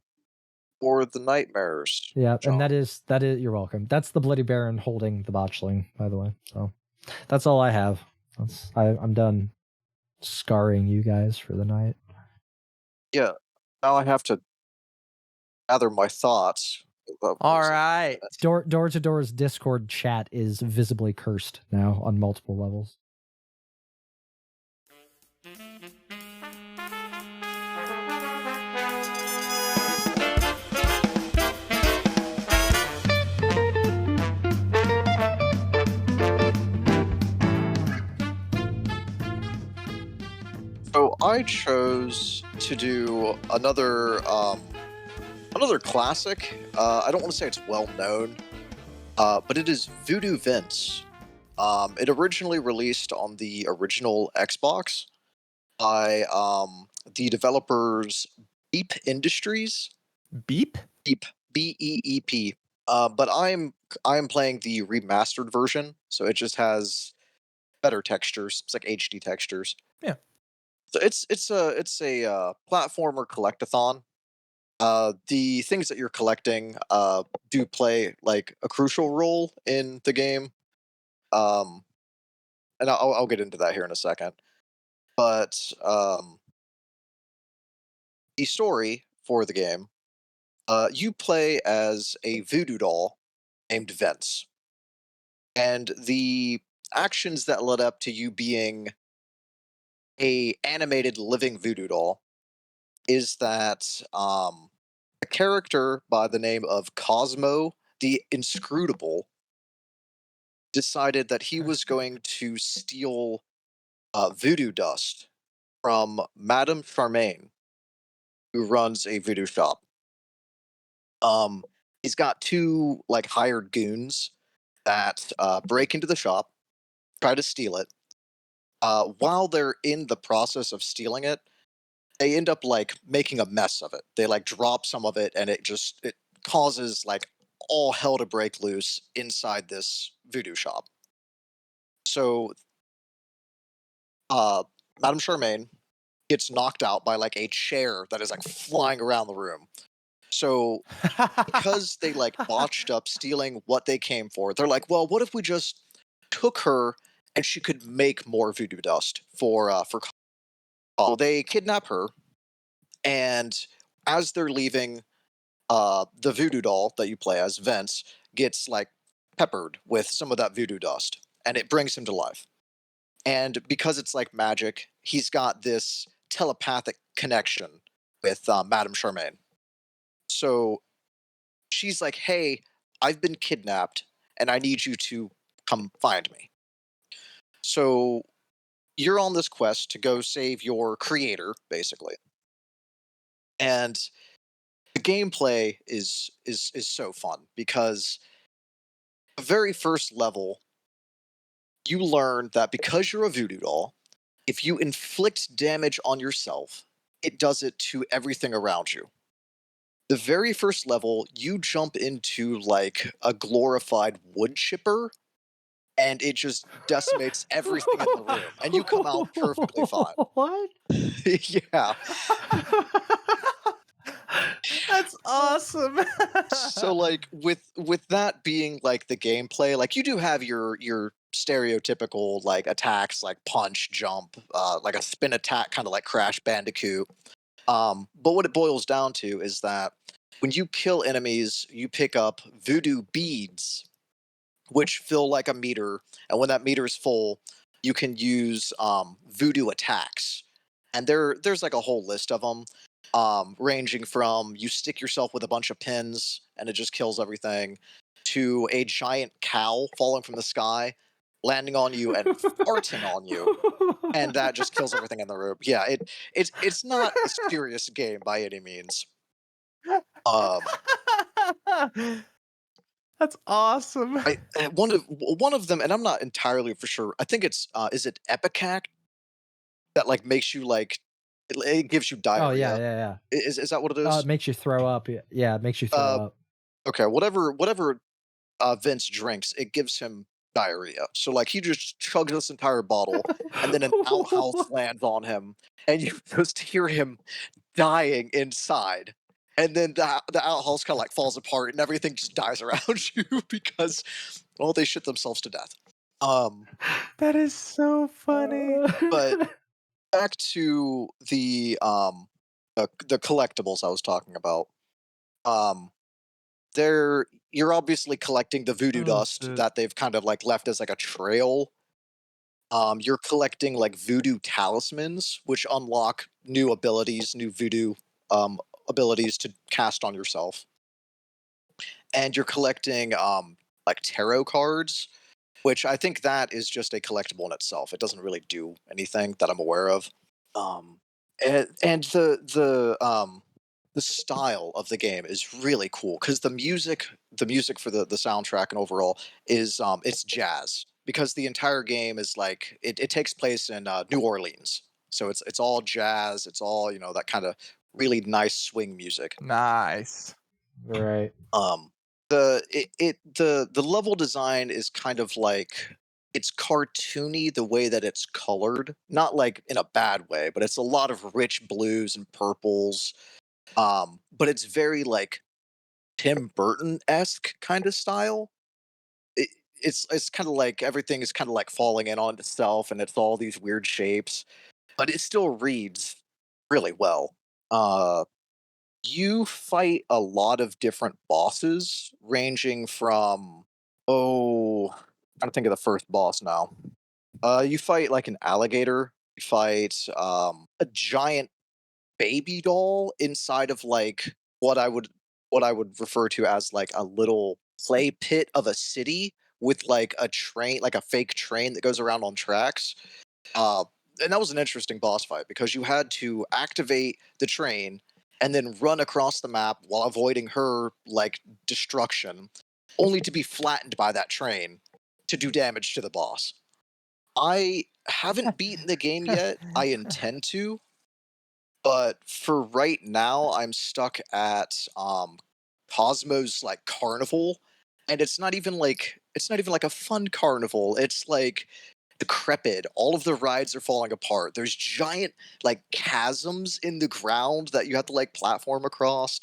for the nightmares. Yeah, John. and that is you're welcome. That's the Bloody Baron holding the botchling, by the way. So that's all I have. I'm done scarring you guys for the night. Yeah. Now I have to gather my thoughts. All right. Door to Door's Discord chat is visibly cursed now on multiple levels. So I chose to do another classic. I don't want to say it's well known, but it is Voodoo Vince. It originally released on the original Xbox by the developers Beep Industries. Beep? Beep, Beep. But I'm playing the remastered version, so it just has better textures. It's like HD textures. Yeah. So it's a platformer collectathon. The things that you're collecting do play like a crucial role in the game. And I'll get into that here in a second. But the story for the game, you play as a voodoo doll named Vince, and the actions that led up to you being a animated living voodoo doll is that a character by the name of Cosmo the Inscrutable decided that he was going to steal voodoo dust from Madame Charmaine, who runs a voodoo shop. He's got two like hired goons that break into the shop, try to steal it. While they're in the process of stealing it, they end up like making a mess of it. They like drop some of it, and it causes like all hell to break loose inside this voodoo shop. So, Madame Charmaine gets knocked out by like a chair that is like flying around the room. So, because they like botched up stealing what they came for, they're like, well, what if we just took her and she could make more voodoo dust for. They kidnap her, and as they're leaving, the voodoo doll that you play as, Vince, gets like peppered with some of that voodoo dust, and it brings him to life. And because it's like magic, he's got this telepathic connection with Madame Charmaine. So she's like, "Hey, I've been kidnapped, and I need you to come find me." So you're on this quest to go save your creator, basically. And the gameplay is so fun because the very first level, you learn that because you're a voodoo doll, if you inflict damage on yourself, it does it to everything around you. The very first level, you jump into like a glorified wood chipper, and it just decimates everything in the room, and you come out perfectly fine. What? Yeah. That's awesome. So like with that being like the gameplay, like you do have your stereotypical like attacks like punch, jump, like a spin attack, kind of like Crash Bandicoot. But what it boils down to is that when you kill enemies, you pick up voodoo beads, which fill like a meter, and when that meter is full, you can use voodoo attacks, and there's like a whole list of them, ranging from you stick yourself with a bunch of pins and it just kills everything, to a giant cow falling from the sky, landing on you and farting on you, and that just kills everything in the room. Yeah, it's not a serious game by any means. Um, That's awesome. one of them, and I'm not entirely for sure. I think it's is it Epicac that like makes you like It gives you Oh diarrhea. yeah, yeah, yeah. Is that what it Oh, is? it makes you throw up. Yeah, it makes you throw Uh, up. okay, whatever Vince drinks, it gives him diarrhea. So like he just chugs this entire bottle, and then an outhouse lands on him, and you just hear him dying inside. And then the outhouse kind of like falls apart, and everything just dies around you because well they shit themselves to death. Um, That is so funny. but back to the collectibles I was talking about. Um, they're you're obviously collecting the voodoo Oh dust shit. that they've kind of like left as like a trail. You're collecting like voodoo talismans, which unlock new abilities, new voodoo um, abilities to cast on yourself. And you're collecting like tarot cards, which I think that is just a collectible in itself. It doesn't really do anything that I'm aware of. Um, and the style of the game is really cool because the music for the soundtrack and overall is it's jazz because the entire game is like it takes place in New Orleans, so it's all jazz. It's all that kind of really nice swing music. Nice. Right. Um, the level design is kind of like it's cartoony the way that it's colored, not like in a bad way, but it's a lot of rich blues and purples. But it's very like Tim Burton esque kind of style. It, it's kind of like everything is kind of like falling in on itself, and it's all these weird shapes, but it still reads really well. Uh, you fight a lot of different bosses, ranging from I'm trying to think of the first boss now. You fight like an alligator. You fight a giant baby doll inside of like what I would what I would refer to as like a little play pit of a city with like a train, like a fake train that goes around on tracks. Uh, and that was an interesting boss fight because you had to activate the train and then run across the map while avoiding her like destruction, only to be flattened by that train to do damage to the boss. I haven't beaten the game yet. I intend to, but for right now, I'm stuck at Cosmo's like carnival, and it's not even like a fun carnival. It's like decrepit. All of the rides are falling apart. There's giant like chasms in the ground that you have to like platform across.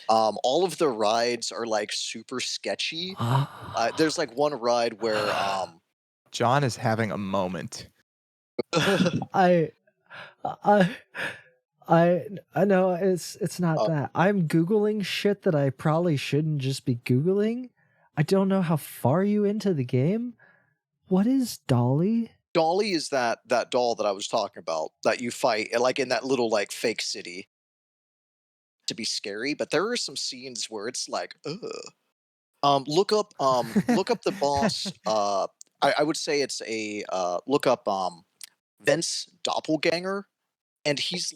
All of the rides are like super sketchy. There's like one ride where John is having a moment. I I I know it's not uh, that. I'm googling shit that I probably shouldn't just be googling. I don't know how far you into the game. What is Dolly? Dolly is that doll that I was talking about that you fight like in that little like fake city to be scary, but there are some scenes where it's like, ugh. Look up the boss. I would say it's a look up Vince doppelganger, and he's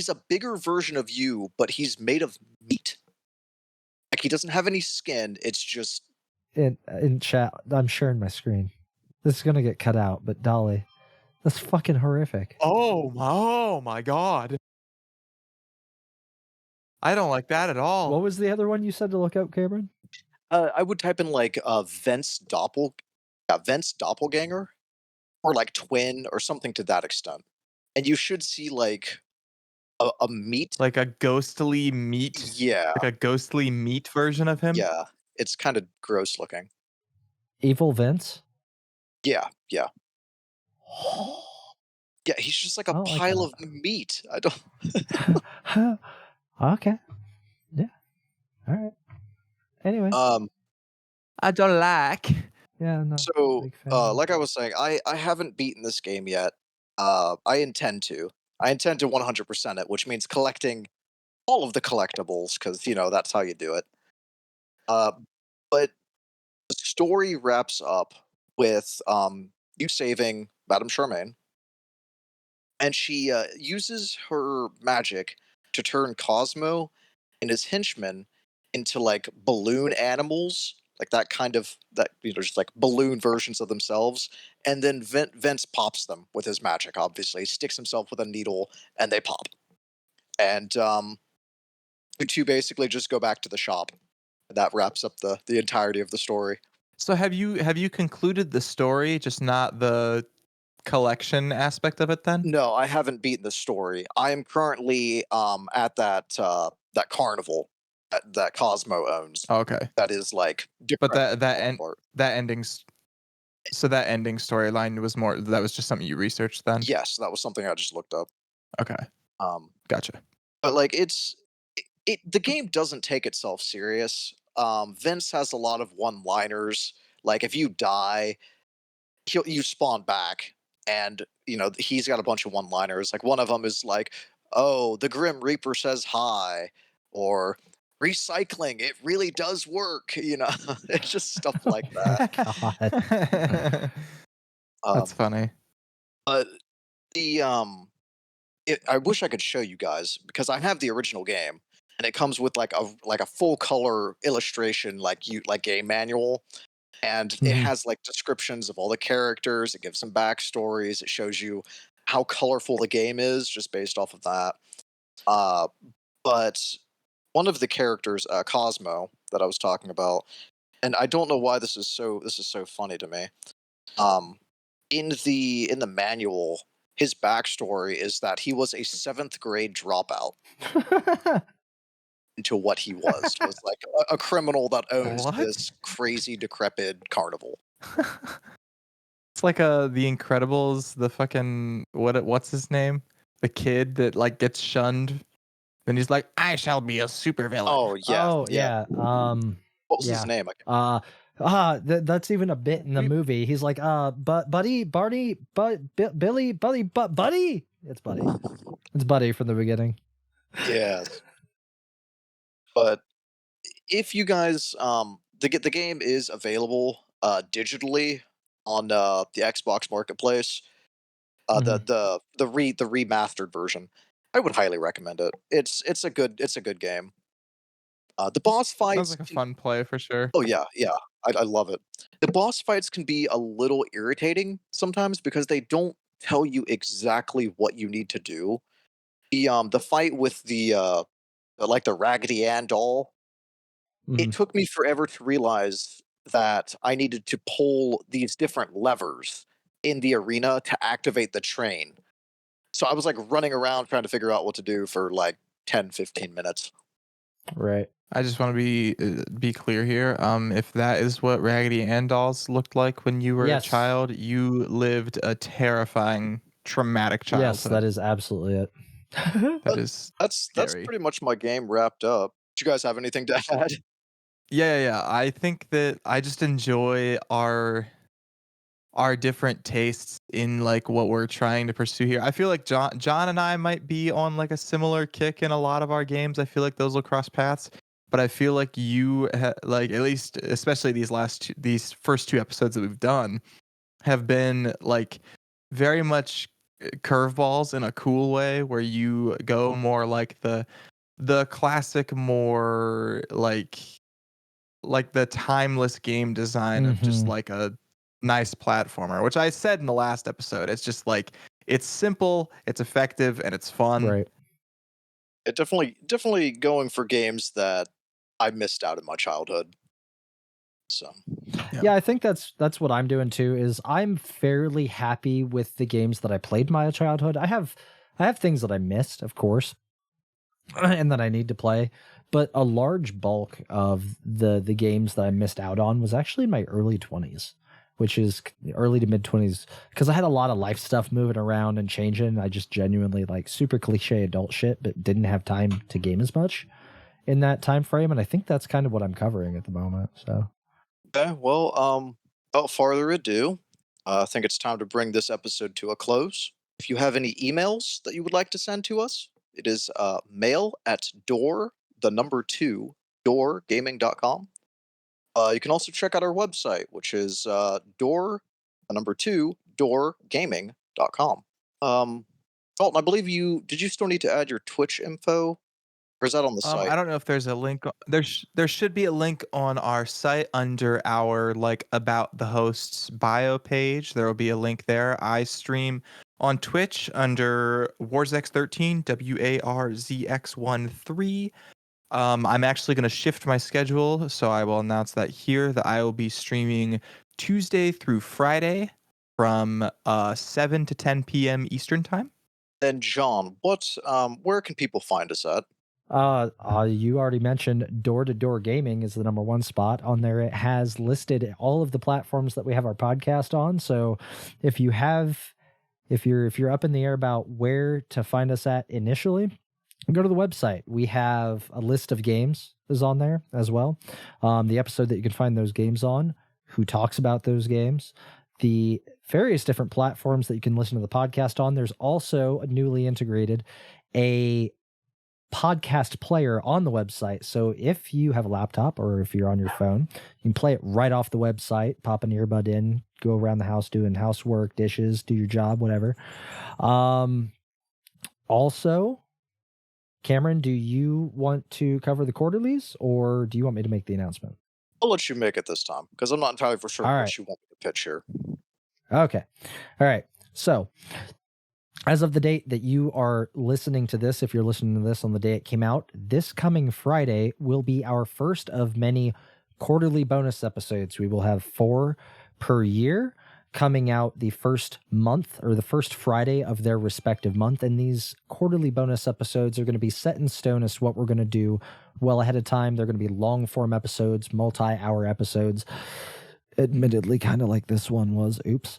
a bigger version of you, but he's made of meat. Like he doesn't have any skin. It's just In chat, I'm sharing my screen. This is gonna get cut out, but Dolly, that's fucking horrific. Oh my god. I don't like that at all. What was the other one you said to look up, Cameron? I would type in like Vince doppelganger or like twin or something to that extent, and you should see like a meat. Like a ghostly meat, Yeah, like a ghostly meat version of him. yeah, it's kind of gross looking. Evil Vince? Yeah, yeah. Yeah, he's just like I a don't like pile that. of meat. I don't. Okay. Yeah. All right. Anyway. Um. I don't like. Yeah, I'm not a So, big fan. like I was saying, I haven't beaten this game yet. I intend to. I intend to 100% it, which means collecting all of the collectibles because that's how you do it. Uh, but the story wraps up with you saving Madame Charmaine, and she uses her magic to turn Cosmo and his henchmen into like balloon animals like that kind of that just like balloon versions of themselves, and then Vince pops them with his magic. Obviously, he sticks himself with a needle, and they pop. And you two basically just go back to the shop. That wraps up the entirety of the story. So have you concluded the story, just not the collection aspect of it then? No, I haven't beaten the story. I am currently at that carnival that Cosmo owns. Okay. That is like But decrepit that and that falling end apart. that endings so that ending storyline was more that was just something you researched then? Yes, that was something I just looked up. Okay. Um, Gotcha. but like the game doesn't take itself serious. Vince has a lot of one-liners. Like if you die, you spawn back, and he's got a bunch of one-liners. Like one of them is like, "Oh, the Grim Reaper says hi," or "Recycling, it really does work." It's just stuff Oh like my that. god. That's Um, funny. but the I wish I could show you guys because I have the original game, and it comes with like a full color illustration, like game manual, and it Mhm. has like descriptions of all the characters. It gives some backstories. It shows you how colorful the game is just based off of that. Uh, but one of the characters, Cosmo, that I was talking about, and I don't know why this is so funny to me. Um, in the manual, his backstory is that he was a seventh grade dropout into what he was like a criminal that owns What? this crazy decrepit carnival. It's like The Incredibles, the fucking what's his name? The kid that like gets shunned. Then he's like, I shall be a supervillain. Oh yeah, Oh yeah. yeah. What was his Yeah. name? I can't. That's even a bit in the movie. He's like, but Buddy, Barney, Billy, Buddy. It's Buddy. It's Buddy from the beginning. Yes, but if you guys the game is available digitally on the Xbox Marketplace. Mhm. The remastered version. I would highly recommend it. It's a good game. The boss Sounds fights like a can. fun play for sure. Oh yeah, yeah. I love it. The boss fights can be a little irritating sometimes because they don't tell you exactly what you need to do. The fight with the Raggedy Ann doll. It Mhm. took me forever to realize that I needed to pull these different levers in the arena to activate the train. So I was like running around trying to figure out what to do for like 10, 15 minutes. Right. I just want to be clear here. If that is what Raggedy Ann dolls looked like when you were a Yes. child, you lived a terrifying, traumatic Yes, that childhood. is absolutely it. That But is that's scary. pretty much my game wrapped up. Do you guys have anything to add? Yeah. I think that I just enjoy our different tastes in like what we're trying to pursue here. I feel like John and I might be on like a similar kick in a lot of our games. I feel like those will cross paths, but I feel like like at least especially these first two episodes that we've done have been like very much curveballs in a cool way where you go more like the classic more like the timeless game design of just Mhm. like a nice platformer, which I said in the last episode. It's just like it's simple, it's effective, and it's fun. Right. It definitely going for games that I missed out in my childhood. So Yeah. Yeah, I think that's what I'm doing too, is I'm fairly happy with the games that I played in my childhood. I have things that I missed, of course, and that I need to play, but a large bulk of the games that I missed out on was actually in my early 20s, which is early to mid 20s, because I had a lot of life stuff moving around and changing. And I just genuinely like super cliche adult shit, but didn't have time to game as much in that time frame. And I think that's kind of what I'm covering at the moment. So okay, well, without further ado, I think it's time to bring this episode to a close. If you have any emails that you would like to send to us, it is mail at the number two, doorgaming.com. You can also check out our website, which is the number two, doorgaming.com. Dalton, I believe did you still need to add your Twitch info? Or is that on the site? I don't know if there's a link. There should be a link on our site under our like about the host's bio page. There will be a link there. I stream on Twitch under Warzx13 WARZX13. I'm actually going to shift my schedule, so I will announce that here that I will be streaming Tuesday through Friday from 7 to 10 p.m. Eastern time. Then John, where can people find us at? You already mentioned Door to Door Gaming is the number one spot on there. It has listed all of the platforms that we have our podcast on. So if you're up in the air about where to find us at initially, go to the website. We have a list of games is on there as well. The episode that you can find those games on, who talks about those games, the various different platforms that you can listen to the podcast on. There's also a newly integrated a podcast player on the website. So if you have a laptop or if you're on your phone, you can play it right off the website, pop an earbud in, go around the house doing housework, dishes, do your job, whatever. Also, Cameron, do you want to cover the quarterlies or do you want me to make the announcement? I'll let you make it this time because I'm not entirely for sure All what right. you want me to pitch here. Okay. All right. So as of the date that you are listening to this, if you're listening to this on the day it came out, this coming Friday will be our first of many quarterly bonus episodes. We will have 4 per year coming out the first month or the first Friday of their respective month. And these quarterly bonus episodes are going to be set in stone as what we're going to do well ahead of time. They're going to be long form episodes, multi-hour episodes. Admittedly, kind of like this one was. Oops.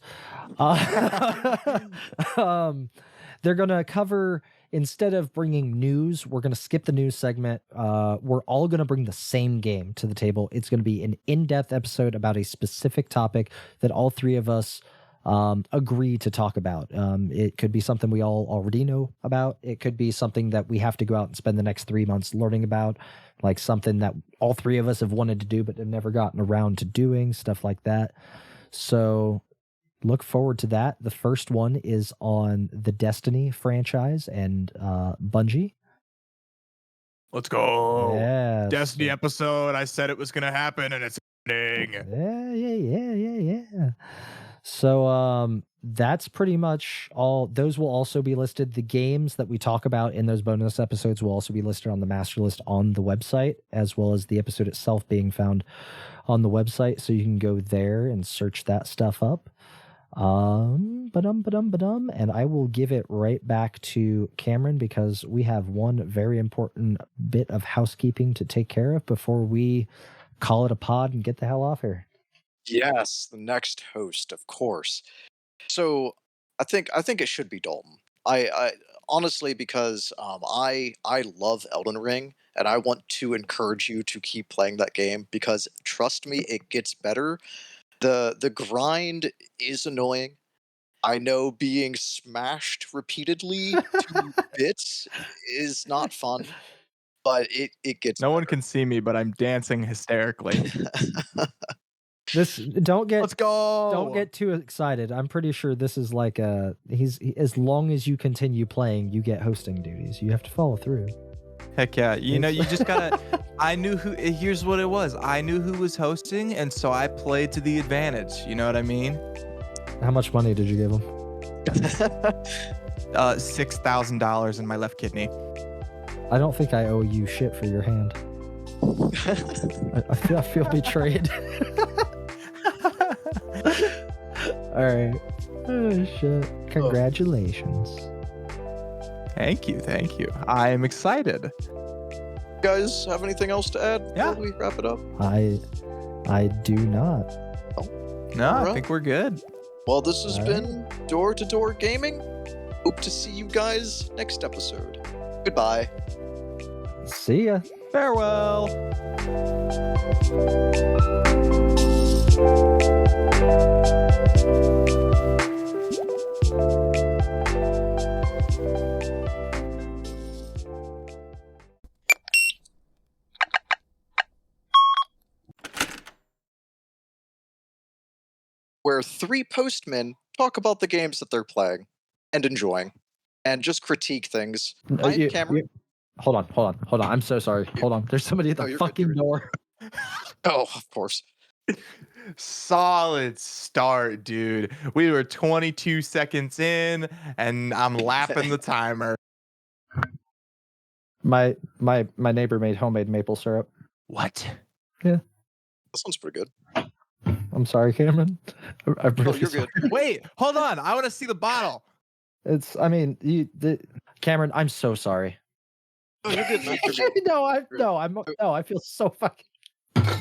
They're going to cover, instead of bringing news, we're going to skip the news segment. We're all going to bring the same game to the table. It's going to be an in-depth episode about a specific topic that all three of us agree to talk about. It could be something we all already know about. It could be something that we have to go out and spend the next 3 months learning about, like something that all three of us have wanted to do but have never gotten around to doing, stuff like that. So look forward to that. The first one is on the Destiny franchise and Bungie. Let's go. Yeah, Destiny episode. I said it was going to happen and it's happening. Yeah. So that's pretty much all. Those will also be listed. The games that we talk about in those bonus episodes will also be listed on the master list on the website, as well as the episode itself being found on the website. So you can go there and search that stuff up. And I will give it right back to Cameron because we have one very important bit of housekeeping to take care of before we call it a pod and get the hell off here. Yes, the next host, of course. So I think it should be Daulton. I honestly, because I love Elden Ring and I want to encourage you to keep playing that game because trust me, it gets better. The grind is annoying. I know being smashed repeatedly to bits is not fun, but it gets No better. one can see me, but I'm dancing hysterically. Let's go. Don't get too excited. I'm pretty sure this is like as long as you continue playing, you get hosting duties. You have to follow through. Heck yeah. You know, you just gotta. I knew who. Here's what it was. I knew who was hosting, and so I played to the advantage. You know what I mean? How much money did you give him? $6,000 in my left kidney. I don't think I owe you shit for your hand. I feel betrayed. All right. Oh shit! Congratulations. Thank you. I am excited. You guys have anything else to add before we wrap it up? I do not. No, All right. I think we're good. Well, this has been Door to Door Gaming. Hope to see you guys next episode. Goodbye. See ya. Farewell. Where 3 postmen talk about the games that they're playing and enjoying and just critique things. I'm Cameron. Hold on. I'm so sorry. Hold on. There's somebody at the you're good, fucking you're good. door. Oh, of course. Solid start, dude. We were 22 seconds in, and I'm lapping the timer. My neighbor made homemade maple syrup. What? That sounds pretty good. I'm sorry, Cameron. I'm Oh, really you're sorry. good. Wait, hold on. I want to see the bottle. Cameron, I'm so sorry. Oh, you're good, man. You're good. I feel so fucking.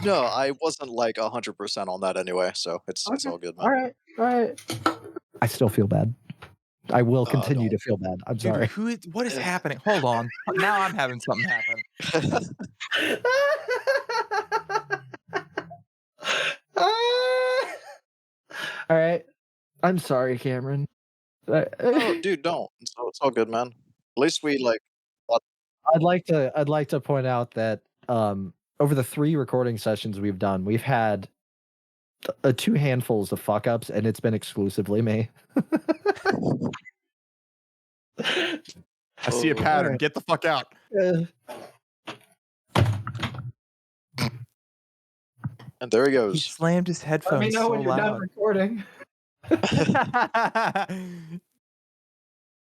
No, I wasn't like 100% on that anyway, so it's all good, man. All right. I still feel bad. I will continue don't. to feel bad. I'm Dude, sorry. what is happening? Hold on. Now I'm having something happen. All right. I'm sorry, Cameron. Oh, dude, don't. It's all good, man. At least we like. I'd like to point out that over the 3 recording sessions we've done, we've had 2 handfuls of fuck ups, and it's been exclusively me. I see a pattern. Alright. Get the fuck out. And there he He goes. slammed his Let me headphones know so when you're done loud. recording.